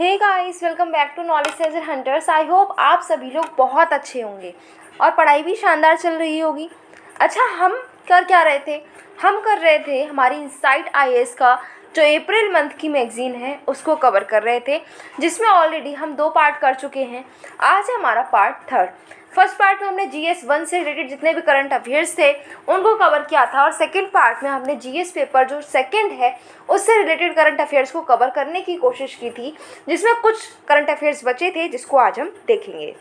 Hey guys, welcome back to knowledge treasure hunters. I hope आप सभी लोग बहुत अच्छे होंगे और पढ़ाई भी शानदार चल रही होगी। अच्छा, हम कर क्या रहे थे? हम कर रहे थे हमारी इनसाइट आईएएस का जो अप्रैल मंथ की मैगज़ीन है उसको कवर कर रहे थे, जिसमें ऑलरेडी हम 2 पार्ट कर चुके हैं। आज है हमारा पार्ट 3। फर्स्ट पार्ट में हमने जीएस 1 से रिलेटेड जितने भी करंट अफेयर्स थे उनको कवर किया था, और सेकंड पार्ट में हमने जीएस पेपर जो सेकंड है उससे रिलेटेड करंट अफेयर्स को कवर करने की कोशिश की थी, जिसमें कुछ करंट अफेयर्स बचे थे जिसको आज हम देखेंगे।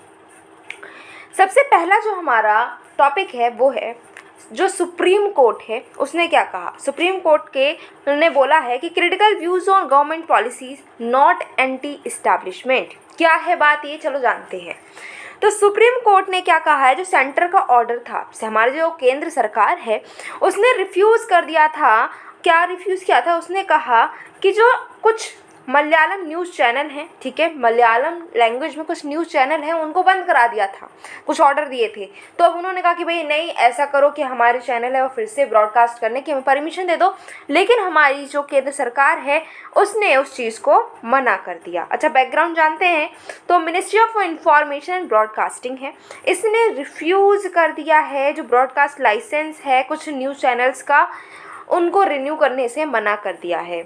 सबसे पहला जो हमारा टॉपिक है वो है जो सुप्रीम कोर्ट है उसने क्या कहा। सुप्रीम कोर्ट के ने बोला है कि critical views on government policies not anti establishment. क्या है बात ये, चलो जानते हैं। तो सुप्रीम कोर्ट ने क्या कहा है, जो सेंटर का ऑर्डर था, हमारे जो केंद्र सरकार है उसने रिफ्यूज़ कर दिया था। क्या रिफ्यूज़ किया था? उसने कहा कि जो कुछ मलयालम न्यूज़ चैनल हैं, ठीक है, मलयालम लैंग्वेज में कुछ न्यूज़ चैनल हैं, उनको बंद करा दिया था, कुछ ऑर्डर दिए थे। तो अब उन्होंने कहा कि भाई नहीं, ऐसा करो कि हमारे चैनल है वो फिर से ब्रॉडकास्ट करने की हमें परमिशन दे दो। लेकिन हमारी जो केंद्र सरकार है उसने उस चीज़ को मना कर दिया। अच्छा, बैकग्राउंड जानते हैं तो ministry of information and broadcasting है, इसने रिफ्यूज़ कर दिया है जो ब्रॉडकास्ट लाइसेंस है कुछ न्यूज़ चैनल्स का, उनको रिन्यू करने से मना कर दिया है।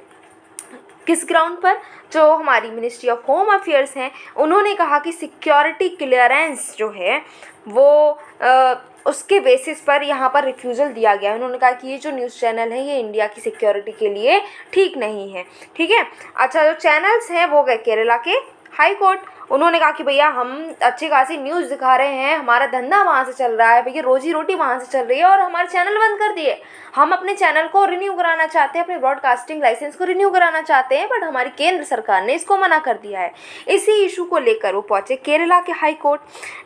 किस ग्राउंड पर? जो हमारी मिनिस्ट्री ऑफ होम अफेयर्स हैं उन्होंने कहा कि सिक्योरिटी क्लियरेंस जो है वो उसके बेसिस पर यहाँ पर रिफ्यूज़ल दिया गया है। उन्होंने कहा कि ये जो न्यूज़ चैनल है ये इंडिया की सिक्योरिटी के लिए ठीक नहीं है, ठीक है। अच्छा, जो चैनल्स हैं वो गए केरला के हाई कोर्ट। उन्होंने कहा कि भैया हम अच्छी खासी न्यूज़ दिखा रहे हैं, हमारा धंधा वहाँ से चल रहा है, भैया रोजी रोटी वहाँ से चल रही है, और हमारे चैनल बंद कर दिए। हम अपने चैनल को रिन्यू कराना चाहते हैं, अपने ब्रॉडकास्टिंग लाइसेंस को रिन्यू कराना चाहते हैं, बट हमारी केंद्र सरकार ने इसको मना कर दिया है। इसी इशू को लेकर वो पहुँचे केरला के हाई कोर्ट,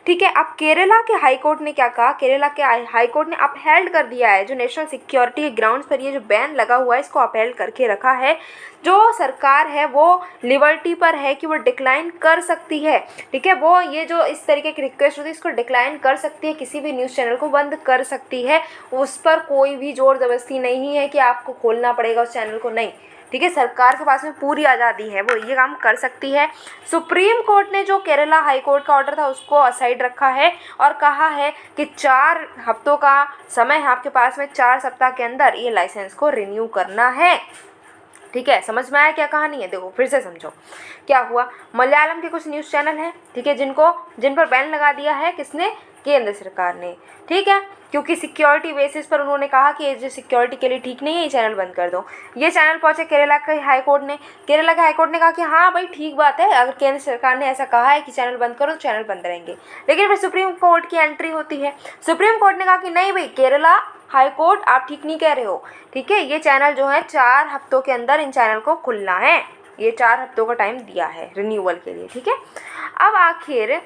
ठीक है। अब केरला के हाई कोर्ट ने क्या कहा? केरला के हाई कोर्ट ने अपहेल्ड कर दिया है जो नेशनल सिक्योरिटी के ग्राउंड्स पर ये जो बैन लगा हुआ है इसको अपहेल्ड करके रखा है। जो सरकार है वो लिबर्टी पर है कि वो डिक्लाइन कर सकती है, ठीक है। वो ये जो इस तरीके की रिक्वेस्ट होती है इसको डिक्लाइन कर सकती है, किसी भी न्यूज़ चैनल को बंद कर सकती है। उस पर कोई भी जोर ज़बरदस्ती नहीं है कि आपको खोलना पड़ेगा उस चैनल को, नहीं, ठीक है। सरकार के पास में पूरी आज़ादी है, वो ये काम कर सकती है। सुप्रीम कोर्ट ने जो केरला हाई कोर्ट का ऑर्डर था उसको असाइड रखा है और कहा है कि 4 हफ्तों का समय है आपके पास में, 4 सप्ताह के अंदर ये लाइसेंस को रिन्यू करना है, ठीक है। समझ में आया क्या कहानी है? देखो फिर से समझो क्या हुआ। मलयालम के कुछ न्यूज़ चैनल हैं, ठीक है, जिन पर बैन लगा दिया है किसने? केंद्र सरकार ने, ठीक है, क्योंकि सिक्योरिटी बेसिस पर उन्होंने कहा कि ये जो सिक्योरिटी के लिए ठीक नहीं है, ये चैनल बंद कर दो। ये चैनल पहुंचे केरला के हाई कोर्ट ने। केरला के हाई कोर्ट ने कहा कि हाँ भाई ठीक बात है, अगर केंद्र सरकार ने ऐसा कहा है कि चैनल बंद करो तो चैनल बंद रहेंगे। लेकिन फिर सुप्रीम कोर्ट की एंट्री होती है। सुप्रीम कोर्ट ने कहा कि नहीं भाई, केरला हाई कोर्ट आप ठीक नहीं कह रहे हो, ठीक है। ये चैनल जो है 4 हफ्तों के अंदर इन चैनल को खुलना है, ये 4 हफ्तों का टाइम दिया है रिन्यूअल के लिए, ठीक है। अब आखिर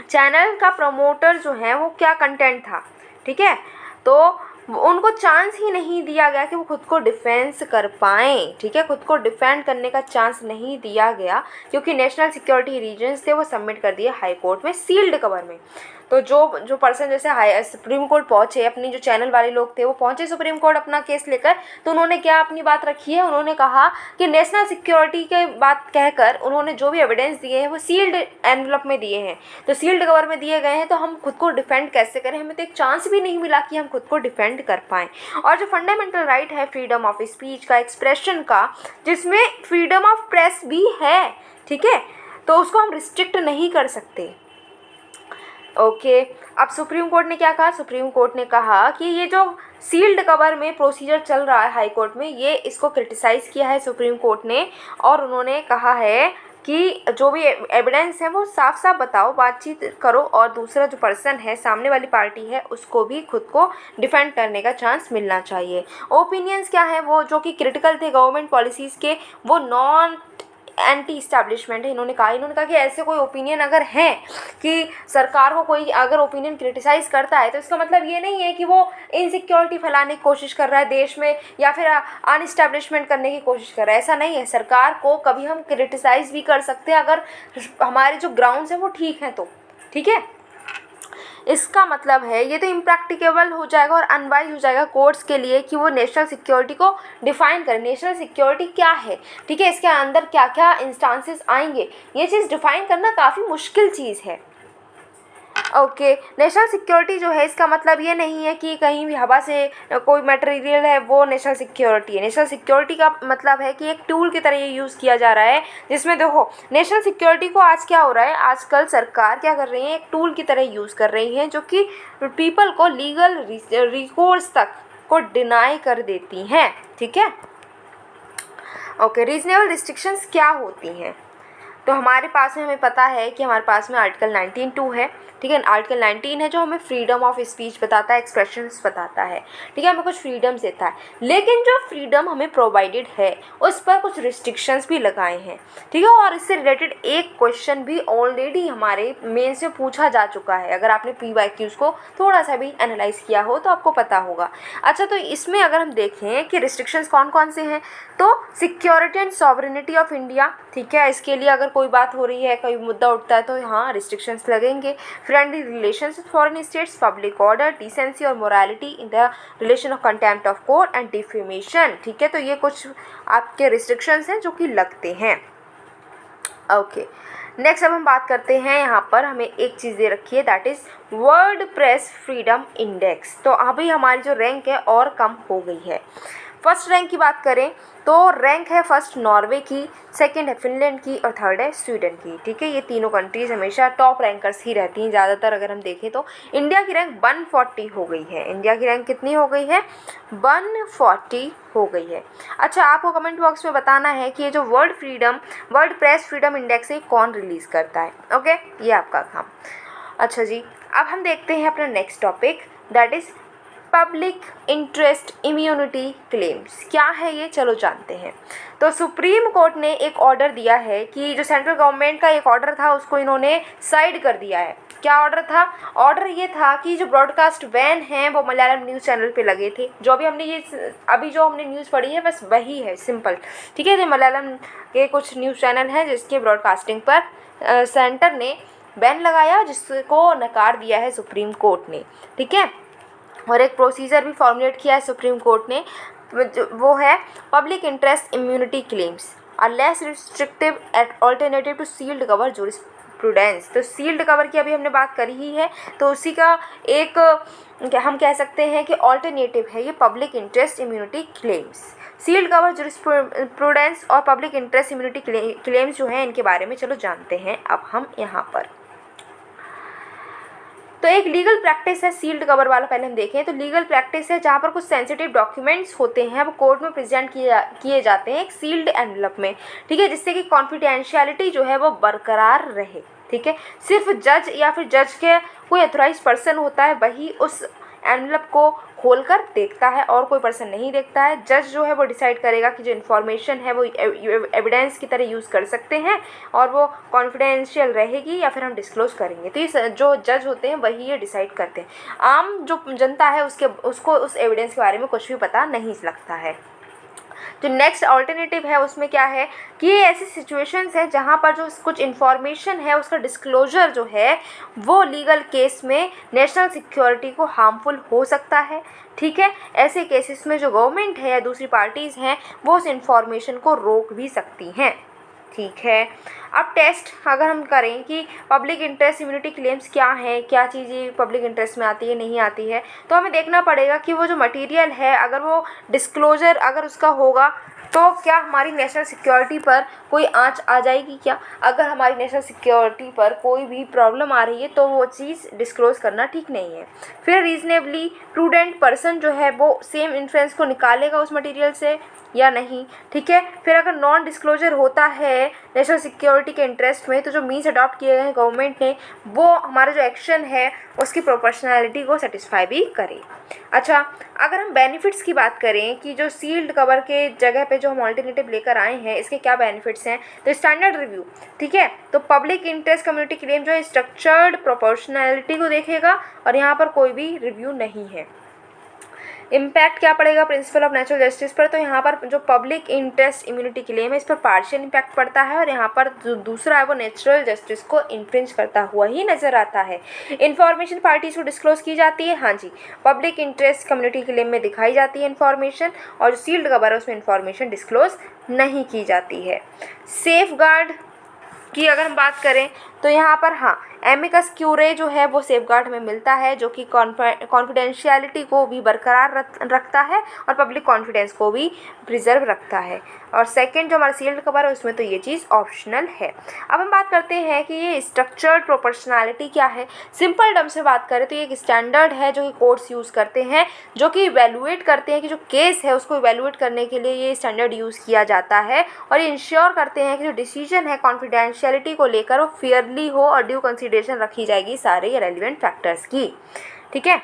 चैनल का प्रमोटर जो है वो क्या कंटेंट था, ठीक है, तो उनको चांस ही नहीं दिया गया कि वो खुद को डिफेंस कर पाएँ, ठीक है। खुद को डिफेंड करने का चांस नहीं दिया गया क्योंकि नेशनल सिक्योरिटी रीजन्स थे वो सबमिट कर दिए हाई कोर्ट में सील्ड कवर में। तो जो पर्सन जैसे सुप्रीम कोर्ट पहुँचे, अपनी जो चैनल वाले लोग थे वो पहुँचे सुप्रीम कोर्ट अपना केस लेकर, तो उन्होंने क्या अपनी बात रखी है? उन्होंने कहा कि नेशनल सिक्योरिटी के बात कहकर उन्होंने जो भी एविडेंस दिए हैं वो सील्ड एनवलप में दिए हैं, तो सील्ड कवर में दिए गए हैं, तो हम खुद को डिफेंड कैसे करें? हमें तो एक चांस भी नहीं मिला कि हम खुद को डिफेंड कर पाएँ। और जो फंडामेंटल राइट है फ्रीडम ऑफ स्पीच का, एक्सप्रेशन का, जिसमें फ्रीडम ऑफ प्रेस भी है, ठीक है, तो उसको हम रिस्ट्रिक्ट नहीं कर सकते। ओके, अब सुप्रीम कोर्ट ने क्या कहा? सुप्रीम कोर्ट ने कहा कि ये जो सील्ड कवर में प्रोसीजर चल रहा है हाई कोर्ट में, ये इसको क्रिटिसाइज़ किया है सुप्रीम कोर्ट ने, और उन्होंने कहा है कि जो भी एविडेंस है वो साफ साफ बताओ, बातचीत करो, और दूसरा जो पर्सन है, सामने वाली पार्टी है, उसको भी खुद को डिफेंड करने का चांस मिलना चाहिए। ओपिनियंस क्या है? वो जो कि क्रिटिकल थे गवर्नमेंट पॉलिसीज़ के, वो नॉन एंटी इस्टेब्लिशमेंट है। इन्होंने कहा कि ऐसे कोई ओपिनियन अगर है कि सरकार को कोई अगर ओपिनियन क्रिटिसाइज़ करता है तो इसका मतलब ये नहीं है कि वो इनसिक्योरिटी फैलाने की कोशिश कर रहा है देश में, या फिर अनइस्टेब्लिशमेंट करने की कोशिश कर रहा है, ऐसा नहीं है। सरकार को कभी हम क्रिटिसाइज़ भी कर सकते हैं अगर हमारे जो ग्राउंड्स हैं वो ठीक हैं तो, ठीक है। इसका मतलब है ये तो इम्प्रैक्टिकेबल हो जाएगा और अनवाइज हो जाएगा कोर्ट्स के लिए कि वो नेशनल सिक्योरिटी को डिफाइन करें। नेशनल सिक्योरिटी क्या है, ठीक है, इसके अंदर क्या क्या इंस्टांसेस आएंगे, ये चीज़ डिफाइन करना काफ़ी मुश्किल चीज़ है। ओके, नेशनल सिक्योरिटी जो है इसका मतलब ये नहीं है कि कहीं भी हवा से कोई मटेरियल है वो नेशनल सिक्योरिटी है। नेशनल सिक्योरिटी का मतलब है कि एक टूल की तरह ये यूज़ किया जा रहा है, जिसमें देखो नेशनल सिक्योरिटी को आज क्या हो रहा है, आजकल सरकार क्या कर रही है, एक टूल की तरह यूज़ कर रही है जो कि पीपल को लीगल रिकोर्स तक को डिनाई कर देती हैं, ठीक है। ओके, रीजनेबल रिस्ट्रिक्शंस क्या होती हैं, तो हमारे पास में हमें पता है कि हमारे पास में आर्टिकल 19(2) है, ठीक है। आर्टिकल 19 है जो हमें फ्रीडम ऑफ स्पीच बताता है, एक्सप्रेशंस बताता है, ठीक है, हमें कुछ फ्रीडम्स देता है। लेकिन जो फ्रीडम हमें प्रोवाइडेड है उस पर कुछ रिस्ट्रिक्शंस भी लगाए हैं, ठीक है। और इससे रिलेटेड एक क्वेश्चन भी ऑलरेडी हमारे मेंस में पूछा जा चुका है। अगर आपने PYQs को थोड़ा सा भी एनालाइज किया हो तो आपको पता होगा। अच्छा, तो इसमें अगर हम देखें कि रिस्ट्रिक्शंस कौन कौन से हैं, तो security and sovereignty of India, ठीक है, इसके लिए अगर कोई बात हो रही है, कोई मुद्दा उठता है तो यहाँ रिस्ट्रिक्शंस लगेंगे। Friendly relations with foreign states, public order, decency और morality in the relation of contempt of court and defamation, ठीक है। तो ये कुछ आपके रिस्ट्रिक्शंस हैं जो कि लगते हैं। ओके, नेक्स्ट अब हम बात करते हैं, यहाँ पर हमें एक चीज़ दे रखी है, that is world press freedom index. तो अभी हमारी जो रैंक है और कम हो गई है। फर्स्ट रैंक की बात करें तो रैंक है फर्स्ट नॉर्वे की, सेकंड है फिनलैंड की और थर्ड है स्वीडन की, ठीक है। ये तीनों कंट्रीज़ हमेशा टॉप रैंकर्स ही रहती हैं ज़्यादातर। अगर हम देखें तो इंडिया की रैंक 140 हो गई है। इंडिया की रैंक कितनी हो गई है, 140 हो गई है। अच्छा, आपको कमेंट बॉक्स में बताना है कि ये जो वर्ल्ड प्रेस फ्रीडम इंडेक्स है कौन रिलीज़ करता है। ओके, ये आपका काम। अच्छा जी, अब हम देखते हैं अपना next topic, that is public interest immunity claims. क्या है ये, चलो जानते हैं। तो सुप्रीम कोर्ट ने एक ऑर्डर दिया है कि जो सेंट्रल गवर्नमेंट का एक ऑर्डर था उसको इन्होंने साइड कर दिया है। क्या ऑर्डर था, ऑर्डर ये था कि जो ब्रॉडकास्ट बैन हैं वो मलयालम न्यूज़ चैनल पे लगे थे। जो अभी हमने न्यूज़ पढ़ी है बस वही है, सिंपल, ठीक है। जो मलयालम के कुछ न्यूज़ चैनल हैं जिसके ब्रॉडकास्टिंग पर सेंटर ने बैन लगाया, जिसको नकार दिया है सुप्रीम कोर्ट ने, ठीक है। और एक प्रोसीजर भी फॉर्मुलेट किया है सुप्रीम कोर्ट ने, वो है public interest immunity claims are less restrictive at alternative to sealed cover jurisprudence. तो सील्ड कवर की अभी हमने बात करी ही है, तो उसी का एक हम कह सकते हैं कि ऑल्टरनेटिव है ये public interest immunity claims. Sealed cover jurisprudence और पब्लिक इंटरेस्ट इम्यूनिटी क्लेम्स जो हैं इनके बारे में चलो जानते हैं अब हम यहाँ पर। तो एक लीगल प्रैक्टिस है सील्ड कवर वाला, पहले हम देखें तो लीगल प्रैक्टिस है जहाँ पर कुछ सेंसिटिव डॉक्यूमेंट्स होते हैं वो कोर्ट में प्रेजेंट किए जाते हैं एक सील्ड एनवलप में, ठीक है, जिससे कि कॉन्फिडेंशियलिटी जो है वो बरकरार रहे, ठीक है। सिर्फ जज या फिर जज के कोई अथोराइज पर्सन होता है वही उस एनवलप को खोलकर देखता है और कोई पर्सन नहीं देखता है। जज जो है वो डिसाइड करेगा कि जो इन्फॉर्मेशन है वो एविडेंस की तरह यूज़ कर सकते हैं और वो कॉन्फिडेंशियल रहेगी या फिर हम डिस्क्लोज करेंगे। तो ये जो जज होते हैं वही ये डिसाइड करते हैं। आम जो जनता है उसको उस एविडेंस के बारे में कुछ भी पता नहीं लगता है। जो नेक्स्ट ऑल्टरनेटिव है उसमें क्या है कि ये ऐसी सिचुएशंस है जहाँ पर जो कुछ इन्फॉर्मेशन है उसका डिस्क्लोजर जो है वो लीगल केस में नेशनल सिक्योरिटी को हार्मफुल हो सकता है, ठीक है। ऐसे केसेस में जो गवर्नमेंट है या दूसरी पार्टीज़ हैं वो उस इन्फॉर्मेशन को रोक भी सकती हैं, ठीक है। अब टेस्ट अगर हम करें कि पब्लिक इंटरेस्ट इम्यूनिटी क्लेम्स क्या हैं, क्या चीज़ें पब्लिक इंटरेस्ट में आती है नहीं आती है, तो हमें देखना पड़ेगा कि वो जो मटेरियल है अगर वो डिस्क्लोजर अगर उसका होगा तो क्या हमारी नेशनल सिक्योरिटी पर कोई आंच आ जाएगी क्या। अगर हमारी नेशनल सिक्योरिटी पर कोई भी प्रॉब्लम आ रही है तो वो चीज़ डिस्क्लोज़ करना ठीक नहीं है। फिर रीजनेबली प्रूडेंट पर्सन जो है वो सेम इन्फ्लुएंस को निकालेगा उस मटेरियल से या नहीं, ठीक है। फिर अगर नॉन डिस्क्लोजर होता है नेशनल सिक्योरिटी के इंटरेस्ट में तो जो मीन्स अडॉप्ट किए हैं गवर्नमेंट ने वो हमारा जो एक्शन है उसकी प्रोपोर्शनैलिटी को सेटिस्फाई भी करे। अच्छा, अगर हम बेनिफिट्स की बात करें कि जो सील्ड कवर के जगह पे जो हम ऑल्टरनेटिव लेकर आए हैं इसके क्या बेनिफिट्स हैं, तो स्टैंडर्ड रिव्यू, ठीक है। तो पब्लिक इंटरेस्ट कम्युनिटी क्लेम जो है स्ट्रक्चर्ड प्रोपोर्शनैलिटी को देखेगा और यहाँ पर कोई भी रिव्यू नहीं है। इम्पैक्ट क्या पड़ेगा प्रिंसिपल ऑफ नेचुरल जस्टिस पर, तो यहाँ पर जो पब्लिक इंटरेस्ट इम्यूनिटी क्लेम है इस पर पार्शियल इम्पैक्ट पड़ता है, और यहाँ पर जो दूसरा है वो नेचुरल जस्टिस को इन्फ्रिंज करता हुआ ही नजर आता है। इन्फॉर्मेशन पार्टीज को डिस्क्लोज की जाती है, हाँ जी, पब्लिक इंटरेस्ट कम्युनिटी क्लेम में दिखाई जाती है इन्फॉर्मेशन, और जो सील्ड कवर है उसमें इन्फॉर्मेशन डिस्क्लोज नहीं की जाती है। सेफ गार्ड की अगर हम बात करें तो यहाँ पर हाँ, एमिकस क्यूरे जो है वो सेफगार्ड में मिलता है, जो कि कॉन्फिडेंशियलिटी को भी बरकरार रखता है और पब्लिक कॉन्फिडेंस को भी प्रिजर्व रखता है। और सेकंड जो हमारा सील्ड कवर है उसमें तो ये चीज़ ऑप्शनल है। अब हम बात करते हैं कि ये स्ट्रक्चर्ड प्रोपोर्शनैलिटी क्या है। सिंपल टर्म से बात करें तो ये एक स्टैंडर्ड है जो कि कोर्ट्स यूज़ करते हैं, जो कि इवेलुएट करते हैं कि जो केस है उसको इवेलुएट करने के लिए ये स्टैंडर्ड यूज़ किया जाता है, और ये इंश्योर करते हैं कि जो डिसीजन है कॉन्फिडेंशियलिटी को लेकर वो फेयरली हो और ड्यू कंसिडरेशन रखी जाएगी सारे रेलिवेंट फैक्टर्स की। ठीक है,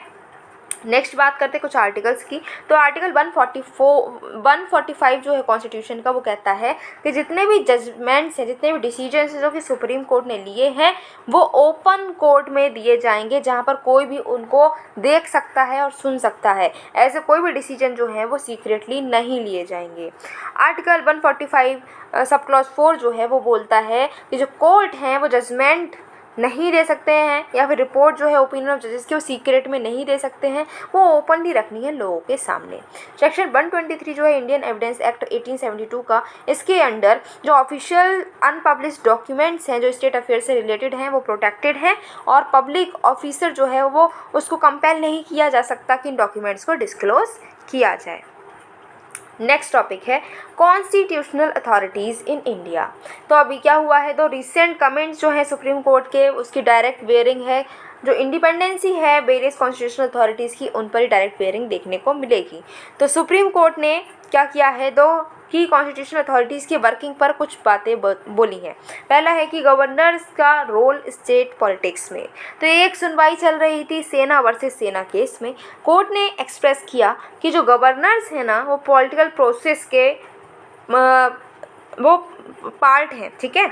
नेक्स्ट बात करते हैं कुछ आर्टिकल्स की। तो आर्टिकल 145 जो है कॉन्स्टिट्यूशन का, वो कहता है कि जितने भी जजमेंट्स हैं, जितने भी डिसीजंस हैं जो कि सुप्रीम कोर्ट ने लिए हैं वो ओपन कोर्ट में दिए जाएंगे, जहां पर कोई भी उनको देख सकता है और सुन सकता है। ऐसे कोई भी डिसीजन जो है वो सीक्रेटली नहीं लिए जाएंगे। आर्टिकल 145 सब क्लॉज 4 जो है वो बोलता है कि जो कोर्ट हैं वो जजमेंट नहीं दे सकते हैं, या फिर रिपोर्ट जो है ओपिनियन ऑफ जजेस की वो सीक्रेट में नहीं दे सकते हैं, वो ओपनली रखनी है लोगों के सामने। सेक्शन 123 जो है इंडियन एविडेंस एक्ट 1872 का, इसके अंडर जो ऑफिशियल अनपब्लिश्ड डॉक्यूमेंट्स हैं जो स्टेट अफेयर से रिलेटेड हैं वो प्रोटेक्टेड हैं, और पब्लिक ऑफिसर जो है वो उसको कंपेल नहीं किया जा सकता कि इन डॉक्यूमेंट्स को डिस्क्लोज किया जाए। नेक्स्ट टॉपिक है कॉन्स्टिट्यूशनल अथॉरिटीज़ इन इंडिया। तो अभी क्या हुआ है, दो रिसेंट कमेंट्स जो है सुप्रीम कोर्ट के, उसकी डायरेक्ट बेयरिंग है, जो इंडिपेंडेंसी है वेरियस कॉन्स्टिट्यूशनल अथॉरिटीज़ की उन पर ही डायरेक्ट बेयरिंग देखने को मिलेगी। तो सुप्रीम कोर्ट ने क्या किया है, दो की कॉन्स्टिट्यूशनल अथॉरिटीज़ की वर्किंग पर कुछ बातें बोली हैं। पहला है कि गवर्नर्स का रोल स्टेट पॉलिटिक्स में। तो एक सुनवाई चल रही थी सेना वर्सेस सेना केस में। कोर्ट ने एक्सप्रेस किया कि जो गवर्नर्स हैं ना वो पॉलिटिकल प्रोसेस के वो पार्ट हैं। ठीक है,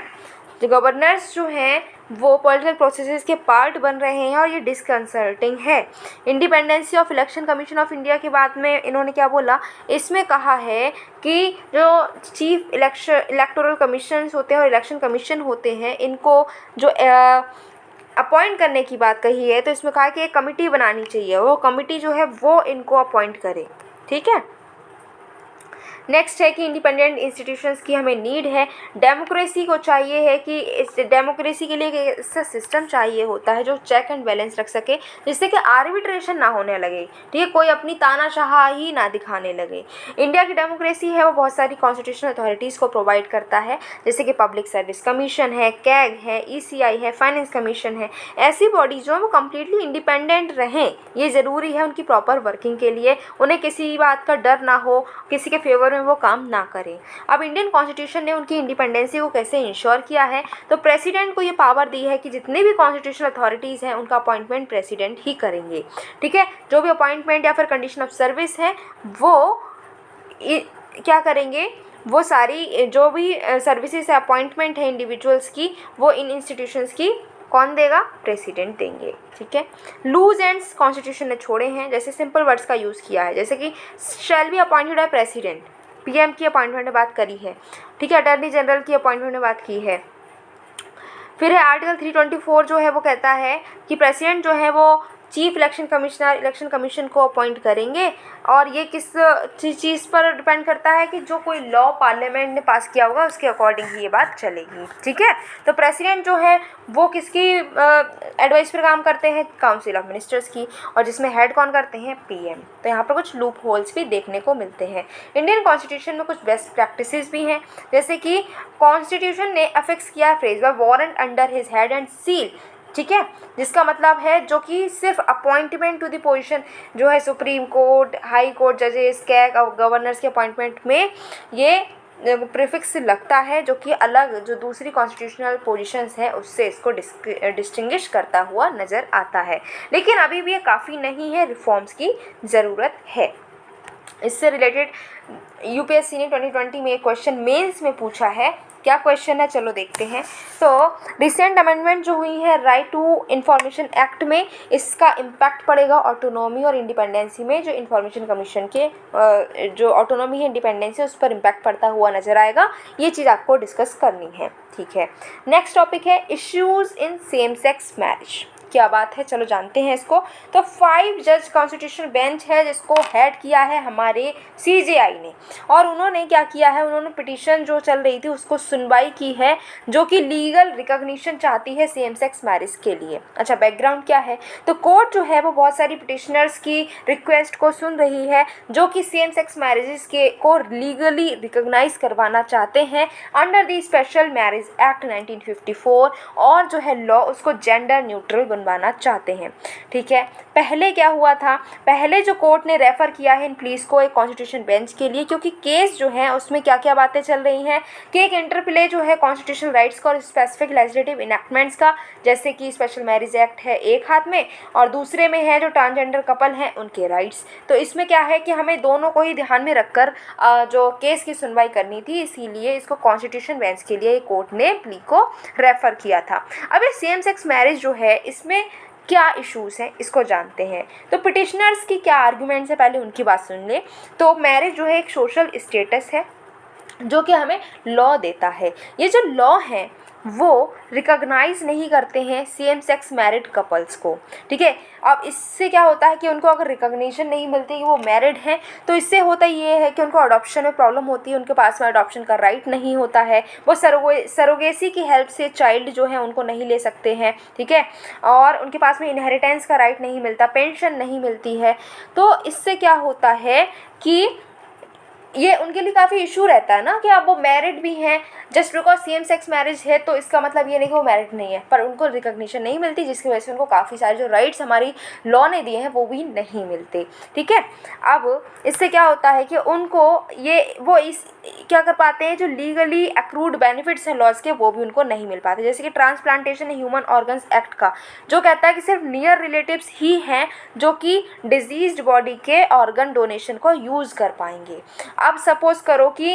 जो गवर्नर्स जो हैं वो पॉलिटिकल प्रोसेसेस के पार्ट बन रहे हैं, और ये डिसकंसर्टिंग है। Independency of election commission of India के बाद में इन्होंने क्या बोला, इसमें कहा है कि जो चीफ इलेक्टोरल कमीशंस होते हैं और इलेक्शन कमीशन होते हैं, इनको जो अपॉइंट करने की बात कही है, तो इसमें कहा कि एक कमिटी बनानी चाहिए, वो कमिटी जो है वो इनको अपॉइंट करे। ठीक है, नेक्स्ट है कि इंडिपेंडेंट इंस्टीट्यूशंस की हमें नीड है। डेमोक्रेसी को चाहिए है कि इस डेमोक्रेसी के लिए एक ऐसा सिस्टम चाहिए होता है जो चेक एंड बैलेंस रख सके, जिससे कि आर्बिट्रेशन ना होने लगे। ठीक है, कोई अपनी तानाशाही ना दिखाने लगे। इंडिया की डेमोक्रेसी है वो बहुत सारी कॉन्स्टिट्यूशनल अथॉरिटीज़ को प्रोवाइड करता है, जैसे कि पब्लिक सर्विस कमीशन है, कैग है, ECI है, फाइनेंस कमीशन है। ऐसी बॉडीज जो है वो कम्प्लीटली इंडिपेंडेंट रहें, ये ज़रूरी है उनकी प्रॉपर वर्किंग के लिए। उन्हें किसी बात का डर ना हो, किसी के फेवर में वो काम ना करें। अब इंडियन कॉन्स्टिट्यूशन ने उनकी इंडिपेंडेंसी को कैसे इंश्योर किया है, तो प्रेसिडेंट को ये पावर दी है कि जितने भी कॉन्स्टिट्यूशनल अथॉरिटीज़ हैं उनका अपॉइंटमेंट प्रेसिडेंट ही करेंगे। ठीक है, जो भी अपॉइंटमेंट या फिर कंडीशन ऑफ सर्विस है वो क्या करेंगे, वो सारी जो भी सर्विसेज है, अपॉइंटमेंट है इंडिविजुअल्स की, वो इन इंस्टीट्यूशंस की कौन देगा, प्रेसिडेंट देंगे। ठीक है, लूज एंड्स कॉन्स्टिट्यूशन ने छोड़े हैं, जैसे सिंपल वर्ड्स का यूज़ किया है, जैसे कि shall be appointed by president, PM की अपॉइंटमेंट में बात करी है। ठीक है, अटॉर्नी जनरल की अपॉइंटमेंट में बात की है। फिर है आर्टिकल 324 जो है वो कहता है कि प्रेसिडेंट जो है वो chief election commissioner election commission को अपॉइंट करेंगे, और ये किस चीज़ पर डिपेंड करता है कि जो कोई लॉ पार्लियामेंट ने पास किया होगा उसके अकॉर्डिंग ही ये बात चलेगी। ठीक है, तो प्रेसिडेंट जो है वो किसकी एडवाइस पर काम करते हैं, काउंसिल ऑफ मिनिस्टर्स की, और जिसमें हेड कौन करते हैं, PM। तो यहाँ पर कुछ लूप होल्स भी देखने को मिलते हैं। इंडियन कॉन्स्टिट्यूशन में कुछ बेस्ट प्रैक्टिसेस भी हैं, जैसे कि कॉन्स्टिट्यूशन ने अफिक्स किया phrase by warrant under his head and seal. ठीक है, जिसका मतलब है जो कि सिर्फ अपॉइंटमेंट टू द पोजीशन जो है सुप्रीम कोर्ट, हाई कोर्ट जजेस, कैग और गवर्नर्स के अपॉइंटमेंट में ये प्रीफिक्स लगता है, जो कि अलग जो दूसरी कॉन्स्टिट्यूशनल पोजीशंस है उससे इसको डिस्टिंग्विश करता हुआ नज़र आता है। लेकिन अभी भी ये काफ़ी नहीं है, रिफॉर्म्स की ज़रूरत है। इससे रिलेटेड यूपीएससी ने 2020 में एक क्वेश्चन मेंस में पूछा है। क्या क्वेश्चन है, चलो देखते हैं। तो रिसेंट अमेंडमेंट जो हुई है राइट टू इंफॉर्मेशन एक्ट में, इसका इम्पैक्ट पड़ेगा ऑटोनॉमी और इंडिपेंडेंसी में। जो इंफॉर्मेशन कमीशन के जो ऑटोनॉमी है, इंडिपेंडेंसी, उस पर इम्पैक्ट पड़ता हुआ नजर आएगा। ये चीज़ आपको डिस्कस करनी है, ठीक है। नेक्स्ट टॉपिक है issues in same sex marriage. क्या बात है, चलो जानते हैं इसको। तो 5 जज कॉन्स्टिट्यूशनल बेंच है जिसको हेड किया है हमारे सीजेआई ने, और उन्होंने क्या किया है, उन्होंने पिटीशन जो चल रही थी उसको सुनवाई की है, जो कि लीगल रिकॉग्निशन चाहती है सेम सेक्स मैरिज के लिए। अच्छा, बैकग्राउंड क्या है, तो कोर्ट जो है वो बहुत सारी पिटिशनर्स की रिक्वेस्ट को सुन रही है जो कि सेम सेक्स मैरिजेस के को लीगली रिकॉग्नाइज करवाना चाहते हैं under the special marriage act 1954, और जो है लॉ उसको जेंडर न्यूट्रल बनवाना चाहते हैं, ठीक है। पहले क्या हुआ था, पहले जो कोर्ट ने रेफ़र किया है इन प्लीज को एक कॉन्स्टिट्यूशन बेंच के लिए, क्योंकि केस जो है उसमें क्या क्या बातें चल रही हैं कि एक इंटरप्ले जो है कॉन्स्टिट्यूशनल राइट्स का और स्पेसिफिक लेजिस्लेटिव इनैक्टमेंट्स का, जैसे कि स्पेशल मैरिज एक्ट है एक हाथ में और दूसरे में है जो ट्रांसजेंडर कपल हैं उनके राइट्स। तो इसमें क्या है कि हमें दोनों को ही ध्यान में रखकर जो केस की सुनवाई करनी थी, इसीलिए इसको कॉन्स्टिट्यूशन बेंच के लिए कोर्ट ने प्ली को रेफ़र किया था। अब ये सेम सेक्स मैरिज जो है इसमें क्या इश्यूज़ हैं इसको जानते हैं। तो पिटिशनर्स की क्या आर्गुमेंट्स है, पहले उनकी बात सुन ले। तो मैरिज जो है एक सोशल स्टेटस है जो कि हमें लॉ देता है। ये जो लॉ है वो रिकॉग्नाइज नहीं करते हैं सेम सेक्स मैरिड कपल्स को, ठीक है। अब इससे क्या होता है कि उनको अगर रिकॉग्निशन नहीं मिलती कि वो मैरिड हैं, तो इससे होता ये है कि उनको अडॉप्शन में प्रॉब्लम होती है, उनके पास में अडॉप्शन का राइट नहीं होता है, वो सरोगेसी की हेल्प से चाइल्ड जो है उनको नहीं ले सकते हैं, ठीक है, और उनके पास में इनहेरिटेंस का राइट नहीं मिलता, पेंशन नहीं मिलती है। तो इससे क्या होता है कि ये उनके लिए काफ़ी इशू रहता है ना कि अब वो मैरिड भी हैं, just because same sex marriage है तो इसका मतलब ये नहीं कि वो मैरिड नहीं है, पर उनको रिकॉग्निशन नहीं मिलती, जिसकी वजह से उनको काफ़ी सारे जो राइट्स हमारी लॉ ने दिए हैं वो भी नहीं मिलते, ठीक है। अब इससे क्या होता है कि उनको इस क्या कर पाते हैं, जो लीगली अक्रूड बेनिफिट्स हैं लॉज के वो भी उनको नहीं मिल पाते, जैसे कि ट्रांसप्लांटेशन ह्यूमन ऑर्गन्स एक्ट का जो कहता है कि सिर्फ नियर रिलेटिव्स ही हैं जो कि डिजीज्ड बॉडी के ऑर्गन डोनेशन को यूज़ कर पाएंगे। अब सपोज करो कि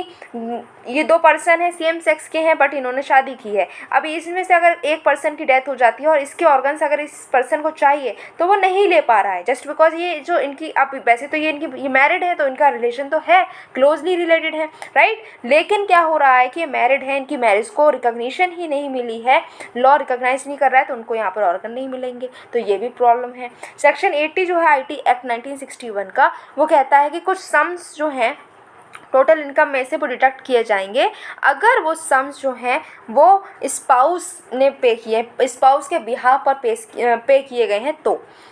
ये 2 पर्सन हैं, सेम सेक्स के हैं, बट इन्होंने शादी की है। अब इसमें से अगर एक पर्सन की डेथ हो जाती है और इसके ऑर्गन्स अगर इस पर्सन को चाहिए तो वो नहीं ले पा रहा है, जस्ट बिकॉज ये जो इनकी, अब वैसे तो ये मैरिड है तो इनका रिलेशन तो है, क्लोजली रिलेटेड है, राइट। लेकिन क्या हो रहा है कि ये मैरिड है, इनकी मैरिज को रिकॉग्निशन ही नहीं मिली है, लॉ रिकॉग्नाइज नहीं कर रहा है, तो उनको यहाँ पर ऑर्गन नहीं मिलेंगे, तो ये भी प्रॉब्लम है। सेक्शन 80 जो है आईटी एक्ट 1961 का, वो कहता है कि कुछ सम्स जो हैं टोटल इनकम में से वो डिडक्ट किए जाएंगे अगर वो सम्स जो हैं वो स्पाउस ने पे किए, स्पाउस के बिहाफ पर पे किए गए हैं,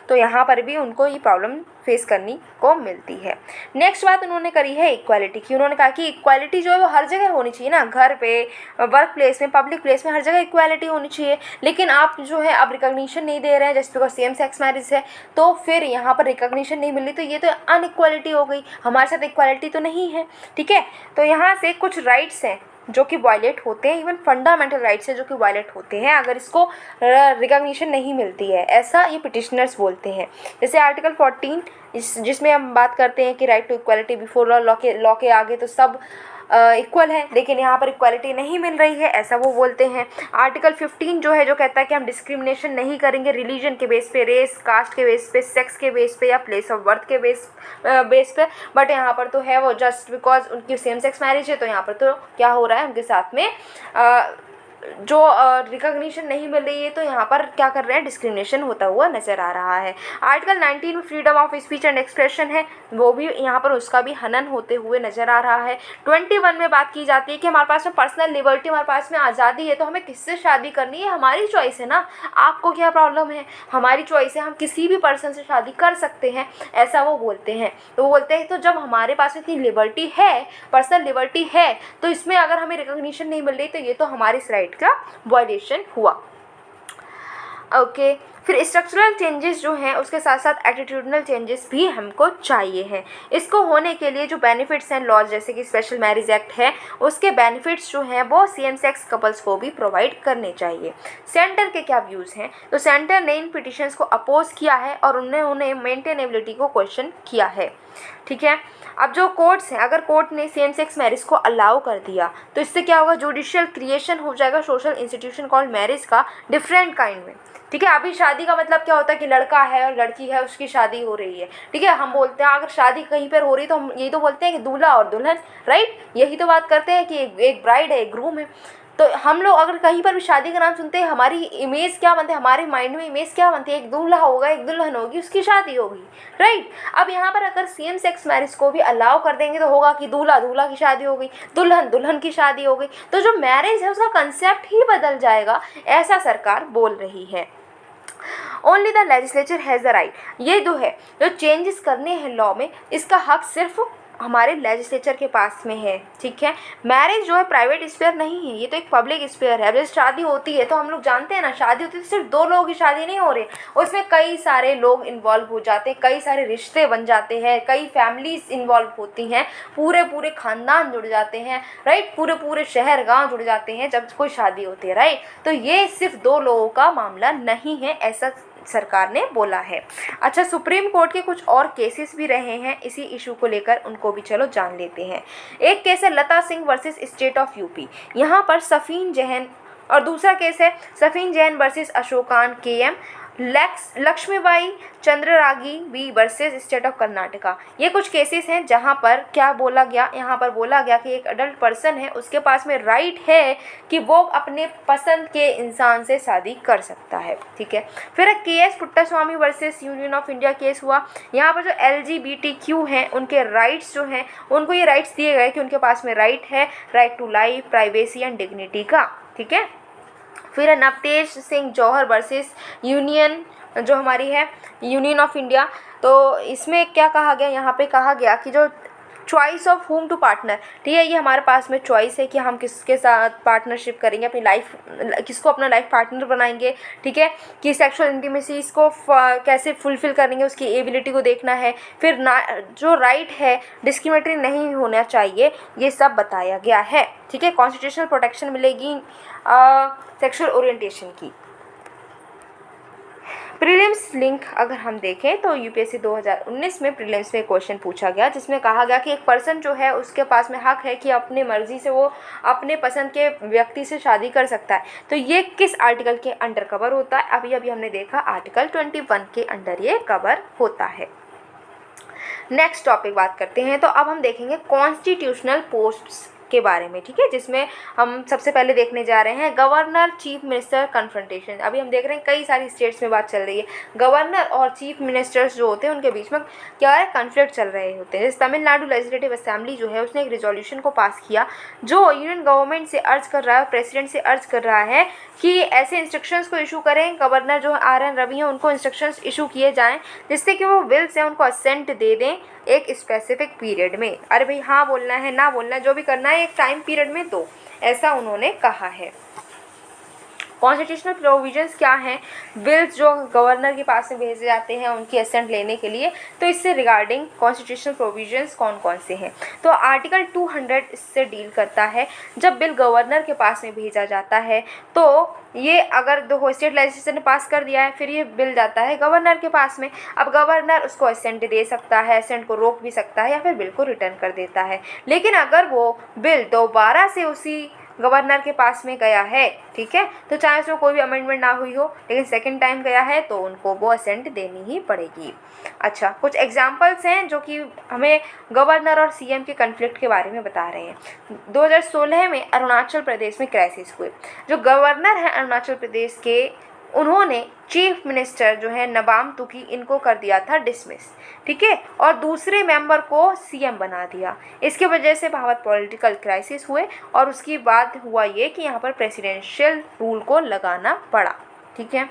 तो यहाँ पर भी उनको ये प्रॉब्लम फेस करनी को मिलती है। नेक्स्ट बात उन्होंने करी है इक्वालिटी की। उन्होंने कहा कि इक्वालिटी जो है वो हर जगह होनी चाहिए ना, घर पे, वर्क प्लेस में, पब्लिक प्लेस में, हर जगह इक्वालिटी होनी चाहिए। लेकिन आप जो है अब रिकॉग्निशन नहीं दे रहे हैं just because same sex marriage है, तो फिर यहाँ पर रिकॉग्निशन नहीं मिली, तो ये तो अनइक्वालिटी हो गई, हमारे साथ इक्वालिटी तो नहीं है, ठीक है। तो यहाँ से कुछ राइट्स हैं जो कि वायलेट होते हैं, इवन फंडामेंटल राइट्स है जो कि वायलेट होते हैं अगर इसको रिकॉग्निशन नहीं मिलती है, ऐसा ये पिटिशनर्स बोलते हैं। जैसे आर्टिकल 14 जिसमें हम बात करते हैं कि right to equality before law के आगे तो सब इक्वल है, लेकिन यहाँ पर इक्वालिटी नहीं मिल रही है, ऐसा वो बोलते हैं। आर्टिकल 15 जो है जो कहता है कि हम डिस्क्रिमिनेशन नहीं करेंगे रिलीजन के बेस पे, रेस, कास्ट के बेस पे, सेक्स के बेस पे या प्लेस ऑफ बर्थ के बेस पे, बट यहाँ पर तो है वो जस्ट बिकॉज उनकी सेम सेक्स मैरिज है, तो यहाँ पर तो क्या हो रहा है उनके साथ में जो रिकॉग्निशन नहीं मिल रही है, तो यहाँ पर क्या कर रहे हैं, डिस्क्रिमिनेशन होता हुआ नज़र आ रहा है। आर्टिकल 19 में freedom of speech and expression है, वो भी यहाँ पर उसका भी हनन होते हुए नज़र आ रहा है। 21 में बात की जाती है कि हमारे पास में पर्सनल लिबर्टी, हमारे पास में आज़ादी है, तो हमें किससे शादी करनी है हमारी चॉइस है ना, आपको क्या प्रॉब्लम है, हमारी चॉइस है, हम किसी भी पर्सन से शादी कर सकते हैं, ऐसा वो बोलते हैं। तो वो बोलते हैं तो जब हमारे पास इतनी लिबर्टी है, पर्सनल लिबर्टी है, तो इसमें अगर हमें रिकॉग्निशन नहीं मिल रही तो ये तो हमारी राइट का वायलेशन हुआ। ओके, फिर स्ट्रक्चरल चेंजेस जो हैं उसके साथ साथ एटीट्यूडनल चेंजेस भी हमको चाहिए हैं। इसको होने के लिए जो बेनिफिट्स हैं लॉज जैसे कि स्पेशल मैरिज एक्ट है उसके बेनिफिट्स जो हैं वो सेम सेक्स कपल्स को भी प्रोवाइड करने चाहिए। सेंटर के क्या व्यूज़ हैं, तो सेंटर ने इन पिटिशंस को अपोज किया है और उन्हें मेंटेनेबिलिटी को क्वेश्चन किया है। ठीक है, अब जो कोर्ट्स हैं, अगर कोर्ट ने सेम सेक्स मैरिज को अलाउ कर दिया तो इससे क्या होगा, जुडिशियल क्रिएशन हो जाएगा सोशल इंस्टीट्यूशन कॉल्ड मैरिज का डिफरेंट काइंड में। ठीक है, अभी शादी का मतलब क्या होता है कि लड़का है और लड़की है, उसकी शादी हो रही है। ठीक है, हम बोलते हैं अगर शादी कहीं पर हो रही तो हम यही तो बोलते हैं कि दूल्हा और दुल्हन, राइट, यही तो बात करते हैं कि एक ब्राइड है एक ग्रूम है। तो हम लोग अगर कहीं पर भी शादी का नाम सुनते हैं हमारी इमेज क्या बनती है, हमारे माइंड में इमेज क्या बनती है, एक दूल्हा होगा एक दुल्हन होगी उसकी शादी होगी, राइट। अब यहाँ पर अगर सेम सेक्स मैरिज को भी अलाउ कर देंगे तो होगा कि दूल्हा दूल्हा की शादी हो गई, दुल्हन दुल्हन की शादी हो गई, तो जो मैरिज है उसका कंसेप्ट ही बदल जाएगा, ऐसा सरकार बोल रही है। Only the legislature has the right, ये जो है जो चेंजेस करने हैं लॉ में इसका हक सिर्फ हमारे लेजिस्लेचर के पास में है। ठीक है, मैरिज जो है प्राइवेट स्फीयर नहीं है, ये तो एक पब्लिक स्फीयर है। जब शादी होती है तो हम लोग जानते हैं ना, शादी होती है तो सिर्फ दो लोगों की शादी नहीं हो रही, उसमें कई सारे लोग इन्वॉल्व हो जाते हैं, कई सारे रिश्ते बन जाते हैं, कई फैमिलीज इन्वॉल्व होती हैं, पूरे पूरे खानदान जुड़ जाते हैं, राइट, पूरे पूरे शहर गांव जुड़ जाते हैं जब कोई शादी होती है, राइट। तो ये सिर्फ दो लोगों का मामला नहीं है, ऐसा सरकार ने बोला है। अच्छा, सुप्रीम कोर्ट के कुछ और केसेस भी रहे हैं इसी इशू को लेकर, उनको भी चलो जान लेते हैं। एक केस है Lata Singh versus state of UP, यहाँ पर सफीन जैन, और दूसरा केस है Shafin Jain versus Asokan KM, Lakshmibai Chandaragi B versus state of Karnataka. ये कुछ केसेस हैं जहाँ पर क्या बोला गया, यहाँ पर बोला गया कि एक अडल्ट पर्सन है उसके पास में राइट है कि वो अपने पसंद के इंसान से शादी कर सकता है। ठीक है, फिर एक K S Puttaswamy versus union of India case हुआ। यहाँ पर जो LGBTQ हैं उनके राइट्स जो हैं उनको ये राइट्स दिए गए कि उनके पास में राइट है, right to life, privacy and dignity का। ठीक है, फिर नवतेज सिंह जौहर वर्सेस यूनियन जो हमारी है यूनियन ऑफ इंडिया। तो इसमें क्या कहा गया, यहाँ पे कहा गया कि जो choice of whom to partner, ठीक है, ये हमारे पास में चॉइस है कि हम किसके साथ पार्टनरशिप करेंगे, अपनी लाइफ किसको अपना लाइफ पार्टनर बनाएंगे। ठीक है, कि सेक्सुअल इंटीमेसीज को कैसे फुलफिल करेंगे, उसकी एबिलिटी को देखना है। फिर ना जो राइट है डिस्क्रिमिनेटरी नहीं होना चाहिए, ये सब बताया गया है। ठीक है, कॉन्स्टिट्यूशनल प्रोटेक्शन मिलेगी सेक्सुअल ओरिएंटेशन की। प्रीलिम्स लिंक अगर हम देखें तो यूपीएससी 2019 में प्रीलिम्स में क्वेश्चन पूछा गया जिसमें कहा गया कि एक पर्सन जो है उसके पास में हक है कि अपनी मर्जी से वो अपने पसंद के व्यक्ति से शादी कर सकता है। तो ये किस आर्टिकल के अंडर कवर होता है, अभी अभी हमने देखा आर्टिकल 21 के अंडर ये कवर होता है। नेक्स्ट टॉपिक बात करते हैं, तो अब हम देखेंगे कॉन्स्टिट्यूशनल पोस्ट्स के बारे में। ठीक है, जिसमें हम सबसे पहले देखने जा रहे हैं गवर्नर चीफ मिनिस्टर कन्फ्रंटेशन। अभी हम देख रहे हैं कई सारी स्टेट्स में बात चल रही है, गवर्नर और चीफ मिनिस्टर्स जो होते हैं उनके बीच में क्या है, कन्फ्लिक्ट चल रहे होते हैं। जैसे तमिलनाडु लेजिस्लेटिव असेंबली जो है उसने एक रिजोल्यूशन को पास किया जो यूनियन गवर्नमेंट से अर्ज कर रहा है, प्रेसिडेंट से अर्ज कर रहा है कि ऐसे इंस्ट्रक्शंस को इशू करें, गवर्नर जो RN रवि हैं उनको इंस्ट्रक्शंस इशू किए जाएँ जिससे कि वो बिल्स हैं उनको असेंट दे दें एक स्पेसिफिक पीरियड में। अरे भाई हाँ बोलना है ना बोलना है जो भी करना है एक टाइम पीरियड में दो, ऐसा उन्होंने कहा है। कॉन्स्टिट्यूशनल प्रोविजंस क्या हैं, बिल्स जो गवर्नर के पास में भेजे जाते हैं उनकी असेंट लेने के लिए, तो इससे रिगार्डिंग कॉन्स्टिट्यूशनल प्रोविजंस कौन कौन से हैं। तो आर्टिकल 200 इससे डील करता है, जब बिल गवर्नर के पास में भेजा जाता है तो ये अगर दो स्टेट लेजिस्लेचर ने पास कर दिया है फिर ये बिल जाता है गवर्नर के पास में। अब गवर्नर उसको असेंट दे सकता है, असेंट को रोक भी सकता है या फिर बिल को रिटर्न कर देता है। लेकिन अगर वो बिल दोबारा से उसी गवर्नर के पास में गया है, ठीक है, तो चाहे उसमें कोई भी अमेंडमेंट ना हुई हो लेकिन सेकंड टाइम गया है तो उनको वो असेंट देनी ही पड़ेगी। अच्छा, कुछ एग्जांपल्स हैं जो कि हमें गवर्नर और CM के कन्फ्लिक्ट के बारे में बता रहे हैं। 2016 में अरुणाचल प्रदेश में क्राइसिस हुए, जो गवर्नर हैं अरुणाचल प्रदेश के उन्होंने चीफ मिनिस्टर जो है नबाम तुकी इनको कर दिया था डिसमिस। ठीक है, और दूसरे मेंबर को CM बना दिया। इसकी वजह से बहुत पॉलिटिकल क्राइसिस हुए और उसके बाद हुआ ये कि यहाँ पर प्रेसिडेंशियल रूल को लगाना पड़ा। ठीक है,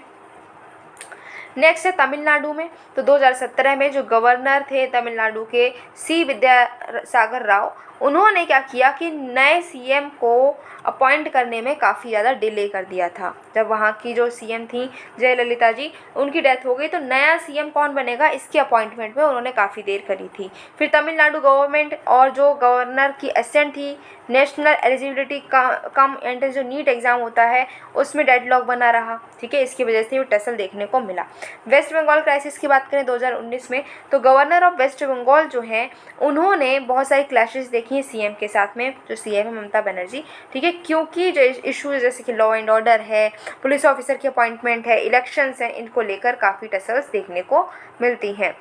नेक्स्ट है तमिलनाडु में, तो 2017 में जो गवर्नर थे तमिलनाडु के सी विद्यासागर राव, उन्होंने क्या किया कि नए सीएम को अपॉइंट करने में काफ़ी ज़्यादा डिले कर दिया था। जब वहाँ की जो सीएम थी जयललिता जी, उनकी डेथ हो गई, तो नया सीएम कौन बनेगा इसकी अपॉइंटमेंट में उन्होंने काफ़ी देर करी थी। फिर तमिलनाडु गवर्नमेंट और जो गवर्नर की असिस्टेंट थी, नेशनल एलिजिबिलिटी कम एंट्रेंस जो नीट एग्ज़ाम होता है उसमें डेडलॉक बना रहा, ठीक है, इसकी वजह से वो टसल देखने को मिला। वेस्ट बंगाल क्राइसिस की बात करें 2019 में, तो गवर्नर ऑफ वेस्ट बंगाल जो हैं उन्होंने बहुत सारी क्लैशेस देखी हैं सीएम के साथ में, जो सीएम है ममता बनर्जी, ठीक है, क्योंकि जो इश्यूज जैसे कि लॉ एंड ऑर्डर है, पुलिस ऑफिसर की अपॉइंटमेंट है, इलेक्शंस हैं, इनको लेकर काफ़ी टसल्स देखने को मिलती हैं।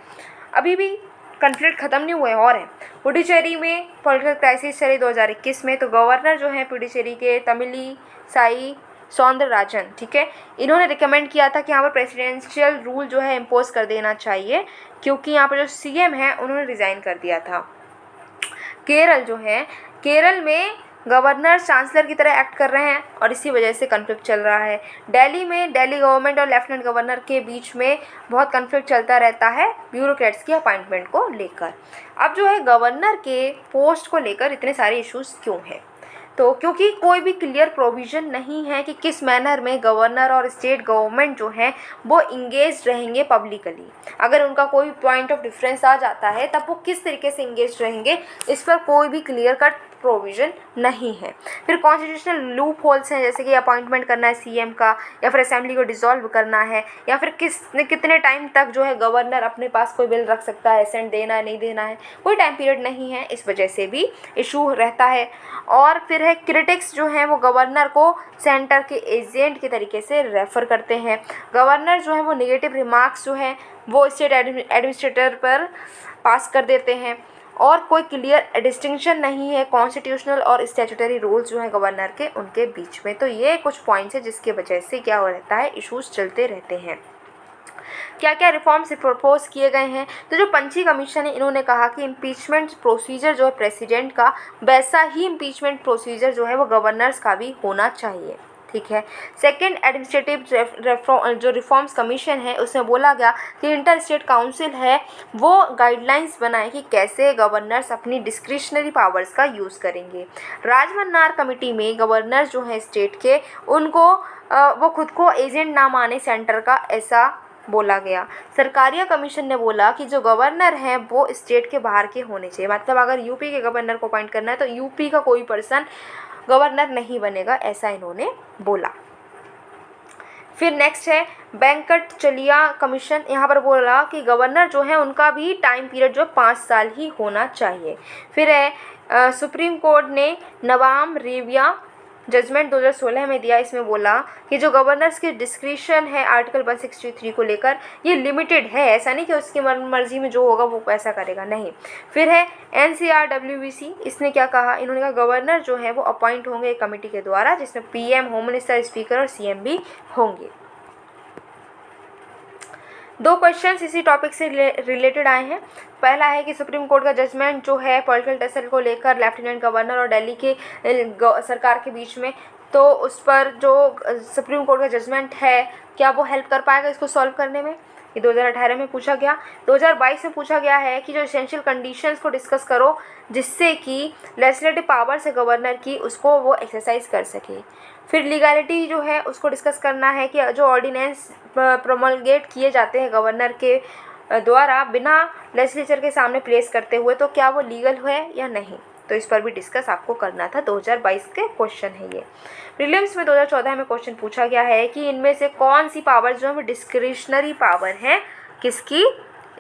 अभी भी कन्फ्लिक्ट ख़त्म नहीं हुए और हैं। पुडुचेरी में पॉलिटिकल क्राइसिस चली 2021 में, तो गवर्नर जो हैं पुडुचेरी के तमिलिसाई सौंदरराजन, ठीक है, इन्होंने रिकमेंड किया था कि यहाँ पर प्रेसिडेंशियल रूल जो है इम्पोज कर देना चाहिए, क्योंकि यहाँ पर जो सीएम है उन्होंने रिज़ाइन कर दिया था। केरल जो है, केरल में गवर्नर चांसलर की तरह एक्ट कर रहे हैं और इसी वजह से कन्फ्लिक्ट चल रहा है। दिल्ली में दिल्ली गवर्नमेंट और लेफ्टिनेंट गवर्नर के बीच में बहुत कन्फ्लिक्ट चलता रहता है ब्यूरोक्रेट्स की अपॉइंटमेंट को लेकर। अब जो है गवर्नर के पोस्ट को लेकर इतने सारे इश्यूज क्यों हैं, तो क्योंकि कोई भी क्लियर प्रोविज़न नहीं है कि किस मैनर में गवर्नर और स्टेट गवर्नमेंट जो है वो इंगेज रहेंगे पब्लिकली। अगर उनका कोई पॉइंट ऑफ डिफरेंस आ जाता है तब वो किस तरीके से इंगेज रहेंगे, इस पर कोई भी क्लियर कट प्रोविज़न नहीं है। फिर कॉन्स्टिट्यूशनल लूप होल्स हैं, जैसे कि अपॉइंटमेंट करना है सीएम का, या फिर असेंबली को डिसॉल्व करना है, या फिर कितने टाइम तक जो है गवर्नर अपने पास कोई बिल रख सकता है, एसेंट देना है नहीं देना है, कोई टाइम पीरियड नहीं है, इस वजह से भी इशू रहता है। और फिर है क्रिटिक्स जो हैं वो गवर्नर को सेंटर के एजेंट के तरीके से रेफ़र करते हैं। गवर्नर जो है वो नेगेटिव रिमार्क्स जो हैं वो स्टेट एडमिनिस्ट्रेटर पर पास कर देते हैं, और कोई क्लियर डिस्टिंक्शन नहीं है कॉन्स्टिट्यूशनल और स्टैट्यूटरी रूल्स जो हैं गवर्नर के उनके बीच में। तो ये कुछ पॉइंट्स हैं जिसकी वजह से क्या हो रहता है, इश्यूज चलते रहते हैं। क्या क्या रिफॉर्म्स प्रपोज किए गए हैं, तो जो पंची कमीशन है इन्होंने कहा कि इम्पीचमेंट प्रोसीजर जो है प्रेसिडेंट का, वैसा ही इम्पीचमेंट प्रोसीजर जो है वो गवर्नर्स का भी होना चाहिए, ठीक है। सेकंड, एडमिनिस्ट्रेटिव जो रिफॉर्म्स कमीशन है उसमें बोला गया कि इंटर स्टेट काउंसिल है वो गाइडलाइंस बनाए कि कैसे गवर्नर्स अपनी डिस्क्रिशनरी पावर्स का यूज़ करेंगे। राजमन्नार कमेटी में गवर्नर जो हैं स्टेट के, उनको वो खुद को एजेंट ना माने सेंटर का, ऐसा बोला गया। सरकारिया कमीशन ने बोला कि जो गवर्नर हैं वो स्टेट के बाहर के होने चाहिए, मतलब अगर यूपी के गवर्नर को अपॉइंट करना है तो यूपी का कोई पर्सन गवर्नर नहीं बनेगा, ऐसा इन्होंने बोला। फिर नेक्स्ट है वेंकट चलिया कमीशन, यहाँ पर बोला कि गवर्नर जो है उनका भी टाइम पीरियड जो 5 साल ही होना चाहिए। फिर है सुप्रीम कोर्ट ने नवाम रेविया जजमेंट 2016 में दिया, इसमें बोला कि जो गवर्नर्स की डिस्क्रिशन है आर्टिकल 163 को लेकर ये लिमिटेड है, ऐसा नहीं कि उसकी मर्जी में जो होगा वो ऐसा करेगा, नहीं। फिर है NCRWBC, इसने क्या कहा, इन्होंने कहा गवर्नर जो है वो अपॉइंट होंगे एक कमेटी के द्वारा जिसमें PM, होम मिनिस्टर, स्पीकर और CM भी होंगे। 2 क्वेश्चंस इसी टॉपिक से रिलेटेड आए हैं। पहला है कि सुप्रीम कोर्ट का जजमेंट जो है पॉलिटिकल टसल को लेकर लेफ्टिनेंट गवर्नर और दिल्ली के सरकार के बीच में, तो उस पर जो सुप्रीम कोर्ट का जजमेंट है क्या वो हेल्प कर पाएगा इसको सॉल्व करने में, ये 2018 में पूछा गया। 2022 में पूछा गया है कि जो एसेंशियल कंडीशंस को डिस्कस करो जिससे कि लेजिस्लेटिव पावर्स है गवर्नर की उसको वो एक्सरसाइज कर सके। फिर लीगैलिटी जो है उसको डिस्कस करना है कि जो ऑर्डिनेंस प्रोमलगेट किए जाते हैं गवर्नर के द्वारा बिना लेजिस्लेचर के सामने प्लेस करते हुए, तो क्या वो लीगल है या नहीं, तो इस पर भी डिस्कस आपको करना था। 2022 के क्वेश्चन है ये। प्रीलिम्स में 2014 में क्वेश्चन पूछा गया है कि इनमें से कौन सी पावर जो है डिस्क्रिशनरी पावर है किसकी,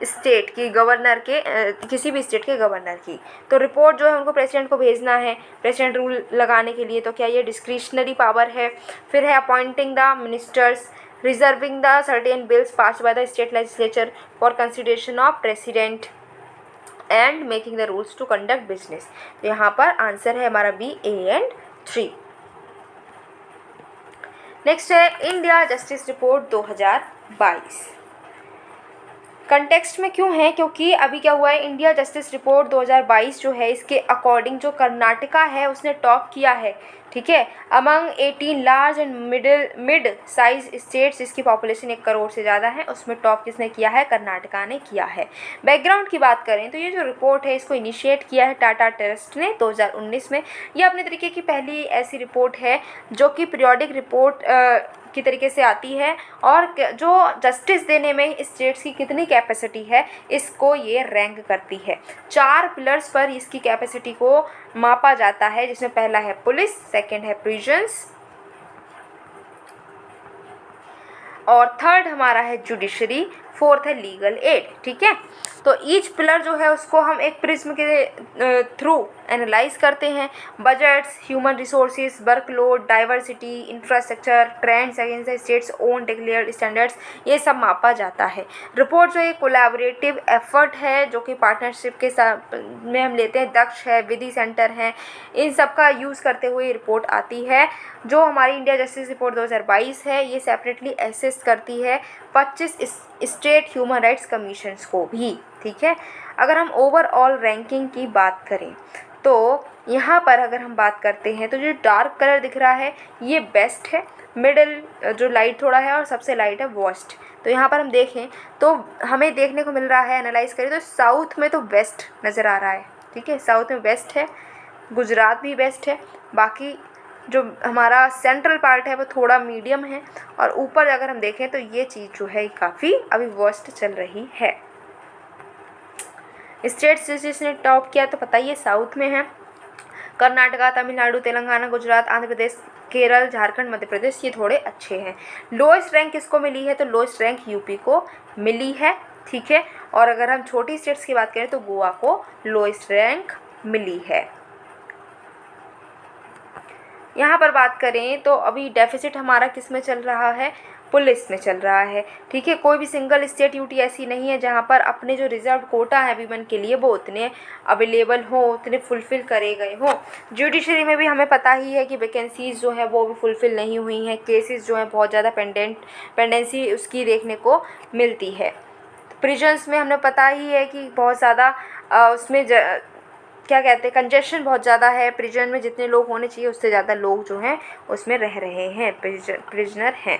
स्टेट की, गवर्नर के किसी भी स्टेट के गवर्नर की। तो रिपोर्ट जो है उनको प्रेसिडेंट को भेजना है प्रेसिडेंट रूल लगाने के लिए, तो क्या ये डिस्क्रिशनरी पावर है। फिर है appointing the ministers, reserving the certain bills passed by the state legislature for consideration of president and making the rules to conduct business. तो यहाँ पर आंसर है हमारा B, A एंड 3। नेक्स्ट है इंडिया जस्टिस रिपोर्ट 2022। कंटेक्स्ट में क्यों है, क्योंकि अभी क्या हुआ है, इंडिया जस्टिस रिपोर्ट 2022 जो है इसके अकॉर्डिंग जो कर्नाटका है उसने टॉप किया है, ठीक है, among 18 large and mid size states जिसकी पॉपुलेशन 1 करोड़ से ज़्यादा है, उसमें टॉप किसने किया है, कर्नाटका ने किया है। बैकग्राउंड की बात करें तो ये जो रिपोर्ट है इसको इनिशिएट किया है टाटा ट्रस्ट ने 2019 में। ये अपने तरीके की पहली ऐसी रिपोर्ट है जो कि पीरियोडिक रिपोर्ट की तरीके से आती है और जो जस्टिस देने में स्टेट्स की कितनी कैपेसिटी है इसको ये रैंक करती है। 4 पिलर्स पर इसकी कैपेसिटी को मापा जाता है, जिसमें पहला है पुलिस, सेकंड है प्रिजन्स और थर्ड हमारा है जुडिशरी, फोर्थ है लीगल एड, ठीक है। तो ईच पिलर जो है उसको हम एक प्रिज्म के थ्रू एनालाइज करते हैं। Budgets, human resources, workload, diversity, infrastructure, trends against the states own declared standards, ये सब मापा जाता है। रिपोर्ट जो एक कोलैबोरेटिव एफर्ट है जो कि पार्टनरशिप के साथ में हम लेते हैं, दक्ष है, विधि सेंटर है, इन सब का यूज़ करते हुए रिपोर्ट आती है। जो हमारी इंडिया जस्टिस रिपोर्ट 2022 है ये सेपरेटली असेस करती है 25 स्टेट ह्यूमन राइट्स कमीशंस को भी, ठीक है। अगर हम ओवरऑल रैंकिंग की बात करें तो यहाँ पर अगर हम बात करते हैं तो जो डार्क कलर दिख रहा है ये बेस्ट है, मिडिल जो लाइट थोड़ा है और सबसे लाइट है वर्स्ट। तो यहाँ पर हम देखें तो हमें देखने को मिल रहा है, एनालाइज करें तो साउथ में तो बेस्ट नज़र आ रहा है, ठीक है, साउथ में बेस्ट है, गुजरात भी बेस्ट है, बाकी जो हमारा सेंट्रल पार्ट है वो थोड़ा मीडियम है और ऊपर अगर हम देखें तो ये चीज़ जो है काफ़ी अभी वर्स्ट चल रही है। स्टेट्स जिसने टॉप किया तो पता ही है साउथ में है, कर्नाटका, तमिलनाडु, तेलंगाना, गुजरात, आंध्र प्रदेश, केरल, झारखंड, मध्य प्रदेश, ये थोड़े अच्छे हैं। लोएस्ट रैंक किसको मिली है तो लोएस्ट रैंक यूपी को मिली है, ठीक है। और अगर हम छोटी स्टेट्स की बात करें तो गोवा को लोएस्ट रैंक मिली है। यहाँ पर बात करें तो अभी डेफिसिट हमारा किस में चल रहा है, पुलिस में चल रहा है, ठीक है। कोई भी सिंगल स्टेट यूटी ऐसी नहीं है जहाँ पर अपने जो रिजर्व कोटा है वीमेन के लिए वो उतने अवेलेबल हो, उतने फुलफ़िल करे गए हों। जुडिशरी में भी हमें पता ही है कि वैकेंसीज़ जो है वो भी फुलफ़िल नहीं हुई हैं, केसेस जो हैं बहुत ज़्यादा पेंडेंसी उसकी देखने को मिलती है। प्रिजन्स में हमें पता ही है कि बहुत ज़्यादा उसमें क्या कहते हैं, कंजेशन बहुत ज़्यादा है। प्रिजन में जितने लोग होने चाहिए उससे ज़्यादा लोग जो हैं उसमें रह रहे हैं, प्रिजनर हैं।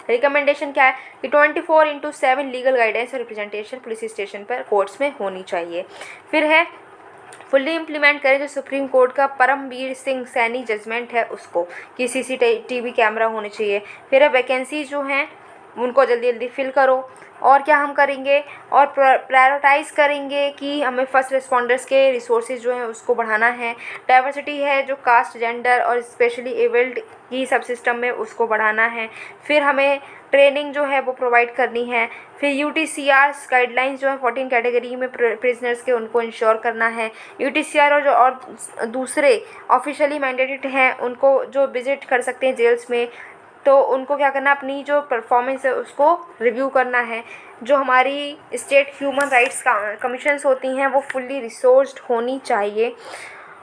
रिकमेंडेशन क्या है कि 24/7 लीगल गाइडेंस और रिप्रेजेंटेशन पुलिस स्टेशन पर कोर्ट्स में होनी चाहिए। फिर है फुल्ली इम्प्लीमेंट करें जो सुप्रीम कोर्ट का परमवीर सिंह सैनी जजमेंट है उसको, कि CCTV कैमरा होने चाहिए। फिर है वैकेंसी जो हैं उनको जल्दी जल्दी फिल करो। और क्या हम करेंगे, और प्रायोरिटाइज़ करेंगे कि हमें फर्स्ट रिस्पॉन्डर्स के रिसोर्सेज जो हैं उसको बढ़ाना है। डाइवर्सिटी है जो कास्ट, जेंडर और स्पेशली एबल्ड की सब सिस्टम में उसको बढ़ाना है। फिर हमें ट्रेनिंग जो है वो प्रोवाइड करनी है। फिर UTCRs गाइडलाइंस जो है 14 कैटेगरी में प्रिजनर्स के उनको इंश्योर करना है। UTCR और दूसरे ऑफिशियली मैंडेटेड हैं उनको जो विजिट कर सकते हैं जेल्स में, तो उनको क्या करना, अपनी जो परफॉर्मेंस है उसको रिव्यू करना है। जो हमारी स्टेट ह्यूमन राइट्स कमीशंस होती हैं वो फुल्ली रिसोर्स्ड होनी चाहिए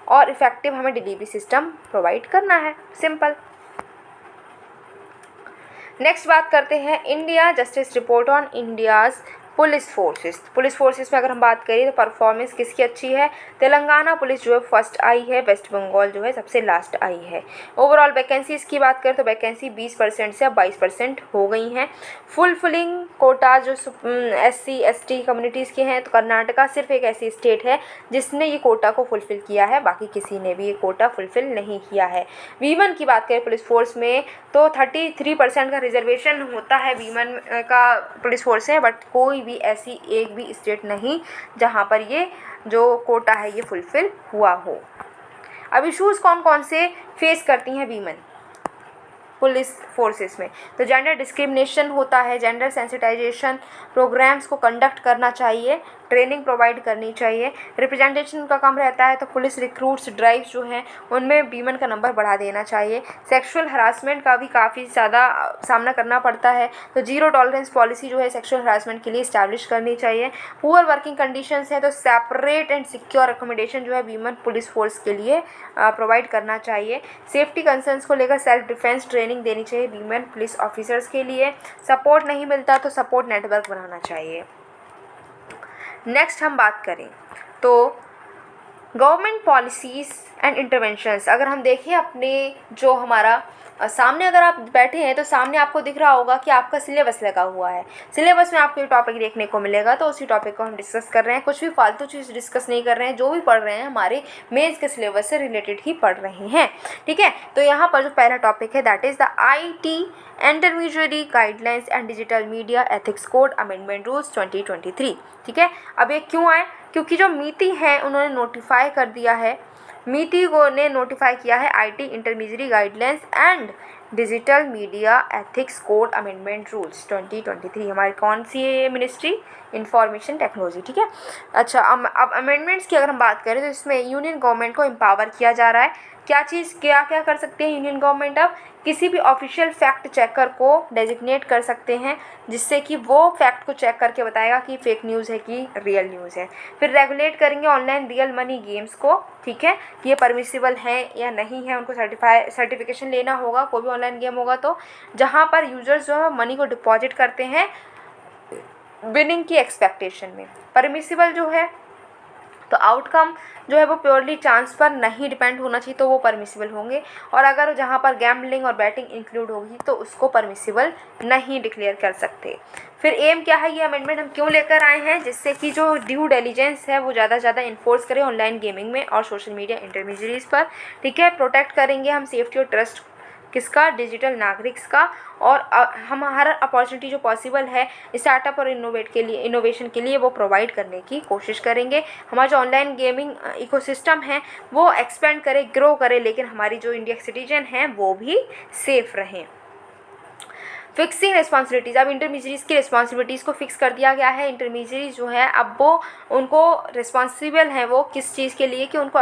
और इफ़ेक्टिव हमें डिलीवरी सिस्टम प्रोवाइड करना है, सिंपल। नेक्स्ट बात करते हैं India justice report on India's police forces. Police forces में अगर हम बात करें तो परफॉर्मेंस किसकी अच्छी है, तेलंगाना पुलिस जो है फर्स्ट आई है, वेस्ट बंगाल जो है सबसे लास्ट आई है। ओवरऑल वैकेंसीज़ की बात करें तो वैकेंसी 20% से अब 22% हो गई हैं। फुलफिलिंग कोटा जो SC ST कम्युनिटीज़ के हैं तो कर्नाटका सिर्फ एक ऐसी स्टेट है जिसने ये कोटा को फुलफ़िल किया है, बाकी किसी ने भी ये कोटा फुलफ़िल नहीं किया है। वीमेन की बात करें पुलिस फोर्स में तो 33% का रिजर्वेशन होता है वीमेन का पुलिस फोर्स है, बट कोई भी ऐसी एक भी स्टेट नहीं जहाँ पर ये जो कोटा है ये फुलफ़िल हुआ हो। अब इश्यूज़ कौन कौन से फेस करती हैं वीमेन पुलिस फोर्सेस में, तो जेंडर डिस्क्रिमिनेशन होता है, जेंडर सेंसिटाइजेशन प्रोग्राम्स को कंडक्ट करना चाहिए, ट्रेनिंग प्रोवाइड करनी चाहिए। रिप्रेजेंटेशन का कम रहता है तो पुलिस रिक्रूट्स ड्राइव्स जो हैं उनमें वीमेन का नंबर बढ़ा देना चाहिए। सेक्सुअल हरासमेंट का भी काफ़ी ज़्यादा सामना करना पड़ता है, तो जीरो टॉलरेंस पॉलिसी जो है सेक्सुअल हरासमेंट के लिए इस्टेब्लिश करनी चाहिए। पुअर वर्किंग कंडीशंस है तो सेपरेट एंड सिक्योर अकोमोडेशन जो है वीमेन पुलिस फोर्स के लिए प्रोवाइड करना चाहिए। सेफ्टी कंसर्न्स को लेकर सेल्फ डिफेंस ट्रेनिंग देनी चाहिए वीमेन पुलिस ऑफिसर्स के लिए। सपोर्ट नहीं मिलता तो सपोर्ट नेटवर्क बनाना चाहिए। नेक्स्ट हम बात करें तो गवर्नमेंट पॉलिसीज़ एंड इंटरवेंशंस। अगर हम देखें अपने जो हमारा सामने अगर आप बैठे हैं तो सामने आपको दिख रहा होगा कि आपका सिलेबस लगा हुआ है। सिलेबस में आपको ये टॉपिक देखने को मिलेगा, तो उसी टॉपिक को हम डिस्कस कर रहे हैं। कुछ भी फालतू चीज़ डिस्कस नहीं कर रहे हैं, जो भी पढ़ रहे हैं हमारे मेंस के सिलेबस से रिलेटेड ही पढ़ रहे हैं, ठीक है। तो यहाँ पर जो पहला टॉपिक है that is the IT intermediate guidelines and digital media ethics code amendment rules 2023, ठीक है। अब ये क्यों आए? क्योंकि जो मीति है उन्होंने नोटिफाई कर दिया है, मीति को ने नोटिफाई किया है IT intermediate guidelines and digital media ethics code amendment rules 2023। हमारी कौन सी है ये मिनिस्ट्री? इंफॉर्मेशन टेक्नोलॉजी, ठीक है। अच्छा, अब अमेंडमेंट्स की अगर हम बात करें तो इसमें यूनियन गवर्नमेंट को एम्पावर किया जा रहा है। क्या क्या कर सकते हैं यूनियन गवर्नमेंट? अब किसी भी ऑफिशियल फैक्ट चेकर को डेजिग्नेट कर सकते हैं, जिससे कि वो फैक्ट को चेक करके बताएगा कि फेक न्यूज़ है कि रियल न्यूज़ है। फिर रेगुलेट करेंगे ऑनलाइन रियल मनी गेम्स को, ठीक है, कि ये परमिसिबल है या नहीं है। उनको सर्टिफिकेशन लेना होगा, कोई भी ऑनलाइन गेम होगा तो, जहाँ पर यूजर्स जो है मनी को डिपॉजिट करते हैं विनिंग की एक्सपेक्टेशन में। परमिसिबल जो है तो आउटकम जो है वो प्योरली चांस पर नहीं डिपेंड होना चाहिए, तो वो परमिसिबल होंगे। और अगर जहाँ पर गैम्बलिंग और बैटिंग इंक्लूड होगी तो उसको परमिसिबल नहीं डिक्लेयर कर सकते। फिर एम क्या है, ये अमेंडमेंट हम क्यों लेकर आए हैं? जिससे कि जो ड्यू डिलिजेंस है वो ज़्यादा से ज़्यादा इन्फोर्स करें ऑनलाइन गेमिंग में और सोशल मीडिया इंटरमीडिएट्स पर, ठीक है। प्रोटेक्ट करेंगे हम सेफ्टी और ट्रस्ट किसका? डिजिटल नागरिक्स का। और हम हर अपॉर्चुनिटी जो पॉसिबल है स्टार्टअप और इनोवेशन के लिए वो प्रोवाइड करने की कोशिश करेंगे। हमारा जो ऑनलाइन गेमिंग इकोसिस्टम है वो एक्सपेंड करे, ग्रो करे, लेकिन हमारी जो इंडिया सिटीजन हैं वो भी सेफ रहें। फिक्सिंग रिस्पॉन्सिबिलिटीज़, अब इंटरमीडिएट्स की रिस्पॉन्सिबिलिटीज़ को फिक्स कर दिया गया है। इंटरमीडिएट जो है अब वो उनको रिस्पॉन्सिबल हैं वो किस चीज़ के लिए, कि उनको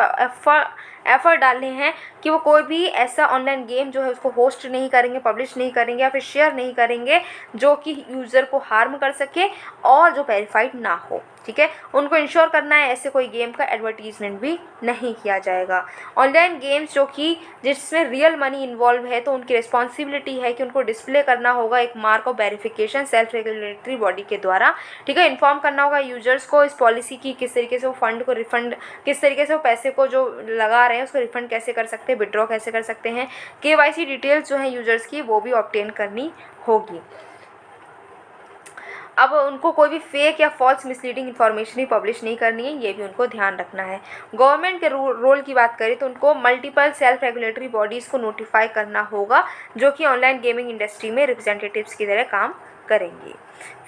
एफर्ट डालने हैं कि वो कोई भी ऐसा ऑनलाइन गेम जो है उसको होस्ट नहीं करेंगे, पब्लिश नहीं करेंगे या फिर शेयर नहीं करेंगे जो कि यूज़र को हार्म कर सके और जो वेरीफाइड ना हो, ठीक है। उनको इंश्योर करना है ऐसे कोई गेम का एडवर्टीजमेंट भी नहीं किया जाएगा। ऑनलाइन गेम्स जो कि जिसमें रियल मनी इन्वॉल्व है तो उनकी रिस्पॉन्सिबिलिटी है कि उनको डिस्प्ले करना होगा एक mark of verification self regulatory body के द्वारा, ठीक है। इन्फॉर्म करना होगा यूजर्स को इस पॉलिसी की, किस तरीके से वो फंड को रिफंड, किस तरीके से वो पैसे को जो लगा रहे हैं उसको रिफंड कैसे कर सकते हैं, विड्रॉ कैसे कर सकते हैं। KYC डिटेल्स जो है यूजर्स की वो भी ऑब्टेन करनी होगी। अब उनको कोई भी फेक या फॉल्स मिसलीडिंग इन्फॉर्मेशन ही पब्लिश नहीं करनी है, ये भी उनको ध्यान रखना है। गवर्नमेंट के रोल की बात करें तो उनको मल्टीपल सेल्फ रेगुलेटरी बॉडीज़ को नोटिफाई करना होगा जो कि ऑनलाइन गेमिंग इंडस्ट्री में रिप्रेजेंटेटिव्स की तरह काम करेंगी।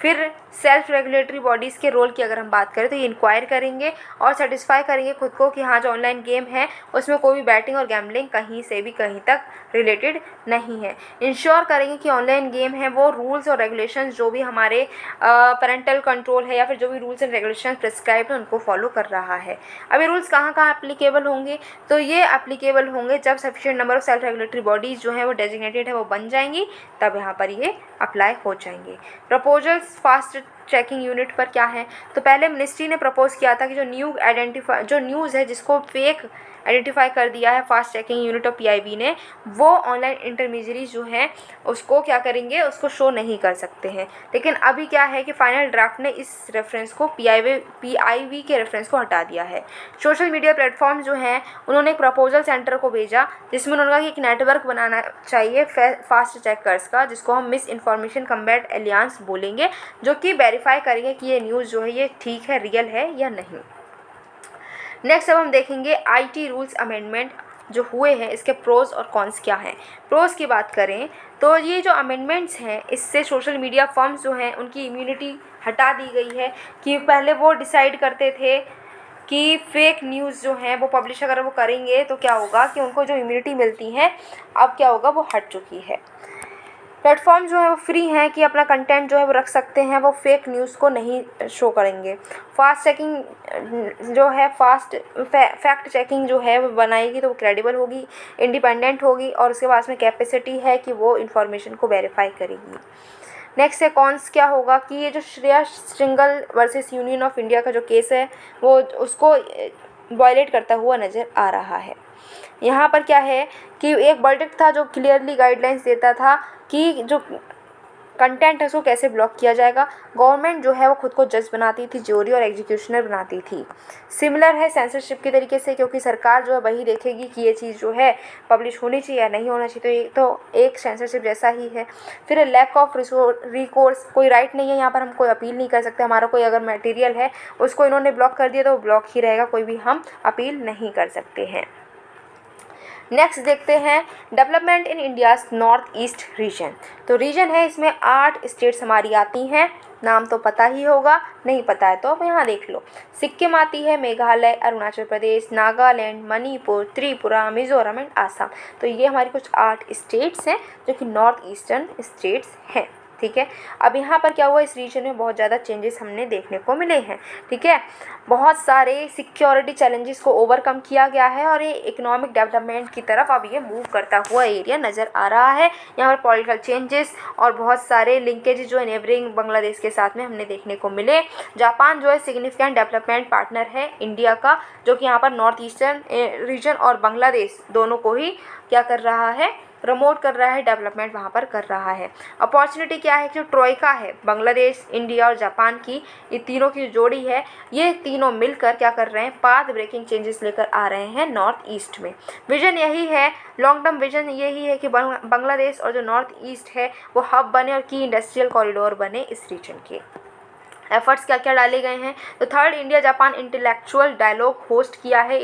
फिर सेल्फ रेगुलेटरी बॉडीज़ के रोल की अगर हम बात करें तो ये इंक्वायर करेंगे और सेटिस्फाई करेंगे खुद को कि हाँ जो ऑनलाइन गेम है उसमें कोई भी बैटिंग और गैम्बलिंग कहीं से भी कहीं तक रिलेटेड नहीं है। इंश्योर करेंगे कि ऑनलाइन गेम है वो रूल्स और रेगुलेशंस जो भी हमारे पेरेंटल कंट्रोल है या फिर जो भी रूल्स एंड रेगुलेशन प्रिस्क्राइब है उनको फॉलो कर रहा है। अब ये रूल्स कहाँ कहाँ एप्लीकेबल होंगे? तो ये एप्लीकेबल होंगे जब sufficient number of self regulatory bodies जो है वो डेजिग्नेटेड है वो बन जाएंगी, तब यहाँ पर ये अप्लाई हो जाएंगे। प्रपोजल्स फास्ट चेकिंग यूनिट पर क्या है? तो पहले मिनिस्ट्री ने प्रपोज किया था कि जो न्यूज़ है जिसको फेक आइडेंटिफाई कर दिया है फास्ट चेकिंग यूनिट और PIB ने, वो ऑनलाइन इंटरमीडिएट जो है उसको क्या करेंगे, उसको शो नहीं कर सकते हैं। लेकिन अभी क्या है कि फाइनल ड्राफ्ट ने इस रेफरेंस को PIV के रेफरेंस को हटा दिया है। सोशल मीडिया प्लेटफॉर्म जो हैं उन्होंने एक प्रपोजल सेंटर को भेजा जिसमें उन्होंने कहा कि एक नेटवर्क बनाना चाहिए फास्ट चेकर्स का, जिसको हम मिस इन्फॉर्मेशन कम्बैट एलियंस बोलेंगे, जो कि वेरीफाई करेंगे कि ये न्यूज़ जो है ये ठीक है, रियल है या नहीं। नेक्स्ट अब हम देखेंगे IT रूल्स अमेंडमेंट जो हुए हैं, इसके प्रोज और कॉन्स क्या हैं। प्रोज की बात करें तो ये जो अमेंडमेंट्स हैं इससे सोशल मीडिया फर्म्स जो हैं उनकी इम्यूनिटी हटा दी गई है कि पहले वो डिसाइड करते थे कि फेक न्यूज़ जो है वो पब्लिश अगर वो करेंगे तो क्या होगा कि उनको जो इम्यूनिटी मिलती है अब क्या होगा, वो हट चुकी है। प्लेटफॉर्म जो है वो फ्री हैं कि अपना कंटेंट जो है वो रख सकते हैं, वो फेक न्यूज़ को नहीं शो करेंगे। फास्ट चेकिंग जो है फैक्ट चेकिंग जो है वो बनाएगी तो वो क्रेडिबल होगी, इंडिपेंडेंट होगी और उसके पास में कैपेसिटी है कि वो इन्फॉर्मेशन को वेरीफाई करेगी। नेक्स्ट है कॉन्स क्या होगा कि ये जो Shreya Singhal versus union of India का जो केस है वो उसको वायलेट करता हुआ नज़र आ रहा है। यहाँ पर क्या है कि एक वर्डिक्ट था जो क्लियरली गाइडलाइंस देता था कि जो कंटेंट है उसको कैसे ब्लॉक किया जाएगा। गवर्नमेंट जो है वो खुद को जज बनाती थी, ज्यूरी और एग्जीक्यूशनर बनाती थी। सिमिलर है सेंसरशिप के तरीके से, क्योंकि सरकार जो है वही देखेगी कि ये चीज़ जो है पब्लिश होनी चाहिए या नहीं होना चाहिए, तो ये तो एक सेंसरशिप जैसा ही है। फिर लैक ऑफ रिकोर्स, कोई राइट नहीं है यहाँ पर, हम कोई अपील नहीं कर सकते। हमारा कोई अगर मटेरियल है उसको इन्होंने ब्लॉक कर दिया तो वो ब्लॉक ही रहेगा, कोई भी हम अपील नहीं कर सकते हैं। नेक्स्ट देखते हैं development in India's north east region. तो रीजन है, इसमें 8 स्टेट्स हमारी आती हैं। नाम तो पता ही होगा, नहीं पता है तो आप यहाँ देख लो। सिक्किम आती है, मेघालय, अरुणाचल प्रदेश, नागालैंड, मणिपुर, त्रिपुरा, मिजोरम एंड आसाम। तो ये हमारी कुछ 8 स्टेट्स हैं जो कि नॉर्थ ईस्टर्न स्टेट्स हैं। ठीक है, अब यहाँ पर क्या हुआ, इस रीजन में बहुत ज़्यादा चेंजेस हमने देखने को मिले हैं। ठीक है, बहुत सारे सिक्योरिटी चैलेंजेस को ओवरकम किया गया है और ये इकोनॉमिक डेवलपमेंट की तरफ अब ये मूव करता हुआ एरिया नज़र आ रहा है। यहाँ पर पॉलिटिकल चेंजेस और बहुत सारे लिंकेज जो नेबरिंग बांग्लादेश के साथ में हमने देखने को मिले। जापान जो है सिग्निफिकेंट डेवलपमेंट पार्टनर है इंडिया का, जो कि यहाँ पर नॉर्थ ईस्टर्न रीजन और बांग्लादेश दोनों को ही क्या कर रहा है, प्रमोट कर रहा है, डेवलपमेंट वहाँ पर कर रहा है। अपॉर्चुनिटी क्या है कि जो ट्रोइका है बांग्लादेश, इंडिया और जापान की, ये तीनों की जोड़ी है, ये तीनों मिलकर क्या कर रहे हैं, पाथ ब्रेकिंग चेंजेस लेकर आ रहे हैं नॉर्थ ईस्ट में। विजन यही है, लॉन्ग टर्म विजन यही है कि बांग्लादेश और जो नॉर्थ ईस्ट है वो हब बने और की इंडस्ट्रियल कॉरिडोर बने इस रीजन के। एफर्ट्स क्या क्या डाले गए हैं, तो 3rd India Japan intellectual dialogue host किया है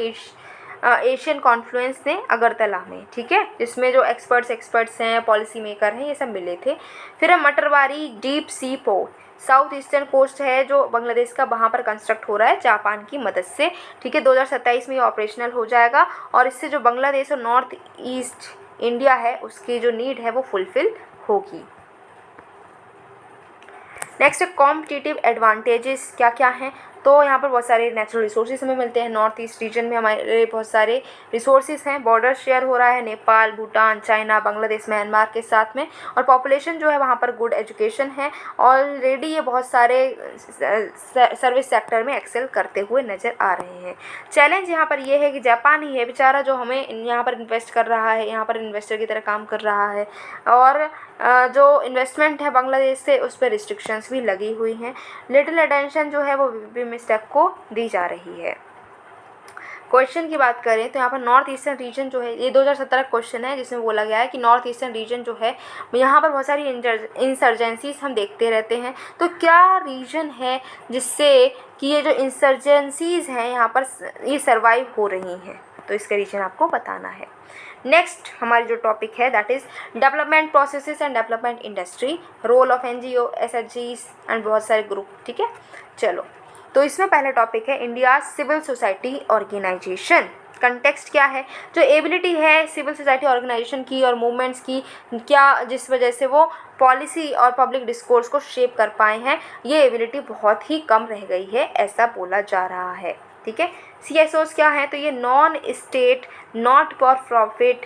एशियन कॉन्फ्लुएंस ने अगरतला में। ठीक है, जिसमें जो एक्सपर्ट्स हैं, पॉलिसी मेकर हैं, ये सब मिले थे। फिर Matarbari deep sea port, south eastern coast है जो बांग्लादेश का, वहाँ पर कंस्ट्रक्ट हो रहा है जापान की मदद से। ठीक है, 2027 में ये ऑपरेशनल हो जाएगा और इससे जो बांग्लादेश और नॉर्थ ईस्ट इंडिया है उसकी जो नीड है वो फुलफिल होगी। नेक्स्ट, कॉम्पिटिटिव एडवांटेजेस क्या क्या हैं, तो यहाँ पर बहुत सारे नेचुरल रिसोर्सेज हमें मिलते हैं। नॉर्थ ईस्ट रीजन में हमारे बहुत सारे रिसोर्सेज हैं। बॉर्डर शेयर हो रहा है नेपाल, भूटान, चाइना, बांग्लादेश, म्यांमार के साथ में, और पॉपुलेशन जो है वहाँ पर गुड एजुकेशन है। ऑलरेडी ये बहुत सारे सर्विस सेक्टर में एक्सेल करते हुए नज़र आ रहे हैं। चैलेंज यहाँ पर ये है कि जापान ही है बेचारा जो हमें यहाँ पर इन्वेस्ट कर रहा है, यहाँ पर इन्वेस्टर की तरह काम कर रहा है, और जो इन्वेस्टमेंट है बांग्लादेश से उस पर रिस्ट्रिक्शंस भी लगी हुई हैं। लिटिल अटेंशन जो है वो भी मिस्टेक को दी जा रही है। क्वेश्चन की बात करें तो यहाँ पर नॉर्थ ईस्टर्न रीजन जो है, ये 2017 क्वेश्चन है जिसमें बोला गया है कि नॉर्थ ईस्टर्न रीजन जो है यहाँ पर बहुत सारी इंसर्जेंसीज हम देखते रहते हैं। तो क्या रीजन है जिससे कि ये जो इंसर्जेंसीज हैं यहाँ पर ये सर्वाइव हो रही हैं, तो इसका रीजन आपको बताना है। नेक्स्ट हमारी जो टॉपिक है that is development processes and development industry, role of NGO, SHGs and बहुत सारे ग्रुप। ठीक है, चलो तो इसमें पहला टॉपिक है India civil society organization. Context क्या है, जो एबिलिटी है सिविल सोसाइटी ऑर्गेनाइजेशन की और मूवमेंट्स की, क्या जिस वजह से वो पॉलिसी और पब्लिक डिस्कोर्स को शेप कर पाए हैं, ये एबिलिटी बहुत ही कम रह गई है, ऐसा बोला जा रहा है। ठीक है, CSOs क्या है, तो ये non state not for profit,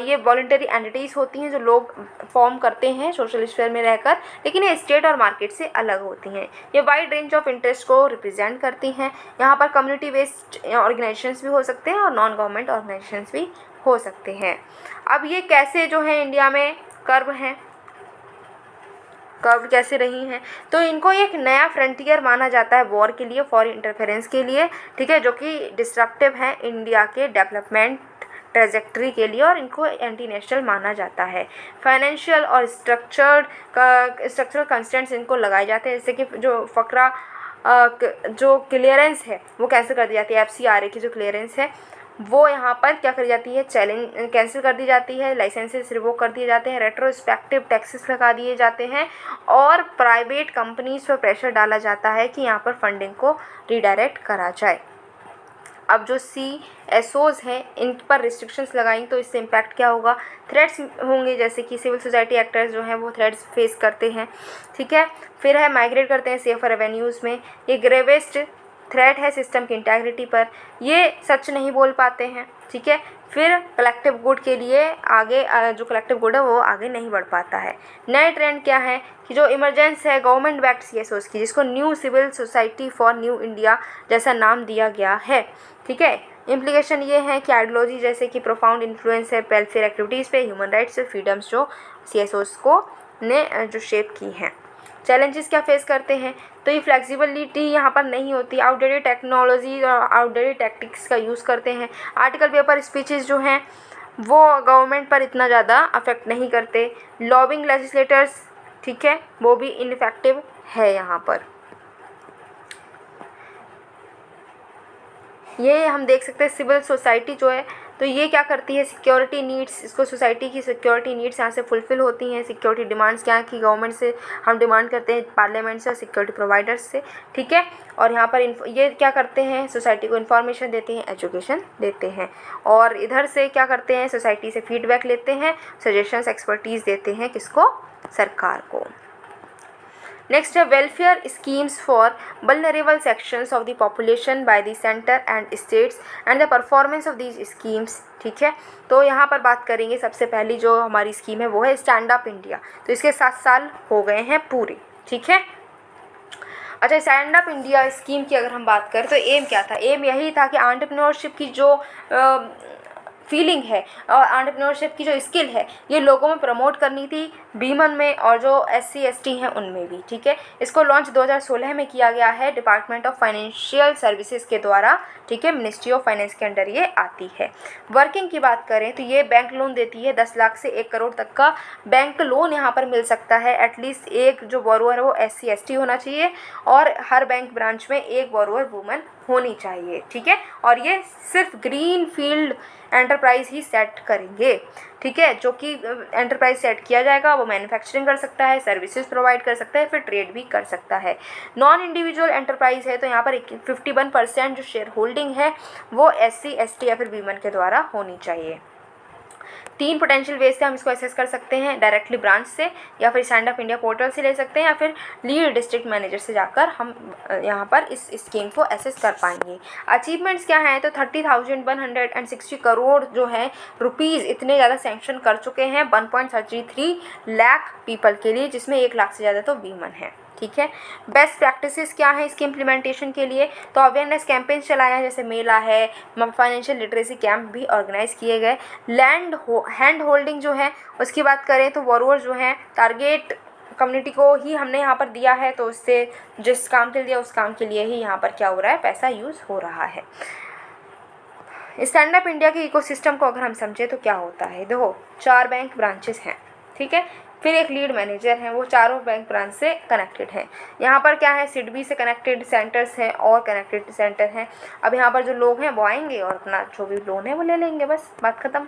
ये वॉलंटरी एंटिटीज़ होती हैं जो लोग फॉर्म करते हैं सोशल स्फीयर में रहकर, लेकिन ये स्टेट और मार्केट से अलग होती हैं। ये वाइड रेंज ऑफ इंटरेस्ट को रिप्रेजेंट करती हैं। यहाँ पर कम्युनिटी बेस्ड ऑर्गेनाइजेशंस भी हो सकते हैं और नॉन गवर्नमेंट ऑर्गेनाइजेशंस भी हो सकते हैं। अब ये कैसे जो है इंडिया में कर्व हैं, कर्व कैसे रही हैं, तो इनको एक नया फ्रंटियर माना जाता है वॉर के लिए, फॉरेन इंटरफेरेंस के लिए। ठीक है, जो कि डिस्ट्रप्टिव है इंडिया के डेवलपमेंट ट्रेजेक्ट्री के लिए और इनको एंटी नेशनल माना जाता है। फाइनेंशियल और स्ट्रक्चरल कंस्टेंट्स इनको लगाए जाते हैं, जैसे कि जो फ़करा जो क्लियरेंस है वो कैंसिल कर दी जाती है। FCRA की जो क्लियरेंस है वो यहाँ पर क्या करी जाती है, कैंसिल कर दी जाती है। लाइसेंसेस रिवोक कर दिए जाते हैं, रेट्रोस्पेक्टिव टैक्सेस लगा दिए जाते हैं और प्राइवेट कंपनीज पर प्रेशर डाला जाता है कि यहाँ पर फंडिंग को रीडायरेक्ट करा जाए। अब जो CSOs हैं इन पर रिस्ट्रिक्शंस लगाई तो इससे इम्पैक्ट क्या होगा, थ्रेट्स होंगे, जैसे कि सिविल सोसाइटी एक्टर्स जो हैं वो थ्रेट्स फेस करते हैं। ठीक है, फिर है माइग्रेट करते हैं सेफर एवेन्यूज़ में। ये ग्रेवेस्ट थ्रेट है सिस्टम की इंटेग्रिटी पर, ये सच नहीं बोल पाते हैं। ठीक है, फिर कलेक्टिव गुड के लिए आगे जो कलेक्टिव गुड है वो आगे नहीं बढ़ पाता है। नए ट्रेंड क्या है कि जो इमरजेंस है गवर्नमेंट बैक्ड CSOs की, जिसको new civil society for new India जैसा नाम दिया गया है। ठीक है, इम्प्लीकेशन ये है कि आइडियोलॉजी जैसे कि प्रोफाउंड इन्फ्लुएंस है वेलफेयर एक्टिविटीज़ पे, ह्यूमन राइट्स और फ्रीडम्स जो CSOs को ने जो शेप की हैं। चैलेंजेस क्या फेस करते हैं, तो ये फ्लेक्सिबिलिटी यहाँ पर नहीं होती, आउटडेटेड टेक्नोलॉजी और आउटडेटेड टैक्टिक्स का यूज़ करते हैं। आर्टिकल पेपर स्पीचेस जो हैं वो गवर्नमेंट पर इतना ज़्यादा अफेक्ट नहीं करते। लॉबिंग लेजिस्लेटर्स, ठीक है, वो भी इनफेक्टिव है यहाँ पर। ये हम देख सकते हैं सिविल सोसाइटी जो है, तो ये क्या करती है, सिक्योरिटी नीड्स, इसको सोसाइटी की सिक्योरिटी नीड्स यहाँ से फुलफ़िल होती हैं। सिक्योरिटी डिमांड्स क्या है कि गवर्नमेंट से हम डिमांड करते हैं, पार्लियामेंट से और सिक्योरिटी प्रोवाइडर्स से, ठीक है। और यहाँ पर ये क्या करते हैं, सोसाइटी को इन्फॉर्मेशन देते हैं, एजुकेशन देते हैं। और इधर से क्या करते हैं, सोसाइटी से फीडबैक लेते हैं, सजेशंस, एक्सपर्टीज़ देते हैं, किसको, सरकार को। नेक्स्ट है welfare schemes for vulnerable sections of the population by the centre and states and the performance of these schemes, ठीक है। तो यहाँ पर बात करेंगे, सबसे पहली जो हमारी स्कीम है वो है स्टैंड अप इंडिया। तो इसके 7 साल हो गए हैं पूरे, ठीक है। अच्छा, स्टैंड अप इंडिया स्कीम की अगर हम बात करें तो एम क्या था, एम यही था कि एंटरप्रेन्योरशिप की जो फीलिंग है और एंटरप्रेन्योरशिप की जो स्किल है ये लोगों में प्रमोट करनी थी, वीमन में और जो SC ST हैं उनमें भी, ठीक है। इसको लॉन्च 2016 में किया गया है डिपार्टमेंट ऑफ फाइनेंशियल सर्विसेज के द्वारा, ठीक है, मिनिस्ट्री ऑफ फाइनेंस के अंडर ये आती है। वर्किंग की बात करें तो ये बैंक लोन देती है, 10 लाख से 1 करोड़ तक का बैंक लोन यहाँ पर मिल सकता है। एटलीस्ट एक जो बोरोअर है वो SC ST होना चाहिए और हर बैंक ब्रांच में एक बोरोअर वुमन होनी चाहिए, ठीक है। और ये सिर्फ ग्रीन फील्ड एंटरप्राइज ही सेट करेंगे, ठीक है। जो कि एंटरप्राइज सेट किया जाएगा वो मैन्युफैक्चरिंग कर सकता है, सर्विसेज प्रोवाइड कर सकता है, फिर ट्रेड भी कर सकता है। नॉन इंडिविजुअल एंटरप्राइज है तो यहाँ पर 51% जो शेयर होल्डिंग है वो SC ST या फिर वीमन के द्वारा होनी चाहिए। 3 पोटेंशियल वेज से हम इसको एसेस कर सकते हैं, डायरेक्टली ब्रांच से या फिर स्टैंड अप इंडिया पोर्टल से ले सकते हैं या फिर लीड डिस्ट्रिक्ट मैनेजर से जाकर हम यहाँ पर इस स्कीम को एसेस कर पाएंगे। अचीवमेंट्स क्या हैं, तो 30,160 करोड़ जो है रुपीज़ इतने ज़्यादा सैंक्शन कर चुके हैं 1.33 लाख पीपल के लिए, जिसमें 1 लाख से ज़्यादा तो वीमन है, ठीक है। बेस्ट प्रैक्टिसेस क्या है इसके इम्प्लीमेंटेशन के लिए, तो अवेयरनेस कैंपेन्स चलाए हैं, जैसे मेला है, फाइनेंशियल लिटरेसी कैंप भी ऑर्गेनाइज किए गए। हैंड होल्डिंग जो है उसकी बात करें तो बोरोअर जो है टारगेट कम्युनिटी को ही हमने यहाँ पर दिया है, तो उससे जिस काम के लिए दिया उस काम के लिए ही यहाँ पर क्या हो रहा है, पैसा यूज़ हो रहा है। स्टैंड अप इंडिया के इकोसिस्टम को अगर हम समझें तो क्या होता है, देखो 4 बैंक ब्रांचेस हैं, ठीक है, फिर एक लीड मैनेजर हैं, वो चारों बैंक ब्रांच से कनेक्टेड हैं। यहाँ पर क्या है, सिडबी से कनेक्टेड सेंटर्स हैं और कनेक्टेड सेंटर हैं। अब यहाँ पर जो लोग हैं वो आएंगे और अपना जो भी लोन है वो ले लेंगे, बस बात ख़त्म।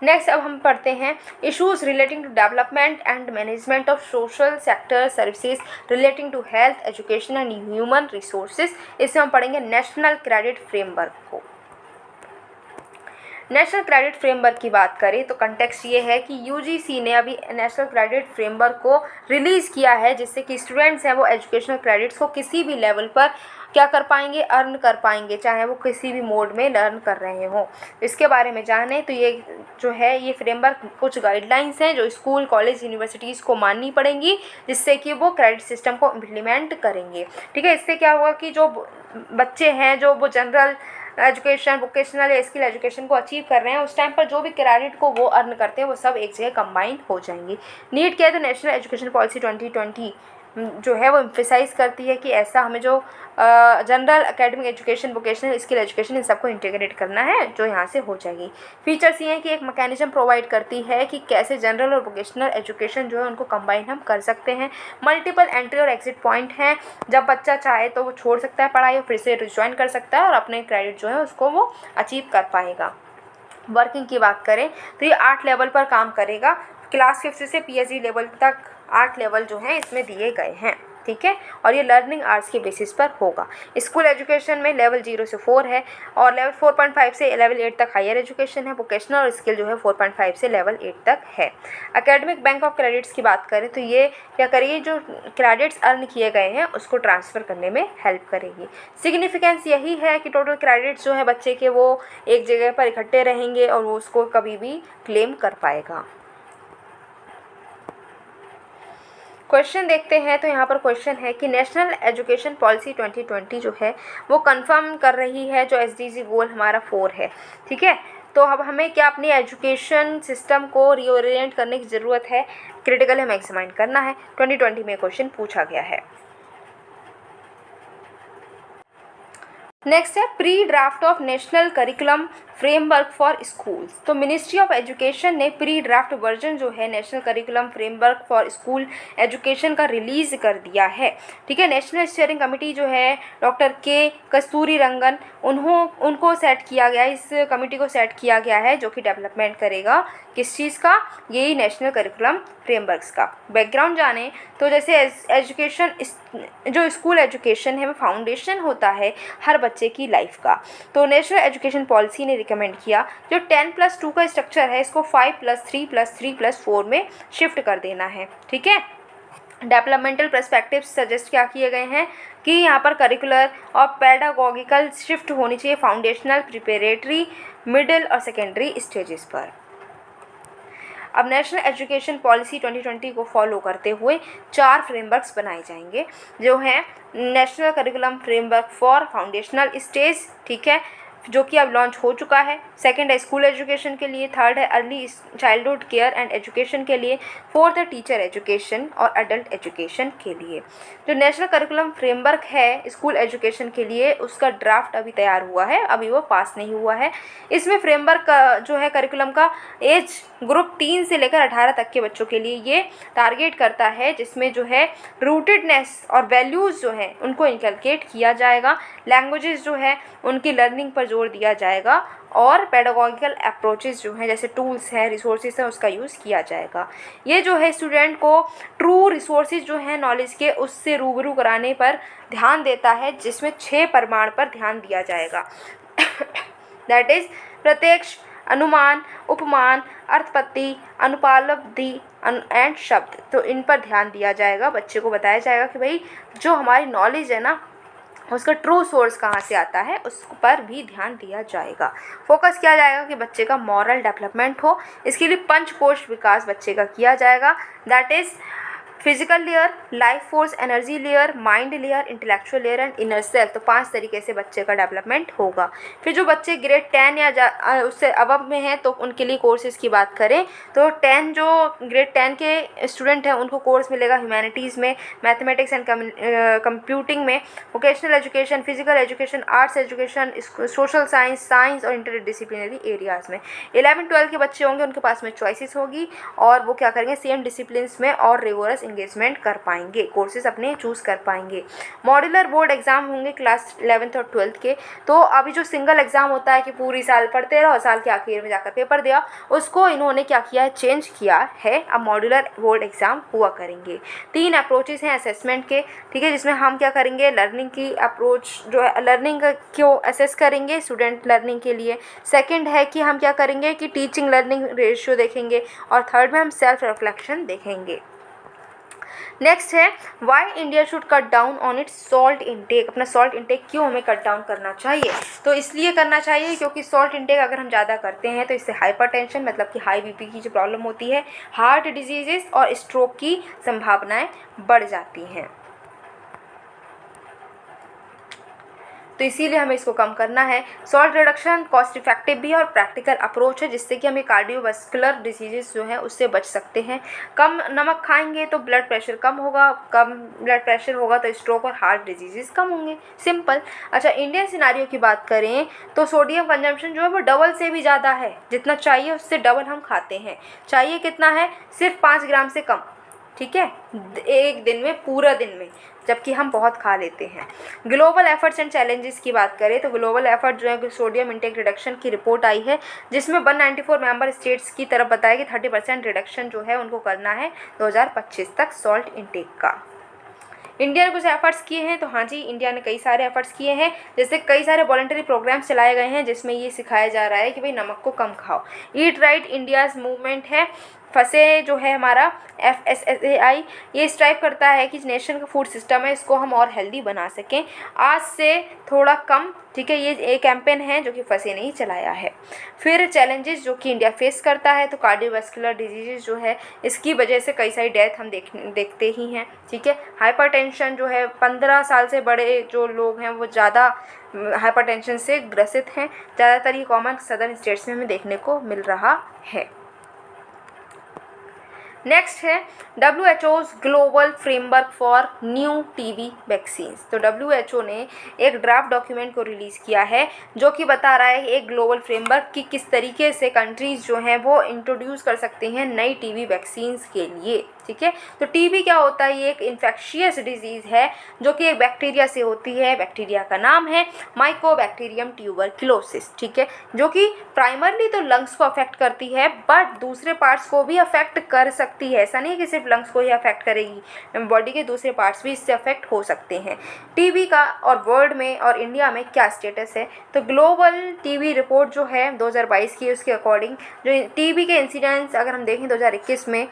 नेक्स्ट अब हम पढ़ते हैं issues relating to development and management of social sector services relating to health, education and human resources. इससे हम पढ़ेंगे नेशनल क्रेडिट फ्रेमवर्क को। नेशनल क्रेडिट फ्रेमवर्क की बात करें तो कंटेक्स्ट ये है कि UGC ने अभी नेशनल क्रेडिट फ्रेमवर्क को रिलीज़ किया है, जिससे कि स्टूडेंट्स हैं वो एजुकेशनल क्रेडिट्स को किसी भी लेवल पर क्या कर पाएंगे, अर्न कर पाएंगे, चाहे वो किसी भी मोड में लर्न कर रहे हों। इसके बारे में जाने तो ये जो है ये फ्रेमवर्क कुछ गाइडलाइंस हैं जो स्कूल, कॉलेज, यूनिवर्सिटीज़ को माननी पड़ेंगी, जिससे कि वो क्रेडिट सिस्टम को इम्प्लीमेंट करेंगे, ठीक है। इससे क्या होगा कि जो बच्चे हैं जो वो जनरल एजुकेशन, वोकेशनल या स्किल एजुकेशन को अचीव कर रहे हैं, उस टाइम पर जो भी क्रेडिट को वो अर्न करते हैं वो सब एक जगह कंबाइन हो जाएंगी। नीड क्या है, तो नेशनल एजुकेशन पॉलिसी 2020 जो है वो एम्फेसाइज़ करती है कि ऐसा हमें जो general academic education, vocational, skill education in सबको इंटीग्रेट करना है, जो यहाँ से हो जाएगी। फीचर्स ये हैं कि एक मैकेनिज्म प्रोवाइड करती है कि कैसे जनरल और वोकेशनल एजुकेशन जो है उनको कंबाइन हम कर सकते हैं। मल्टीपल एंट्री और एग्जिट पॉइंट हैं, जब बच्चा चाहे तो वो छोड़ सकता है पढ़ाई और फिर से रिज्वाइन कर सकता है और अपने क्रेडिट जो है उसको वो अचीव कर पाएगा। वर्किंग की बात करें तो ये 8 लेवल पर काम करेगा, क्लास 5 से PhD लेवल तक 8 लेवल जो हैं इसमें दिए गए हैं, ठीक है। और ये लर्निंग आर्ट्स के बेसिस पर होगा। स्कूल एजुकेशन में लेवल 0 से 4 है और लेवल 4.5 से लेवल 8 तक हायर एजुकेशन है। वोकेशनल और स्किल जो है 4.5 से लेवल 8 तक है। एकेडमिक बैंक ऑफ क्रेडिट्स की बात करें तो ये क्या करेगी, जो क्रेडिट्स अर्न किए गए हैं उसको ट्रांसफ़र करने में हेल्प करेगी। सिग्निफिकेंस यही है कि टोटल क्रेडिट्स जो है बच्चे के वो एक जगह पर इकट्ठे रहेंगे और वो उसको कभी भी क्लेम कर पाएगा। क्वेश्चन देखते हैं, तो यहाँ पर क्वेश्चन है कि नेशनल एजुकेशन पॉलिसी 2020 जो है वो कंफर्म कर रही है जो SDG गोल हमारा 4 है, ठीक है। तो अब हमें क्या अपनी एजुकेशन सिस्टम को रीओरिएंट करने की ज़रूरत है। क्रिटिकल हमें एग्जामिन करना है। 2020 में क्वेश्चन पूछा गया है। नेक्स्ट है pre draft of national curriculum framework for schools. तो मिनिस्ट्री ऑफ एजुकेशन ने प्री ड्राफ्ट वर्जन जो है national curriculum framework for school education का रिलीज़ कर दिया है। ठीक है, नेशनल स्टीयरिंग कमेटी जो है डॉक्टर के कस्तूरी रंगन उनको सेट किया गया, इस कमेटी को सेट किया गया है जो कि डेवलपमेंट करेगा किस चीज़ का, यही नेशनल करिकुलम फ्रेमवर्क्स का। बैकग्राउंड जाने तो जैसे एजुकेशन, जो स्कूल एजुकेशन है वो फाउंडेशन होता है हर बच्चे की लाइफ का। तो नेशनल एजुकेशन पॉलिसी ने रिकमेंड किया जो 10+2 का स्ट्रक्चर है इसको 5+3+3+4 में शिफ्ट कर देना है। ठीक है, डेवलपमेंटल पर्सपेक्टिव्स सजेस्ट क्या किए गए हैं कि यहाँ पर करिकुलर और पेडागोगिकल शिफ्ट होनी चाहिए फाउंडेशनल, प्रिपरेटरी, मिडिल और सेकेंडरी स्टेजेस पर। अब नेशनल एजुकेशन पॉलिसी 2020 को फॉलो करते हुए 4 फ्रेमवर्क्स बनाए जाएंगे जो हैं national curriculum framework for foundational stage, ठीक है, जो कि अब लॉन्च हो चुका है। सेकंड है स्कूल एजुकेशन के लिए, थर्ड है early childhood care and education के लिए, फोर्थ है टीचर एजुकेशन और एडल्ट एजुकेशन के लिए। जो नेशनल करिकुलम फ्रेमवर्क है स्कूल एजुकेशन के लिए उसका ड्राफ्ट अभी तैयार हुआ है, अभी वो पास नहीं हुआ है। इसमें फ्रेमवर्क का जो है करिकुलम का एज ग्रुप 3 से लेकर 18 तक के बच्चों के लिए ये टारगेट करता है, जिसमें जो है रूटेडनेस और वैल्यूज़ जो है उनको इनकलकेट किया जाएगा, लैंग्वेजेस जो है उनकी लर्निंग पर जोर दिया जाएगा और पेडागोगिकल अप्रोचेस जो हैं जैसे टूल्स हैं, रिसोर्सेज हैं, उसका यूज़ किया जाएगा। ये जो है स्टूडेंट को ट्रू रिसोर्सेज जो हैं नॉलेज के उससे रूबरू कराने पर ध्यान देता है, जिसमें 6 प्रमाण पर ध्यान दिया जाएगा। दैट इज़ प्रत्यक्ष, अनुमान, उपमान, अर्थपत्ति, अनुपालब्धि एंड शब्द। तो इन पर ध्यान दिया जाएगा, बच्चे को बताया जाएगा कि भाई जो हमारी नॉलेज है ना उसका ट्रू सोर्स कहाँ से आता है, उस पर भी ध्यान दिया जाएगा। फोकस किया जाएगा कि बच्चे का मॉरल डेवलपमेंट हो। इसके लिए 5 कोश विकास बच्चे का किया जाएगा। That is physical layer, life force energy layer, mind layer, intellectual layer and inner self. तो 5 तरीके से बच्चे का डेवलपमेंट होगा। फिर जो बच्चे ग्रेड 10 या उससे अबव में हैं तो उनके लिए कोर्सेज़ की बात करें तो ग्रेड 10 के स्टूडेंट हैं उनको कोर्स मिलेगा ह्यूमैनिटीज़ में, मैथमेटिक्स एंड कंप्यूटिंग में, vocational education, physical education, arts education, social science और इंटरडिसिप्लिनरी एरियाज़ में। 11-12 के बच्चे होंगे उनके पास में चॉइसेस होगी और वो क्या करेंगे सेम डिसिप्लिन्स में और रिगोरस एंगेजमेंट कर पाएंगे, कोर्सेज अपने चूज़ कर पाएंगे। मॉड्यूलर बोर्ड एग्जाम होंगे क्लास 11th और 12th के। तो अभी जो सिंगल एग्जाम होता है कि पूरी साल पढ़ते रहो, साल के आखिर में जाकर पेपर दिया, उसको इन्होंने क्या किया है, चेंज किया है। अब मॉड्यूलर बोर्ड एग्जाम हुआ करेंगे। 3 अप्रोचेस हैं असेसमेंट के, ठीक है, जिसमें हम क्या करेंगे लर्निंग की अप्रोच जो है लर्निंग को असेस करेंगे स्टूडेंट लर्निंग के लिए। सेकंड है कि हम क्या करेंगे कि टीचिंग लर्निंग रेशियो देखेंगे और थर्ड में हम सेल्फ रिफ्लेक्शन देखेंगे। नेक्स्ट है why India should cut down on it's salt intake. अपना सॉल्ट इंटेक क्यों हमें कट डाउन करना चाहिए, तो इसलिए करना चाहिए क्योंकि सॉल्ट इंटेक अगर हम ज़्यादा करते हैं तो इससे हाइपरटेंशन मतलब कि हाई बीपी की जो प्रॉब्लम होती है, हार्ट डिजीजेस और स्ट्रोक की संभावनाएं बढ़ जाती हैं। तो इसीलिए हमें इसको कम करना है। सॉल्ट रिडक्शन कॉस्ट इफेक्टिव भी है और प्रैक्टिकल अप्रोच है जिससे कि हमें कार्डियोवास्कुलर डिसीजेस जो हैं उससे बच सकते हैं। कम नमक खाएंगे तो ब्लड प्रेशर कम होगा, कम ब्लड प्रेशर होगा तो स्ट्रोक और हार्ट डिजीजेस कम होंगे, सिंपल। अच्छा, इंडियन सिनारियो की बात करें तो सोडियम कंजम्पशन जो है वो डबल से भी ज़्यादा है, जितना चाहिए उससे डबल हम खाते हैं। चाहिए कितना है, सिर्फ 5 ग्राम से कम, ठीक है, एक दिन में, पूरा दिन में, जबकि हम बहुत खा लेते हैं। ग्लोबल एफर्ट्स एंड चैलेंजेस की बात करें तो ग्लोबल एफर्ट जो है सोडियम इंटेक रिडक्शन की रिपोर्ट आई है जिसमें 194 मेंबर स्टेट्स की तरफ बताया कि 30% रिडक्शन जो है उनको करना है 2025 तक सॉल्ट इंटेक का। इंडिया ने कुछ एफर्ट्स किए हैं, तो हाँ जी, इंडिया ने कई सारे एफर्ट्स किए हैं, जैसे कई सारे वॉलंटरी प्रोग्राम्स चलाए गए हैं जिसमें ये सिखाया जा रहा है कि भाई नमक को कम खाओ। ईट राइट इंडियाज़ मूवमेंट है, फसे जो है हमारा FSSAI, ये स्ट्राइव करता है कि नेशन का फूड सिस्टम है इसको हम और हेल्दी बना सकें, आज से थोड़ा कम, ठीक है, ये एक कैंपेन है जो कि फसे नहीं चलाया है। फिर चैलेंजेस जो कि इंडिया फेस करता है तो कार्डियोवास्कुलर डिजीज़ जो है इसकी वजह से कई सारी डेथ हम देखते ही हैं, ठीक है। हाइपरटेंशन जो है 15 साल से बड़े जो लोग हैं वो ज़्यादा हाइपरटेंशन से ग्रसित हैं, ज़्यादातर ये कॉमन सदर्न स्टेट्स में हमें देखने को मिल रहा है। नेक्स्ट है WHO's global framework for new TB vaccines. तो WHO ने एक ड्राफ्ट डॉक्यूमेंट को रिलीज़ किया है जो कि बता रहा है एक ग्लोबल फ्रेमवर्क कि किस तरीके से कंट्रीज़ जो हैं वो इंट्रोड्यूस कर सकती हैं नई टीबी वैक्सीन्स के लिए। ठीक है, तो टीबी क्या होता है? ये एक इन्फेक्शियस डिजीज़ है जो कि एक बैक्टीरिया से होती है। बैक्टीरिया का नाम है माइकोबैक्टीरियम ट्यूबरक्लोसिस। ठीक है, जो कि प्राइमरली तो लंग्स को अफेक्ट करती है बट दूसरे पार्ट्स को भी अफेक्ट कर सकती है। ऐसा नहीं है कि सिर्फ लंग्स को ही अफेक्ट करेगी, बॉडी के दूसरे पार्ट्स भी इससे अफेक्ट हो सकते हैं। टीबी का और वर्ल्ड में और इंडिया में क्या स्टेटस है? तो ग्लोबल टीबी रिपोर्ट जो है 2022 की, उसके अकॉर्डिंग जो टीबी के इंसिडेंट्स अगर हम देखें 2021 में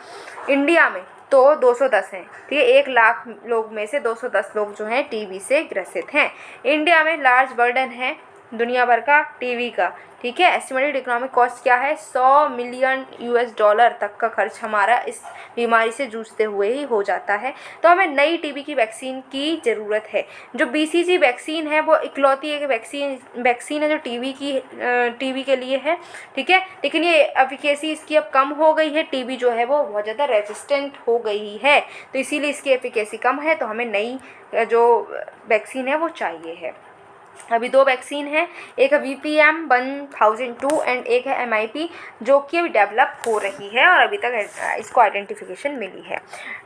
इंडिया में तो 210 हैं। ठीक है, 1 लाख लोग में से 210 लोग जो हैं टीबी से ग्रसित हैं। इंडिया में लार्ज बर्डन है दुनिया भर का टीबी का। ठीक है, एस्टिमेटेड इकोनॉमिक कॉस्ट क्या है? $100 मिलियन तक का खर्च हमारा इस बीमारी से जूझते हुए ही हो जाता है। तो हमें नई टीबी की वैक्सीन की ज़रूरत है। जो BCG वैक्सीन है वो इकलौती एक वैक्सीन है जो टीबी के लिए है। ठीक है, लेकिन ये एफिकेसी इसकी अब कम हो गई है। टीबी जो है वो बहुत ज़्यादा रेजिस्टेंट हो गई है, तो इसीलिए इसकी एफिकेसी कम है। तो हमें नई जो वैक्सीन है वो चाहिए है। अभी 2 वैक्सीन हैं, एक है VPM-1002 एंड एक है MIP जो कि अभी डेवलप हो रही है और अभी तक इसको आइडेंटिफिकेशन मिली है।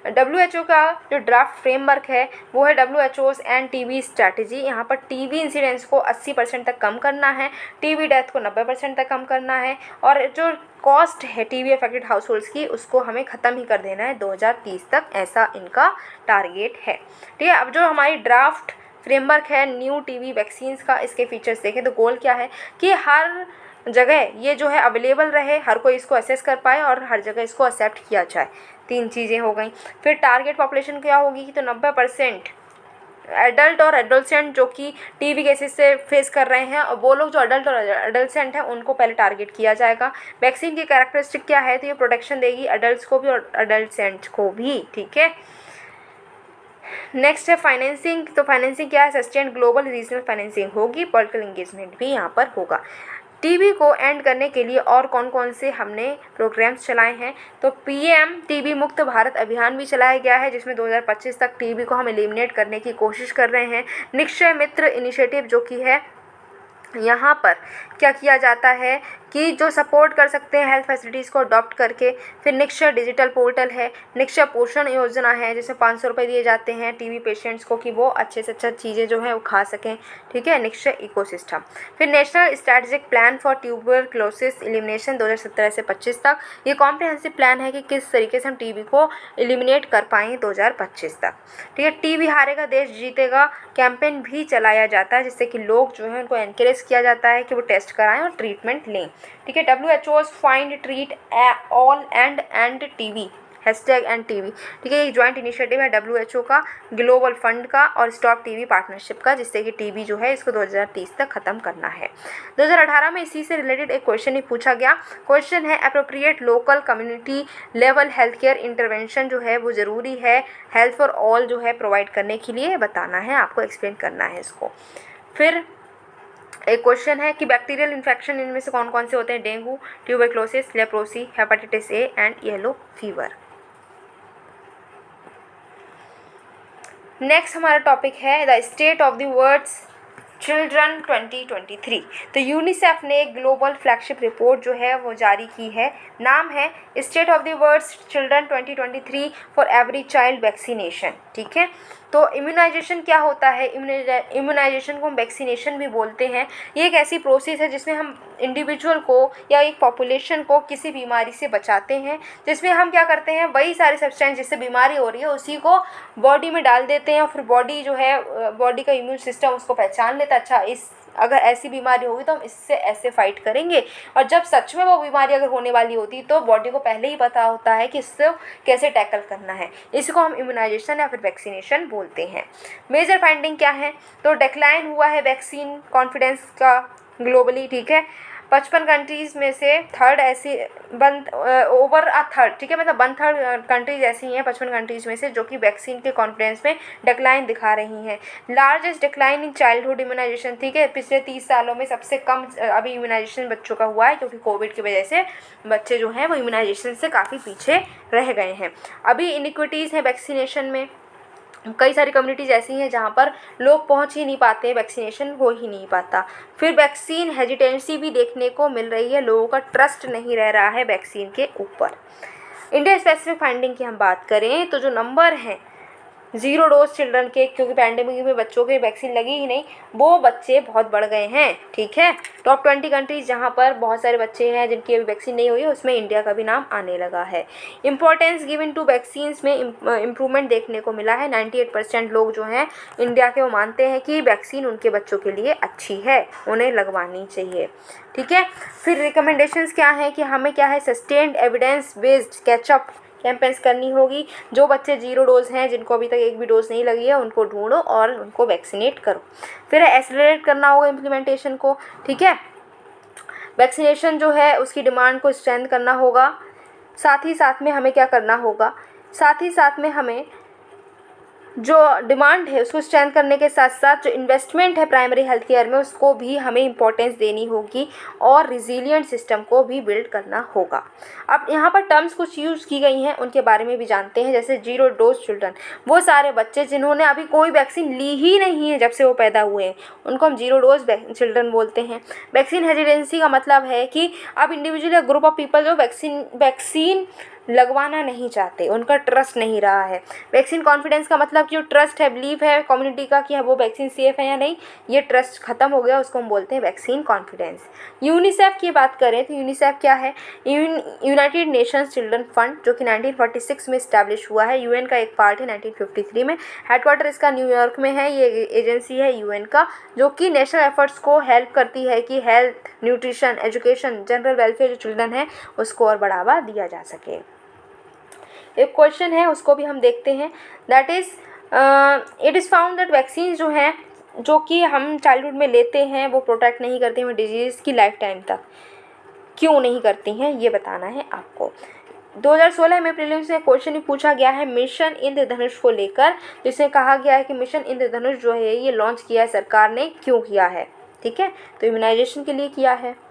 WHO का जो ड्राफ्ट फ्रेमवर्क है वो है WHO's एंड टीबी स्ट्रैटेजी। यहाँ पर टीबी इंसिडेंस को 80% तक कम करना है, टीबी डेथ को 90% तक कम करना है और जो कॉस्ट है टीबी अफेक्टेड हाउस की उसको हमें ख़त्म ही कर देना है 2030 तक, ऐसा इनका टारगेट है। ठीक है, अब जो हमारी ड्राफ्ट फ्रेमवर्क है न्यू टीबी वैक्सीन्स का, इसके फीचर्स देखें तो गोल क्या है कि हर जगह ये जो है अवेलेबल रहे, हर कोई इसको असेस कर पाए और हर जगह इसको एक्सेप्ट किया जाए। 3 चीज़ें हो गई। फिर टारगेट पॉपुलेशन क्या होगी कि तो 90% एडल्ट और एडोलसेंट जो कि टीबी केसेस से फेस कर रहे हैं और वो लोग जो एडल्ट और एडोलसेंट हैं उनको पहले टारगेट किया जाएगा। वैक्सीन की कैरेक्टरिस्टिक क्या है? तो ये प्रोटेक्शन देगी एडल्ट्स को भी और एडोलसेंट को भी। ठीक है, नेक्स्ट है फाइनेंसिंग। तो फाइनेंसिंग क्या है? सस्टेन ग्लोबल रीजनल फाइनेंसिंग होगी, पॉलिटिकल एंगेजमेंट भी यहाँ पर होगा। टीबी को एंड करने के लिए और कौन कौन से हमने प्रोग्राम्स चलाए हैं? तो PM टीबी मुक्त भारत अभियान भी चलाया गया है जिसमें 2025 तक टीबी को हम एलिमिनेट करने की कोशिश कर रहे हैं। निक्षय मित्र इनिशिएटिव जो कि है, यहाँ पर क्या किया जाता है कि जो सपोर्ट कर सकते हैं हेल्थ फैसिलिटीज़ को अडॉप्ट करके। फिर निक्षय डिजिटल पोर्टल है, निक्षय पोषण योजना है जिसमें 500 रुपये दिए जाते हैं टीबी पेशेंट्स को कि वो अच्छे से अच्छा चीज़ें जो है वो खा सकें। ठीक है, निक्षय इकोसिस्टम। फिर national strategic plan for tuberculosis elimination 2017 से 25 तक। ये कॉम्प्रिहेंसिव प्लान है कि किस तरीके से हम टीबी को एलिमिनेट कर पाएँ 2025 तक। ठीक है, टीबी हारेगा देश जीतेगा कैंपेन भी चलाया जाता है जिससे कि लोग जो है उनको एनकरेज किया जाता है कि वो टेस्ट कराएं और ट्रीटमेंट लें। ठीक है, WHO's find treat all end TB #TB। ठीक है, ये जॉइंट इनिशिएटिव है WHO का, ग्लोबल फंड का और स्टॉप टीबी पार्टनरशिप का, जिससे कि टीबी जो है इसको 2030 तक ख़त्म करना है। 2018 में इसी से रिलेटेड एक क्वेश्चन ही पूछा गया। क्वेश्चन है appropriate local community level health care intervention जो है वो ज़रूरी है हेल्थ फॉर ऑल जो है प्रोवाइड करने के लिए, बताना है आपको, एक्सप्लेन करना है इसको। फिर एक क्वेश्चन है कि बैक्टीरियल इन्फेक्शन इनमें से कौन कौन से होते हैं? Dengue, tuberculosis, leprosy, hepatitis A and yellow fever. Next हमारा टॉपिक है the state of the world's children 2023। तो यूनिसेफ ने एक ग्लोबल फ्लैगशिप रिपोर्ट जो है वो जारी की है, नाम है state of the world's children 2023 for every child vaccination. ठीक है, तो इम्यूनाइजेशन क्या होता है? इम्यूनाइजेशन को हम वैक्सीनेशन भी बोलते हैं। ये एक ऐसी प्रोसेस है जिसमें हम इंडिविजुअल को या एक पॉपुलेशन को किसी बीमारी से बचाते हैं, जिसमें हम क्या करते हैं, वही सारे सब्सटेंस जिससे बीमारी हो रही है उसी को बॉडी में डाल देते हैं और फिर बॉडी जो है, बॉडी का इम्यून सिस्टम उसको पहचान लेता है, अच्छा इस अगर ऐसी बीमारी होगी तो हम इससे ऐसे फाइट करेंगे। और जब सच में वो बीमारी अगर होने वाली होती तो बॉडी को पहले ही पता होता है कि इससे कैसे टैकल करना है। इसको हम इम्यूनाइजेशन या फिर वैक्सीनेशन बोलते हैं। मेजर फाइंडिंग क्या है? तो डिक्लाइन हुआ है वैक्सीन कॉन्फिडेंस का ग्लोबली। ठीक है, 55 कंट्रीज़ में से थर्ड ऐसी ओवर अ थर्ड, ठीक है, मतलब 1/3 कंट्रीज़ ऐसी हैं 55 कंट्रीज़ में से जो कि वैक्सीन के कॉन्फिडेंस में डिक्लाइन दिखा रही हैं। Largest decline in childhood immunization, ठीक है, पिछले 30 सालों में सबसे कम अभी इम्यूनाइजेशन बच्चों का हुआ है, क्योंकि कोविड की वजह से बच्चे जो हैं वो इम्यूनाइजेशन से काफ़ी पीछे रह गए हैं। अभी इनिक्विटीज़ हैं वैक्सीनेशन में, कई सारी कम्युनिटीज़ ऐसी हैं जहाँ पर लोग पहुँच ही नहीं पाते, वैक्सीनेशन हो ही नहीं पाता। फिर वैक्सीन हेजिटेंसी भी देखने को मिल रही है, लोगों का ट्रस्ट नहीं रह रहा है वैक्सीन के ऊपर। इंडिया स्पेसिफिक फाइंडिंग की हम बात करें तो जो नंबर हैं 0 डोज चिल्ड्रन के, क्योंकि पैंडेमिक में बच्चों के वैक्सीन लगी ही नहीं, वो बच्चे बहुत बढ़ गए हैं, ठीक है। टॉप 20 कंट्रीज़ जहाँ पर बहुत सारे बच्चे हैं जिनकी अभी वैक्सीन नहीं हुई है, उसमें इंडिया का भी नाम आने लगा है। इंपॉर्टेंस गिवन टू वैक्सीन्स में इम्प्रूवमेंट देखने को मिला है। 98% लोग जो हैं इंडिया के वो मानते हैं कि वैक्सीन उनके बच्चों के लिए अच्छी है, उन्हें लगवानी चाहिए, ठीक है। फिर रिकमेंडेशंस क्या है कि हमें क्या है, sustained evidence based catch up campaigns करनी होगी। जो बच्चे 0 डोज हैं, जिनको अभी तक एक भी डोज नहीं लगी है, उनको ढूंढो और उनको वैक्सीनेट करो। फिर एक्सेलरेट करना होगा इम्प्लीमेंटेशन को, ठीक है। वैक्सीनेशन जो है उसकी डिमांड को स्ट्रेंथ करना होगा। साथ ही साथ में हमें क्या करना होगा, साथ ही साथ में हमें जो डिमांड है उसको स्ट्रेंथ करने के साथ साथ जो इन्वेस्टमेंट है प्राइमरी हेल्थ केयर में, उसको भी हमें इम्पोर्टेंस देनी होगी और रिजिलियंट सिस्टम को भी बिल्ड करना होगा। अब यहाँ पर टर्म्स कुछ यूज़ की गई हैं, उनके बारे में भी जानते हैं। जैसे 0 डोज चिल्ड्रन, वो सारे बच्चे जिन्होंने अभी कोई वैक्सीन ली ही नहीं है जब से वो पैदा हुए हैं, उनको हम 0 डोज चिल्ड्रन बोलते हैं। वैक्सीन हेजिटेंसी का मतलब है कि अब इंडिविजुअल या ग्रुप ऑफ पीपल जो वैक्सीन लगवाना नहीं चाहते, उनका ट्रस्ट नहीं रहा है। वैक्सीन कॉन्फिडेंस का मतलब कि जो ट्रस्ट है, बिलीव है कम्युनिटी का कि वो वैक्सीन सेफ़ है या नहीं, ये ट्रस्ट खत्म हो गया, उसको हम बोलते हैं वैक्सीन कॉन्फिडेंस। यूनिसेफ की बात करें तो यूनिसेफ क्या है, यूनाइटेड नेशंस चिल्ड्रन फंड, जो कि 1946 में इस्टेब्लिश हुआ है, यूएन का एक पार्ट है 1953 में। हेडक्वार्टर इसका न्यूयॉर्क में है। ये एजेंसी है यूएन का जो कि नेशनल एफर्ट्स को हेल्प करती है कि health, nutrition, education, general welfare जो चिल्ड्रन है उसको और बढ़ावा दिया जा सके। एक क्वेश्चन है उसको भी हम देखते हैं, that is it is found that vaccine जो हैं जो कि हम चाइल्डहुड में लेते हैं वो प्रोटेक्ट नहीं करती हैं डिजीज़ की लाइफ टाइम तक। क्यों नहीं करती हैं ये बताना है आपको। 2016 में प्रीलिम्स में क्वेश्चन भी पूछा गया है मिशन इंद्रधनुष को लेकर, जिसमें कहा गया है कि मिशन इंद्रधनुष जो है ये लॉन्च किया है सरकार ने, क्यों किया है, ठीक है, तो इम्यूनाइजेशन के लिए किया है।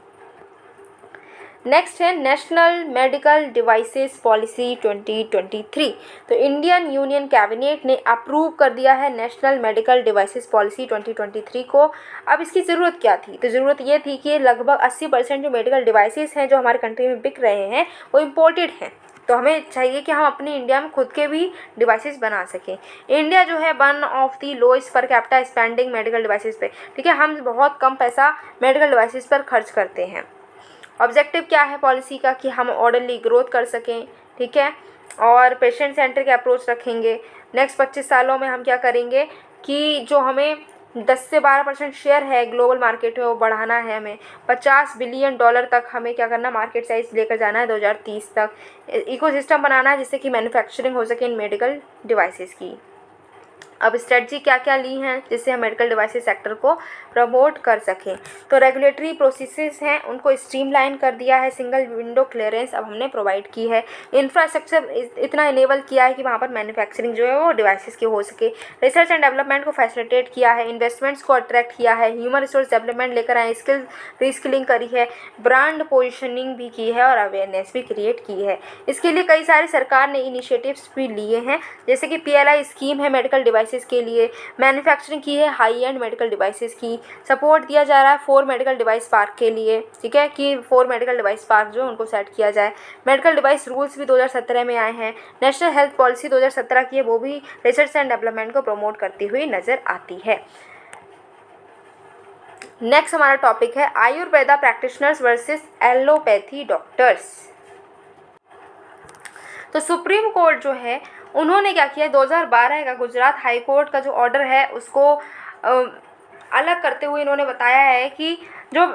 नेक्स्ट है नेशनल मेडिकल डिवाइसेस पॉलिसी 2023। तो इंडियन यूनियन कैबिनेट ने अप्रूव कर दिया है नेशनल मेडिकल डिवाइसेस पॉलिसी 2023 को। अब इसकी ज़रूरत क्या थी, तो ज़रूरत ये थी कि लगभग 80% जो मेडिकल डिवाइसेस हैं जो हमारे कंट्री में बिक रहे हैं वो इम्पोर्टेड हैं, तो हमें चाहिए कि हम अपनी इंडिया में खुद के भी डिवाइसेस बना सकें। इंडिया जो है one of the lowest per capita spending medical devices पे, ठीक है, हम बहुत कम पैसा मेडिकल डिवाइसेस पर खर्च करते हैं। ऑब्जेक्टिव क्या है पॉलिसी का कि हम ऑर्डरली ग्रोथ कर सकें, ठीक है, और पेशेंट सेंटर के अप्रोच रखेंगे। नेक्स्ट 25 सालों में हम क्या करेंगे कि जो हमें 10 से 12% शेयर है ग्लोबल मार्केट में वो बढ़ाना है, हमें $50 बिलियन तक हमें क्या करना, मार्केट साइज लेकर जाना है 2030 तक। इकोसिस्टम बनाना है जिससे कि मैन्युफैक्चरिंग हो सके इन मेडिकल डिवाइसेस की। अब स्ट्रेटजी क्या क्या ली हैं जिससे हम मेडिकल डिवाइसेस सेक्टर को प्रमोट कर सकें, तो रेगुलेटरी प्रोसेसेस हैं उनको स्ट्रीमलाइन कर दिया है, सिंगल विंडो क्लियरेंस अब हमने प्रोवाइड की है, इंफ्रास्ट्रक्चर इतना इनेबल किया है कि वहाँ पर मैन्युफैक्चरिंग जो है वो डिवाइसेस की हो सके, रिसर्च एंड डेवलपमेंट को फैसिलिटेट किया है, इन्वेस्टमेंट्स को अट्रैक्ट किया है, ह्यूमन रिसोर्स डेवलपमेंट लेकर आए, स्किल रीस्किलिंग करी है, ब्रांड पोजिशनिंग भी की है और अवेयरनेस भी क्रिएट की है। इसके लिए कई सारे सरकार ने इनिशिएटिव्स भी लिए हैं, जैसे कि PLI स्कीम है मेडिकल डिवाइसेस के लिए, मैन्युफैक्चरिंग की है हाई एंड मेडिकल डिवाइसेस की, सपोर्ट दिया जा रहा है 4 मेडिकल डिवाइस पार्क के लिए, ठीक है, कि 4 मेडिकल डिवाइस पार्क जो उनको सेट किया जाए। मेडिकल डिवाइस रूल्स भी 2017 में आए हैं। नेशनल हेल्थ पॉलिसी 2017 की है, वो भी रिसर्च एंड डेवलपमेंट को प्रमोट करती हुई नज़र आती है। नेक्स्ट हमारा टॉपिक है Ayurveda practitioners versus allopathy doctors. तो सुप्रीम कोर्ट जो है उन्होंने क्या किया, 2012 का गुजरात हाई कोर्ट का जो ऑर्डर है उसको अलग करते हुए इन्होंने बताया है कि जो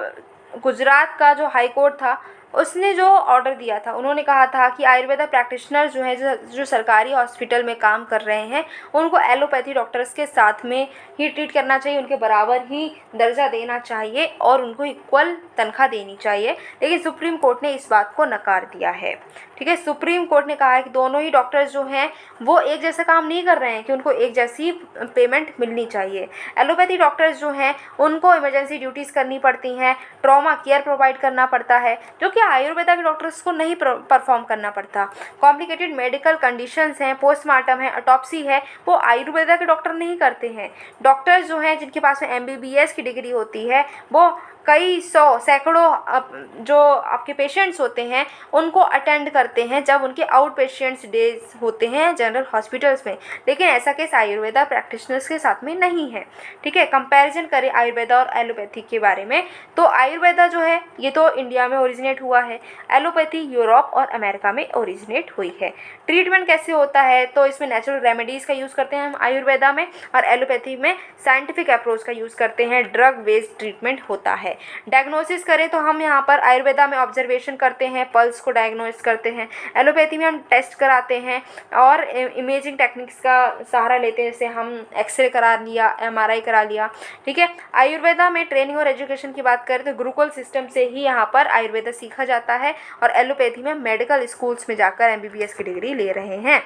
गुजरात का जो हाई कोर्ट था उसने जो ऑर्डर दिया था, उन्होंने कहा था कि आयुर्वेदा प्रैक्टिशनर जो है, जो सरकारी हॉस्पिटल में काम कर रहे हैं, उनको एलोपैथी डॉक्टर्स के साथ में ही ट्रीट करना चाहिए, उनके बराबर ही दर्जा देना चाहिए और उनको इक्वल तनख्वाह देनी चाहिए। लेकिन सुप्रीम कोर्ट ने इस बात को नकार दिया है। ठीक है, सुप्रीम कोर्ट ने कहा है कि दोनों ही डॉक्टर्स जो हैं वो एक जैसा काम नहीं कर रहे हैं, कि उनको एक जैसी पेमेंट मिलनी चाहिए। एलोपैथी डॉक्टर्स जो हैं उनको इमरजेंसी ड्यूटीज़ करनी पड़ती हैं, ट्रॉमा केयर प्रोवाइड करना पड़ता है, जो कि आयुर्वेदा के डॉक्टर्स को नहीं परफॉर्म करना पड़ता। कॉम्प्लिकेटेड मेडिकल कंडीशंस हैं, पोस्टमार्टम है, ऑटोप्सी है, वो आयुर्वेदा के डॉक्टर नहीं करते हैं। डॉक्टर्स जो हैं जिनके पास में MBBS की डिग्री होती है, वो कई सौ सैकड़ों जो आपके पेशेंट्स होते हैं उनको अटेंड करते हैं जब उनके आउट पेशेंट्स डेज होते हैं जनरल हॉस्पिटल्स में। लेकिन ऐसा केस आयुर्वेदा प्रैक्टिशनर्स के साथ में नहीं है। ठीक है, कंपैरिजन करें आयुर्वेदा और एलोपैथी के बारे में, तो आयुर्वेदा जो है ये तो इंडिया में ओरिजिनेट हुआ है, एलोपैथी यूरोप और अमेरिका में ओरिजिनेट हुई है। ट्रीटमेंट कैसे होता है, तो इसमें नेचुरल रेमेडीज़ का यूज़ करते हैं हम आयुर्वेदा में, और एलोपैथी में साइंटिफिक अप्रोच का यूज़ करते हैं, ड्रग बेस्ड ट्रीटमेंट होता है। डायग्नोसिस करें तो हम यहाँ पर आयुर्वेदा में ऑब्जर्वेशन करते हैं, पल्स को डायग्नोस करते हैं, एलोपैथी में हम टेस्ट कराते हैं और इमेजिंग टेक्निक्स का सहारा लेते हैं, जैसे हम एक्सरे करा लिया, MRI करा लिया। ठीक है, आयुर्वेदा में ट्रेनिंग और एजुकेशन की बात करें तो गुरुकुल सिस्टम से ही यहाँ पर आयुर्वेदा सीखा जाता है, और एलोपैथी में मेडिकल स्कूल्स में जाकर MBBS की डिग्री ले रहे हैं।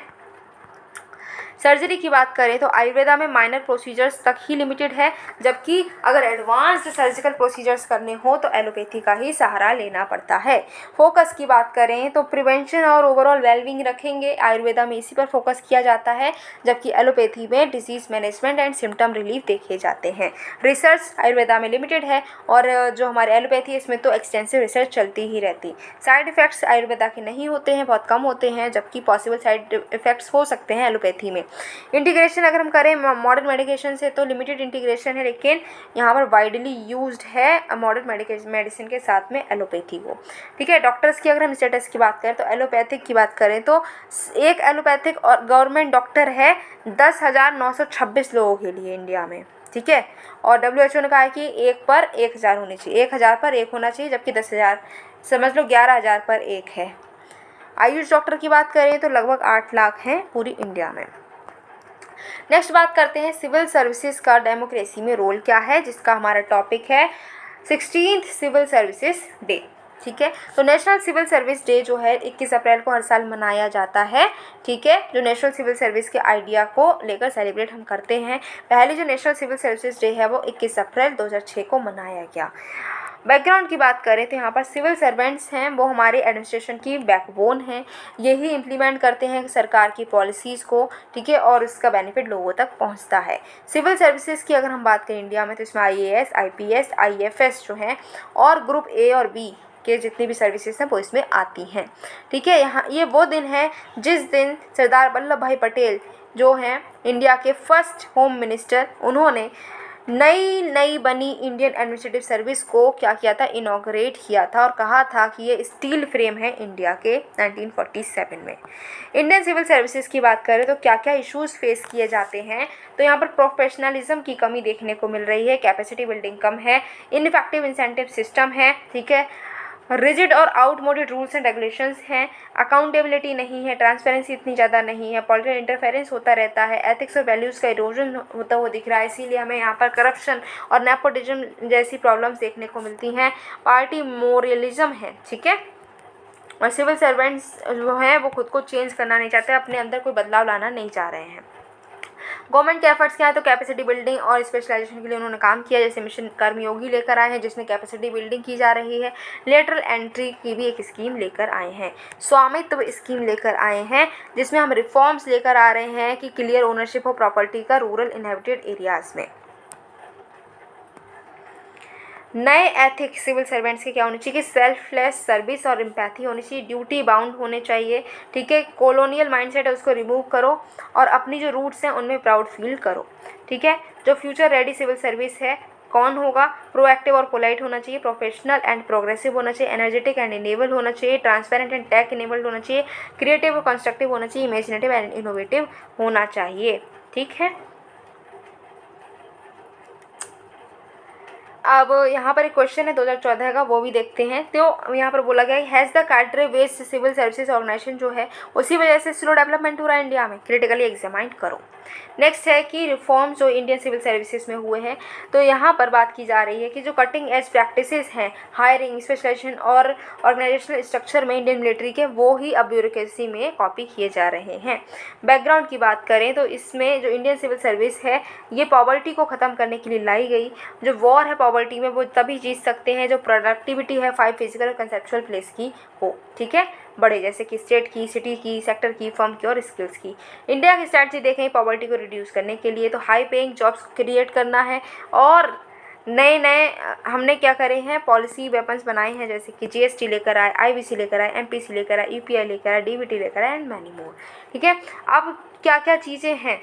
सर्जरी की बात करें तो आयुर्वेदा में माइनर प्रोसीजर्स तक ही लिमिटेड है, जबकि अगर एडवांस्ड सर्जिकल प्रोसीजर्स करने हो तो एलोपैथी का ही सहारा लेना पड़ता है। फोकस की बात करें तो प्रिवेंशन और ओवरऑल वेलबींग रखेंगे, आयुर्वेदा में इसी पर फोकस किया जाता है, जबकि एलोपैथी में disease management and symptom relief देखे जाते हैं। रिसर्च आयुर्वेदा में लिमिटेड है, और जो हमारे एलोपैथी है इसमें तो एक्सटेंसिव रिसर्च चलती ही रहती। साइड इफ़ेक्ट्स आयुर्वेदा के नहीं होते हैं, बहुत कम होते हैं, जबकि पॉसिबल साइड इफ़ेक्ट्स हो सकते हैं एलोपैथी में। इंटीग्रेशन अगर हम करें मॉडर्न मेडिकेशन से तो लिमिटेड इंटीग्रेशन है, लेकिन यहाँ पर वाइडली यूज्ड है मॉडर्न मेडिसिन के साथ में एलोपैथी को। ठीक है, डॉक्टर्स की अगर हम स्टेटस की बात करें तो एलोपैथिक की बात करें तो एक एलोपैथिक और गवर्नमेंट डॉक्टर है 10,926 लोगों के लिए इंडिया में। ठीक है, और WHO ने कहा है कि 1 पर 1,000 होनी चाहिए, 1,000 पर 1 होना चाहिए, जबकि 10,000 समझ लो 11,000 पर 1 है। आयुष डॉक्टर की बात करें तो लगभग 8 लाख हैं पूरी इंडिया में। नेक्स्ट बात करते हैं सिविल सर्विसेज का डेमोक्रेसी में रोल क्या है, जिसका हमारा टॉपिक है 16th सिविल सर्विसेज डे। ठीक है, तो नेशनल सिविल सर्विस डे जो है 21 अप्रैल को हर साल मनाया जाता है। ठीक है, जो नेशनल सिविल सर्विस के आइडिया को लेकर सेलिब्रेट हम करते हैं। पहले जो नेशनल सिविल सर्विसेज डे है वो 21 अप्रैल 2006 को मनाया गया। बैकग्राउंड की बात करें तो यहाँ पर सिविल सर्वेंट्स हैं, वो हमारे एडमिनिस्ट्रेशन की बैकबोन हैं, यही इम्प्लीमेंट करते हैं सरकार की पॉलिसीज़ को। ठीक है, और उसका बेनिफिट लोगों तक पहुँचता है। सिविल सर्विसेज की अगर हम बात करें इंडिया में तो इसमें IAS, IPS, IFS जो हैं, और ग्रुप A और B के जितनी भी सर्विसेज हैं वो इसमें आती हैं। ठीक है, यहाँ ये वो दिन है जिस दिन सरदार वल्लभ भाई पटेल जो हैं इंडिया के फर्स्ट होम मिनिस्टर, उन्होंने नई बनी इंडियन एडमिनिस्ट्रेटिव सर्विस को क्या किया था, इनॉग्रेट किया था, और कहा था कि ये स्टील फ्रेम है इंडिया के 1947 में। इंडियन सिविल सर्विसेज की बात करें तो क्या क्या इश्यूज़ फेस किए जाते हैं, तो यहाँ पर प्रोफेशनलिज्म की कमी देखने को मिल रही है, कैपेसिटी बिल्डिंग कम है, इनफेक्टिव इंसेंटिव सिस्टम है। ठीक है, रिजिड और आउटमोडेड रूल्स एंड रेगुलेशंस हैं, अकाउंटेबिलिटी नहीं है, ट्रांसपेरेंसी इतनी ज़्यादा नहीं है, पॉलिटिकल इंटरफेरेंस होता रहता है, एथिक्स और वैल्यूज़ का इरोजन होता हुआ दिख रहा है। इसीलिए हमें यहाँ पर करप्शन और नेपोटिज्म जैसी प्रॉब्लम्स देखने को मिलती हैं, पार्टी मोरलिज्म है। ठीक है, और सिविल सर्वेंट्स जो हैं वो खुद को चेंज करना नहीं चाहते, अपने अंदर कोई बदलाव लाना नहीं चाह रहे हैं। गवर्नमेंट के एफर्ट्स क्या है, तो कैपेसिटी बिल्डिंग और स्पेशलाइजेशन के लिए उन्होंने काम किया, जैसे मिशन कर्मयोगी लेकर आए हैं जिसमें कैपेसिटी बिल्डिंग की जा रही है, लेटरल एंट्री की भी एक स्कीम लेकर आए हैं, स्वामित्व स्कीम लेकर आए हैं जिसमें हम रिफॉर्म्स लेकर आ रहे हैं कि क्लियर ओनरशिप हो प्रॉपर्टी का रूरल इनहेबिटेड एरियाज़ में। नए एथिक सिविल सर्वेंट्स के क्या होने चाहिए कि सेल्फलेस सर्विस और एम्पैथी होनी चाहिए, ड्यूटी बाउंड होने चाहिए। ठीक है, कॉलोनियल माइंडसेट है उसको रिमूव करो और अपनी जो रूट्स हैं उनमें प्राउड फील करो। ठीक है, जो फ्यूचर रेडी सिविल सर्विस है कौन होगा, प्रोएक्टिव और पोलाइट होना चाहिए, प्रोफेशनल एंड प्रोग्रेसिव होना चाहिए, एनर्जेटिक एंड इनेबल होना चाहिए, ट्रांसपेरेंट एंड टेक इनेबल्ड होना चाहिए, क्रिएटिव और कंस्ट्रक्टिव होना चाहिए, इमेजिनेटिव एंड इनोवेटिव होना चाहिए। ठीक है, अब यहाँ पर एक क्वेश्चन है 2014 का, वो भी देखते हैं। तो यहाँ पर बोला गया है has the cadre based civil services organization जो है उसी वजह से स्लो डेवलपमेंट हो रहा है इंडिया में, क्रिटिकली एग्जामाइन करो। नेक्स्ट है कि रिफॉर्म्स जो इंडियन सिविल सर्विसेज में हुए हैं, तो यहाँ पर बात की जा रही है कि जो कटिंग एज प्रैक्टिसेस हैं हायरिंग, स्पेशलाइजेशन और ऑर्गेनाइजेशनल स्ट्रक्चर में इंडियन मिलिट्री के, वो ही अब ब्यूरोक्रेसी में कॉपी किए जा रहे हैं। बैकग्राउंड की बात करें तो इसमें जो इंडियन सिविल सर्विस है ये पॉवर्टी को ख़त्म करने के लिए लाई गई। जो वॉर है पॉवर्टी में वो तभी जीत सकते हैं जो प्रोडक्टिविटी है 5 फिजिकल और कंसेप्चुअल प्लेस की हो, ठीक है, बड़े, जैसे कि स्टेट की, सिटी की, सेक्टर की, फर्म की और स्किल्स की। इंडिया की स्ट्रैटेजी देखें पॉवर्टी को रिड्यूस करने के लिए तो हाई पेइंग जॉब्स क्रिएट करना है और नए नए हमने क्या करे हैं पॉलिसी वेपन्स बनाए हैं, जैसे कि जीएसटी लेकर आए, आईबीसी लेकर आए, एमपीसी लेकर आए, यूपीआई लेकर आए, डीबीटी लेकर आए एंड मैनी मोर, ठीक है। अब क्या क्या चीज़ें हैं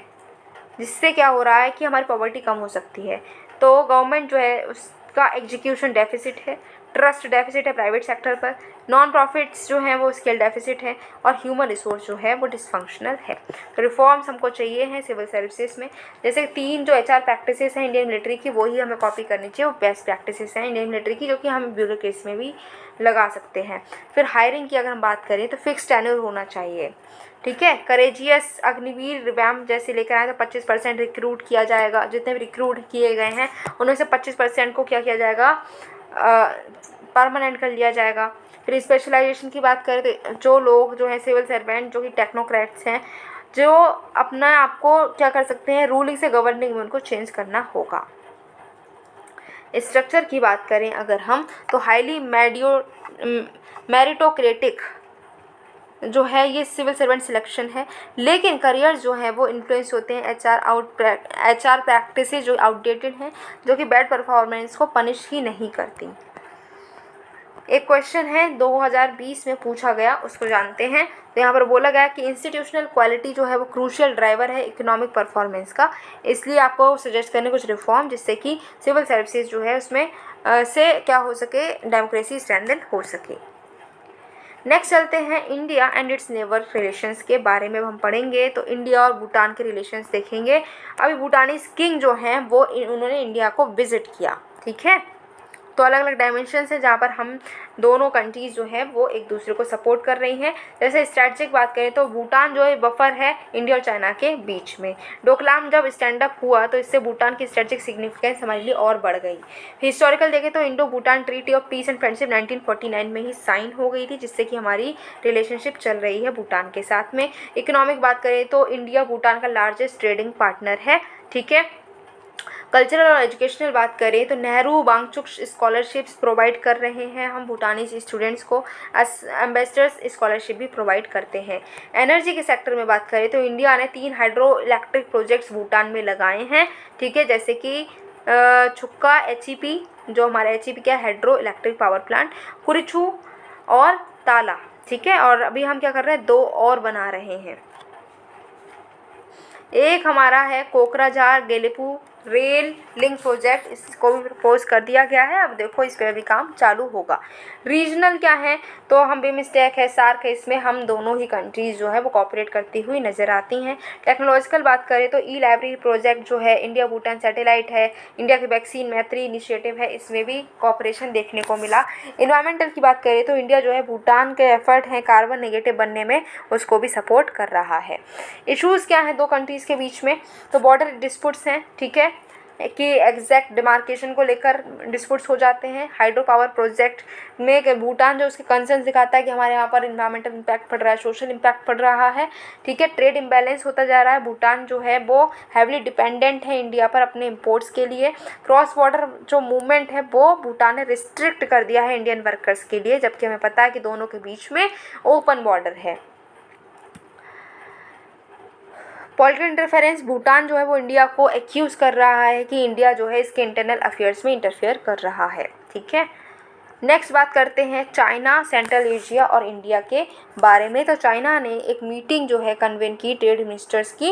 जिससे क्या हो रहा है कि हमारी पॉवर्टी कम हो सकती है, तो गवर्नमेंट जो है उसका एग्जीक्यूशन डेफिसिट है, ट्रस्ट डेफिसिट है प्राइवेट सेक्टर पर, नॉन प्रॉफिट्स जो हैं वो स्किल डेफिसिट है और ह्यूमन रिसोर्स जो है वो डिसफंक्शनल है। तो रिफॉर्म्स हमको चाहिए हैं सिविल सर्विसेज में, जैसे 3 जो एचआर प्रैक्टिसेस हैं इंडियन मिलिट्री की वही हमें कॉपी करनी चाहिए, वो बेस्ट प्रैक्टिसेस हैं इंडियन मिलिट्री की जो कि हम ब्यूरोक्रेसी में भी लगा सकते हैं। फिर हायरिंग की अगर हम बात करें तो फिक्स टेन्योर होना चाहिए, ठीक है। करेजियस अग्निवीर रिवैम्प जैसे लेकर आए तो 25% रिक्रूट किया जाएगा, जितने भी रिक्रूट किए गए हैं उनमें से 25% को क्या किया जाएगा, परमानेंट कर लिया जाएगा। फिर स्पेशलाइजेशन की बात करें तो जो लोग जो हैं सिविल सर्वेंट जो कि टेक्नोक्रेट्स हैं जो अपना आपको क्या कर सकते हैं रूलिंग से गवर्निंग में उनको चेंज करना होगा। स्ट्रक्चर की बात करें अगर हम तो हाईली मेरिटोक्रेटिक जो है ये सिविल सर्वेंट सिलेक्शन है, लेकिन करियर जो है वो इन्फ्लुएंस होते हैं एचआर प्रैक्टिसेस जो आउटडेटेड हैं जो कि बैड परफॉर्मेंस को पनिश ही नहीं करती। एक क्वेश्चन है 2020 में पूछा गया, उसको जानते हैं। तो यहाँ पर बोला गया कि इंस्टीट्यूशनल क्वालिटी जो है वो क्रूशियल ड्राइवर है इकोनॉमिक परफॉर्मेंस का, इसलिए आपको सजेस्ट करने कुछ रिफॉर्म जिससे कि सिविल सर्विसेज जो है उसमें से क्या हो सके, डेमोक्रेसी स्ट्रेंथन हो सके। नेक्स्ट चलते हैं India and it's neighbour relations के बारे में हम पढ़ेंगे। तो इंडिया और भूटान के रिलेशंस देखेंगे। अभी भूटानीज किंग जो हैं वो उन्होंने इंडिया को विजिट किया, ठीक है। तो अलग अलग डायमेंशंस है जहाँ पर हम दोनों कंट्रीज़ जो है वो एक दूसरे को सपोर्ट कर रही हैं। जैसे स्ट्रैटेजिक बात करें तो भूटान जो है बफर है इंडिया और चाइना के बीच में। डोकलाम जब स्टैंड अप हुआ तो इससे भूटान की स्ट्रैटेजिक सिग्निफिकेंस हमारे लिए और बढ़ गई। हिस्टोरिकल देखें तो Indo Bhutan treaty of peace and friendship 1949 में ही साइन हो गई थी, जिससे कि हमारी रिलेशनशिप चल रही है भूटान के साथ में। इकोनॉमिक बात करें तो इंडिया भूटान का लार्जेस्ट ट्रेडिंग पार्टनर है, ठीक है। कल्चरल और एजुकेशनल बात करें तो नेहरू वांगचुक स्कॉलरशिप्स प्रोवाइड कर रहे हैं हम भूटानी स्टूडेंट्स को, एम्बेसडर्स स्कॉलरशिप भी प्रोवाइड करते हैं। एनर्जी के सेक्टर में बात करें तो इंडिया ने 3 हाइड्रो इलेक्ट्रिक प्रोजेक्ट्स भूटान में लगाए हैं, ठीक है, जैसे कि छुक्का HEP जो हमारा HEP क्या हाइड्रो इलेक्ट्रिक पावर प्लांट, कुरिचू और ताला, ठीक है। और अभी हम क्या कर रहे हैं 2 और बना रहे हैं। एक हमारा है कोकराझार गेलेपू रेल लिंक प्रोजेक्ट, इसको भी प्रपोज कर दिया गया है। अब देखो इस पर भी काम चालू होगा। रीजनल क्या है तो हम भी मिस्टेक है सार्क है, इसमें हम दोनों ही कंट्रीज़ जो है वो कॉपरेट करती हुई नज़र आती हैं। टेक्नोलॉजिकल बात करें तो ई लाइब्रेरी प्रोजेक्ट जो है इंडिया भूटान सैटेलाइट है, इंडिया की वैक्सीन मैत्री इनिशिएटिव है, इसमें भी कॉपरेशन देखने को मिला। इन्वायरमेंटल की बात करें तो इंडिया जो है भूटान के एफर्ट हैं कार्बन नेगेटिव बनने में उसको भी सपोर्ट कर रहा है। इशूज़ क्या हैं 2 कंट्रीज़ के बीच में तो बॉर्डर डिस्प्यूट्स हैं, ठीक है, कि एग्जैक्ट डिमार्केशन को लेकर डिस्प्यूट्स हो जाते हैं। हाइड्रो पावर प्रोजेक्ट में भूटान जो उसके कंसर्न दिखाता है कि हमारे यहाँ पर इन्वायरमेंटल इम्पैक्ट पड़ रहा है, सोशल इम्पैक्ट पड़ रहा है, ठीक है। ट्रेड इम्बैलेंस होता जा रहा है, भूटान जो है वो हैवली डिपेंडेंट है इंडिया पर अपने इम्पोर्ट्स के लिए। क्रॉस बॉर्डर जो मूवमेंट है वो भूटान ने रिस्ट्रिक्ट कर दिया है इंडियन वर्कर्स के लिए, जबकि हमें पता है कि दोनों के बीच में ओपन बॉर्डर है। पॉलिटिकल इंटरफेरेंस भूटान जो है वो इंडिया को एक्यूज़ कर रहा है कि इंडिया जो है इसके इंटरनल अफेयर्स में इंटरफेयर कर रहा है, ठीक है। नेक्स्ट बात करते हैं चाइना, सेंट्रल एशिया और इंडिया के बारे में। तो चाइना ने एक मीटिंग जो है कन्वेन की ट्रेड मिनिस्टर्स की,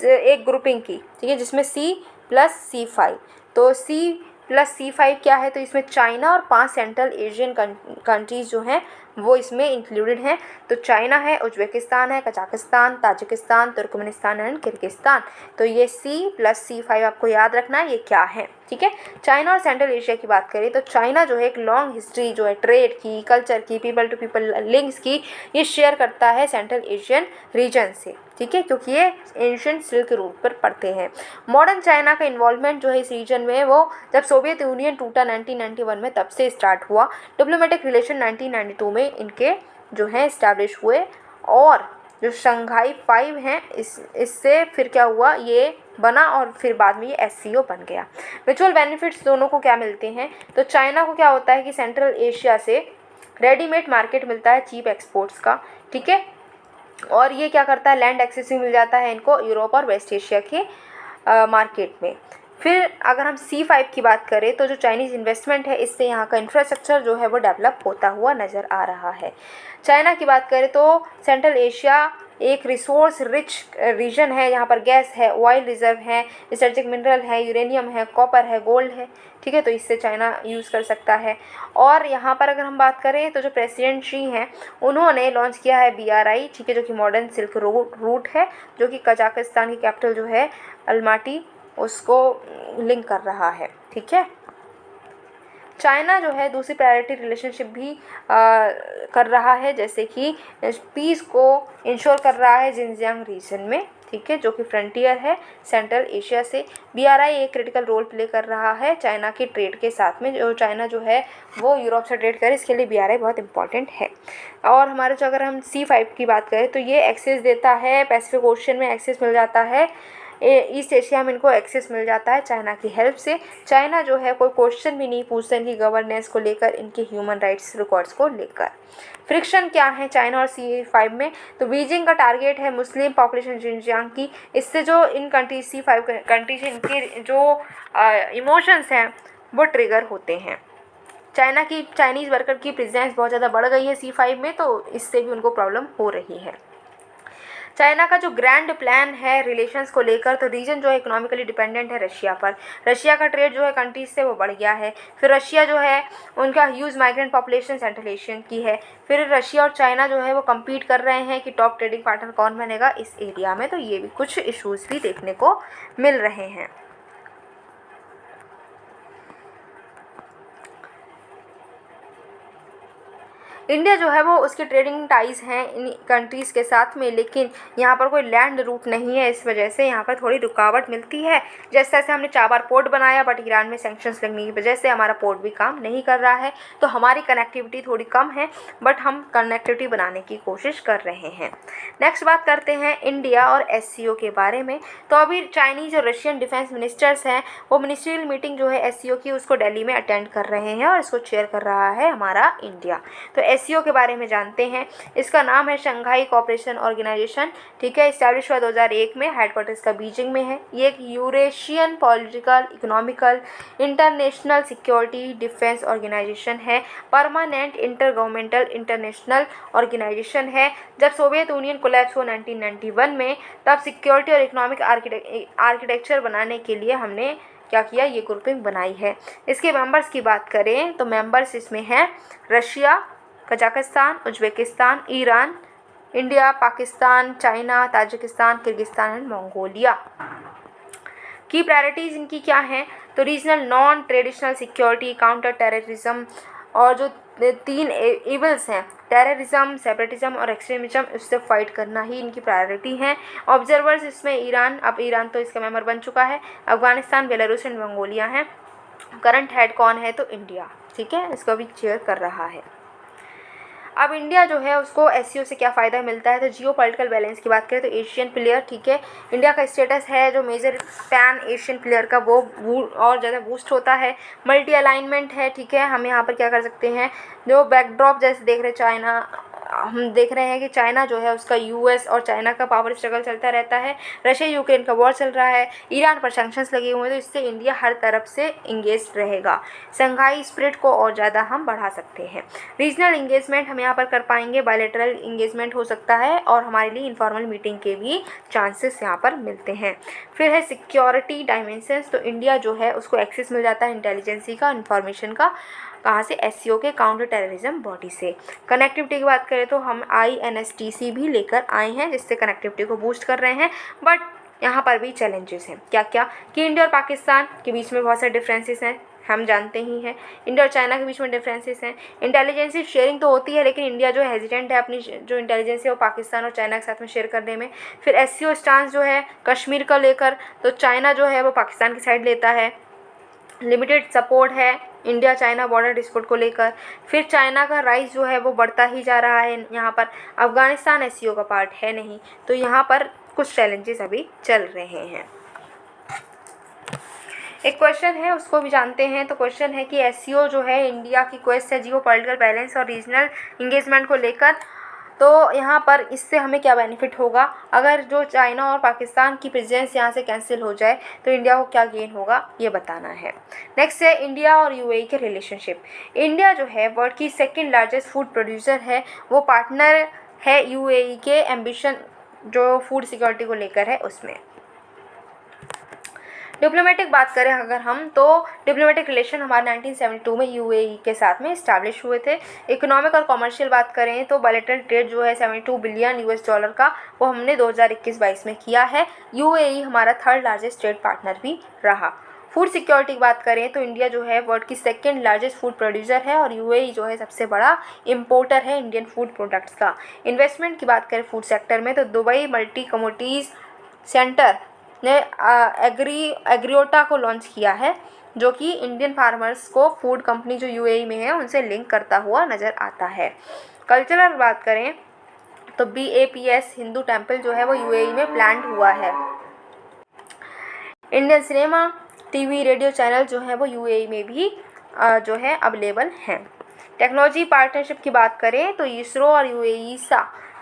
एक ग्रुपिंग की, ठीक है, जिसमें C+C5। तो C+C5 क्या है तो इसमें चाइना और 5 सेंट्रल एशियन कंट्रीज़ जो हैं वो इसमें इंक्लूडेड हैं। तो चाइना है, उज्बेकिस्तान है, Kazakhstan, Tajikistan, Turkmenistan and Kyrgyzstan. तो ये C+C5 आपको याद रखना है ये क्या है, ठीक है। चाइना और सेंट्रल एशिया की बात करें तो चाइना जो है एक लॉन्ग हिस्ट्री जो है ट्रेड की, कल्चर की, पीपल टू पीपल लिंक्स की, ये शेयर करता है सेंट्रल एशियन रीजन से, ठीक है, क्योंकि ये एंशिएंट सिल्क रूट पर पड़ते हैं। मॉडर्न चाइना का इन्वॉल्वमेंट जो है इस रीजन में वो जब सोवियत यूनियन टूटा 1991 में तब से स्टार्ट हुआ। डिप्लोमेटिक रिलेशन 1992 में इनके जो है इस्टेब्लिश हुए, और जो शंघाई 5 हैं इससे फिर क्या हुआ, ये बना और फिर बाद में ये SCO बन गया। म्यूचुअल बेनिफिट्स दोनों को क्या मिलते हैं, तो चाइना को क्या होता है कि सेंट्रल एशिया से रेडीमेड मार्केट मिलता है चीप एक्सपोर्ट्स का, ठीक है, और ये क्या करता है लैंड एक्सेस भी मिल जाता है इनको यूरोप और वेस्ट एशिया के मार्केट में। फिर अगर हम C5 की बात करें तो जो चाइनीज़ इन्वेस्टमेंट है इससे यहाँ का इंफ्रास्ट्रक्चर जो है वो डेवलप होता हुआ नज़र आ रहा है। चाइना की बात करें तो सेंट्रल एशिया एक रिसोर्स रिच रीजन है, यहाँ पर गैस है, ऑयल रिजर्व है, स्ट्रेटेजिक मिनरल है, यूरेनियम है, कॉपर है, गोल्ड है, ठीक है, तो इससे चाइना यूज़ कर सकता है। और यहाँ पर अगर हम बात करें तो जो प्रेसिडेंट शी हैं उन्होंने लॉन्च किया है BRI, ठीक है, जो कि मॉडर्न सिल्क रूट है, जो कि कजाकिस्तान की कैपिटल जो है अल्माटी उसको लिंक कर रहा है, ठीक है। चाइना जो है दूसरी प्रायोरिटी रिलेशनशिप भी कर रहा है, जैसे कि पीस को इंश्योर कर रहा है जिनजियांग रीजन में, ठीक है, जो कि फ्रंटियर है सेंट्रल एशिया से। BRI एक क्रिटिकल रोल प्ले कर रहा है चाइना की ट्रेड के साथ में, जो चाइना जो है वो यूरोप से ट्रेड करे, इसके लिए BRI बहुत इंपॉर्टेंट है। और हमारे जो अगर हम C5 की बात करें तो ये एक्सेस देता है, पैसिफिक ओशन में एक्सेस मिल जाता है, ईस्ट एशिया में इनको एक्सेस मिल जाता है चाइना की हेल्प से। चाइना जो है कोई क्वेश्चन भी नहीं पूछता इनकी गवर्नेंस को लेकर, इनके ह्यूमन राइट्स रिकॉर्ड्स को लेकर। फ्रिक्शन क्या है चाइना और C5 में, तो बीजिंग का टारगेट है मुस्लिम पॉपुलेशन जिनजियांग की, इससे जो इन कंट्रीज C5 कंट्रीज इनके जो इमोशंस हैं वो ट्रिगर होते हैं। चाइना की चाइनीज़ वर्कर की प्रेजेंस बहुत ज़्यादा बढ़ गई है C5 में, तो इससे भी उनको प्रॉब्लम हो रही है। चाइना का जो ग्रैंड प्लान है रिलेशंस को लेकर, तो रीजन जो है इकोनॉमिकली डिपेंडेंट है रशिया पर। रशिया का ट्रेड जो है कंट्रीज से वो बढ़ गया है। फिर रशिया जो है उनका huge migrant population central Asian की है। फिर रशिया और चाइना जो है वो कम्पीट कर रहे हैं कि टॉप ट्रेडिंग पार्टनर कौन बनेगा इस एरिया में, तो ये भी कुछ इशूज़ भी देखने को मिल रहे हैं। इंडिया जो है वो उसके ट्रेडिंग टाइज हैं इन कंट्रीज़ के साथ में, लेकिन यहाँ पर कोई लैंड रूट नहीं है, इस वजह से यहाँ पर थोड़ी रुकावट मिलती है। जैसे जैसे हमने चाबार पोर्ट बनाया, बट ईरान में सैंक्शंस लगने की वजह से हमारा पोर्ट भी काम नहीं कर रहा है, तो हमारी कनेक्टिविटी थोड़ी कम है, बट हम कनेक्टिविटी बनाने की कोशिश कर रहे हैं। नेक्स्ट बात करते हैं इंडिया और SCO के बारे में। तो अभी चाइनीज़ और रशियन डिफेंस मिनिस्टर्स हैं वो मिनिस्ट्रियल मीटिंग जो है SCO की उसको दिल्ली में अटेंड कर रहे हैं, और इसको चेयर कर रहा है हमारा इंडिया। तो SCO के बारे में जानते हैं। इसका नाम है शंघाई कोऑपरेशन ऑर्गेनाइजेशन, ठीक है, इस्टेब्लिश हुआ 2001 में, हेडक्वार्टर्स का बीजिंग में है। ये एक Eurasian political, economical, international security defence organization है, permanent intergovernmental international organization है। जब सोवियत यूनियन कोलैप्स हुआ 1991 में, तब सिक्योरिटी और इकोनॉमिक आर्किटेक्चर बनाने के लिए हमने क्या किया, ये ग्रुपिंग बनाई है। इसके मेंबर्स की बात करें तो मेंबर्स इसमें हैं Russia, Kazakhstan, Uzbekistan, Iran, India, Pakistan, China, Tajikistan, Kyrgyzstan and Mongolia. की प्रायोरिटीज़ इनकी क्या हैं, तो regional non traditional security, counter terrorism, और जो 3 इवल्स हैं टेररिज्म, सेपरेटिज्म और एक्सट्रीमिज्म, उससे फाइट करना ही इनकी प्रायोरिटी है। ऑब्जर्वर्स इसमें ईरान, अब ईरान तो इसका मेंबर बन चुका है, अफगानिस्तान, बेलारूस एंड मंगोलिया हैं। करंट हेड कौन है, तो इंडिया, ठीक है, इसको भी चेयर कर रहा है। अब इंडिया जो है उसको SCO से क्या फ़ायदा मिलता है, तो जियो पॉलिटिकल बैलेंस की बात करें तो एशियन प्लेयर, ठीक है, इंडिया का स्टेटस है जो मेजर पैन एशियन प्लेयर का वो और ज़्यादा बूस्ट होता है। मल्टी अलाइनमेंट है, ठीक है, हम यहाँ पर क्या कर सकते हैं, जो बैकड्रॉप जैसे देख रहे चाइना, हम देख रहे हैं कि चाइना जो है उसका US और चाइना का पावर स्ट्रगल चलता रहता है, रशिया यूक्रेन का वॉर चल रहा है, ईरान पर सैंक्शंस लगे हुए हैं, तो इससे इंडिया हर तरफ से इंगेज रहेगा। शंघाई स्पिरिट को और ज़्यादा हम बढ़ा सकते हैं। रीजनल इंगेजमेंट हम यहाँ पर कर पाएंगे, बायलैटरल इंगेजमेंट हो सकता है, और हमारे लिए इनफॉर्मल मीटिंग के भी चांसेस यहाँ पर मिलते हैं। फिर है सिक्योरिटी डायमेंशंस, तो इंडिया जो है उसको एक्सेस मिल जाता है इंटेलिजेंसी का, इन्फॉर्मेशन का, कहाँ से, SCO के काउंटर टेररिज्म बॉडी से। कनेक्टिविटी की बात करें तो हम INSTC भी लेकर आए हैं जिससे कनेक्टिविटी को बूस्ट कर रहे हैं, बट यहाँ पर भी चैलेंजेस हैं। क्या क्या कि इंडिया और पाकिस्तान के बीच में बहुत सारे डिफरेंसेस हैं, हम जानते ही हैं। इंडिया और चाइना के बीच में डिफरेंसेस हैं। इंटेलिजेंस शेयरिंग तो होती है लेकिन इंडिया जो है हेजिटेंट है अपनी जो इंटेलिजेंस है वो पाकिस्तान और चाइना के साथ में शेयर करने में। फिर SCO स्टांस जो है कश्मीर का लेकर, तो चाइना जो है वो पाकिस्तान की साइड लेता है। लिमिटेड सपोर्ट है इंडिया चाइना बॉर्डर डिस्प्यूट को लेकर। फिर चाइना का राइज जो है वो बढ़ता ही जा रहा है। यहाँ पर अफगानिस्तान SCO का पार्ट है नहीं, तो यहाँ पर कुछ चैलेंजेस अभी चल रहे हैं। एक क्वेश्चन है उसको भी जानते हैं। तो क्वेश्चन है कि SCO जो है इंडिया की क्वेस्ट है जियो पॉलिटिकल बैलेंस और रीजनल इंगेजमेंट को लेकर, तो यहाँ पर इससे हमें क्या बेनिफिट होगा। अगर जो चाइना और पाकिस्तान की प्रेजेंस यहाँ से कैंसिल हो जाए तो इंडिया को क्या गेन होगा ये बताना है। नेक्स्ट है इंडिया और UAE के रिलेशनशिप। इंडिया जो है वर्ल्ड की सेकंड लार्जेस्ट फूड प्रोड्यूसर है, वो पार्टनर है UAE के एम्बिशन जो फूड सिक्योरिटी को लेकर है उसमें। डिप्लोमेटिक बात करें अगर हम, तो डिप्लोमेटिक रिलेशन हमारे 1972 में UAE के साथ में इस्टेब्लिश हुए थे। इकोनॉमिक और कमर्शियल बात करें तो बायलैटरल ट्रेड जो है 72 बिलियन US डॉलर का वो हमने 2021-22 में किया है। UAE हमारा थर्ड लार्जेस्ट ट्रेड पार्टनर भी रहा। फूड सिक्योरिटी की बात करें तो इंडिया जो है वर्ल्ड की सेकंड लार्जेस्ट फूड प्रोड्यूसर है और UAE जो है सबसे बड़ा इंपोर्टर है इंडियन फूड प्रोडक्ट्स का। इन्वेस्टमेंट की बात करें फूड सेक्टर में तो दुबई मल्टी कमोडिटीज़ सेंटर ने एग्रियोटा को लॉन्च किया है जो कि इंडियन फार्मर्स को फूड कंपनी जो UAE में है उनसे लिंक करता हुआ नज़र आता है। कल्चरल बात करें तो BAPS हिंदू टेम्पल जो है वो UAE में प्लान्ड हुआ है। Indian cinema TV radio channel जो है वो UAE में भी जो है अवेलेबल हैं। टेक्नोलॉजी पार्टनरशिप की बात करें तो इसरो और UAE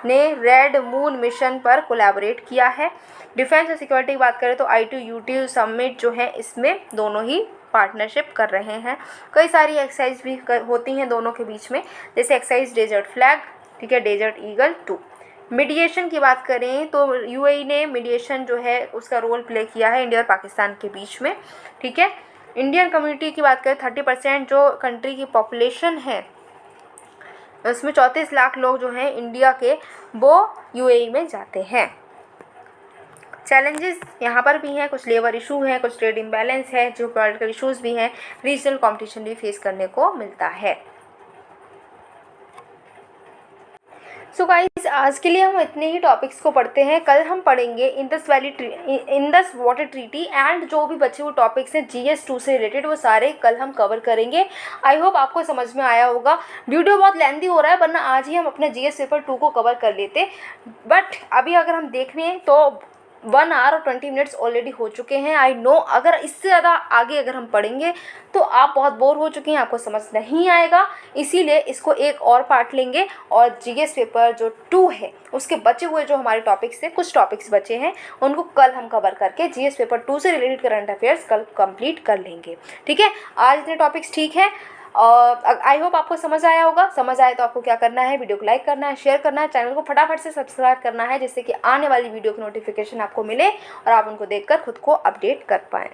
ने रेड मून मिशन पर कोलैबोरेट किया है। डिफेंस और सिक्योरिटी की बात करें तो I2UT समिट जो है इसमें दोनों ही पार्टनरशिप कर रहे हैं। कई सारी एक्सरसाइज भी होती हैं दोनों के बीच में, जैसे एक्सरसाइज डेजर्ट फ्लैग, ठीक है, डेजर्ट ईगल 2। मीडिएशन की बात करें तो UAE ने मीडिएशन जो है उसका रोल प्ले किया है इंडिया और पाकिस्तान के बीच में, ठीक है। इंडियन कम्युनिटी की बात करें 30% जो कंट्री की पॉपुलेशन है उसमें 34 लाख लोग जो हैं इंडिया के वो UAE में जाते हैं। चैलेंजेस यहाँ पर भी हैं, कुछ लेबर इशू हैं, कुछ ट्रेड इम्बैलेंस है, जो पॉलिटिकल इशूज़ भी हैं, रीजनल कंपटीशन भी फेस करने को मिलता है। सो गाइस आज के लिए हम इतने ही टॉपिक्स को पढ़ते हैं। कल हम पढ़ेंगे इंडस वाटर ट्रीटी एंड जो भी बचे हुए टॉपिक्स हैं GS2 से रिलेटेड वो सारे कल हम कवर करेंगे। आई होप आपको समझ में आया होगा। वीडियो बहुत लेंथी हो रहा है वरना आज ही हम अपने GS पेपर 2 को कवर कर लेते, बट अभी अगर हम देख रहे हैं तो 1 आवर और 20 मिनट्स ऑलरेडी हो चुके हैं। आई नो अगर इससे ज़्यादा आगे अगर हम पढ़ेंगे तो आप बहुत बोर हो चुके हैं, आपको समझ नहीं आएगा, इसीलिए इसको एक और पार्ट लेंगे और GS पेपर जो 2 है उसके बचे हुए जो हमारे टॉपिक्स हैं, कुछ टॉपिक्स बचे हैं उनको कल हम कवर करके GS पेपर 2 से रिलेटेड करंट अफेयर्स कल कंप्लीट कर लेंगे, ठीक है। आज इतने टॉपिक्स ठीक है और आई होप आपको समझ आया होगा। समझ आए तो आपको क्या करना है, वीडियो को लाइक करना है, शेयर करना है, चैनल को फटाफट से सब्सक्राइब करना है जिससे कि आने वाली वीडियो की नोटिफिकेशन आपको मिले और आप उनको देखकर खुद को अपडेट कर पाएँ।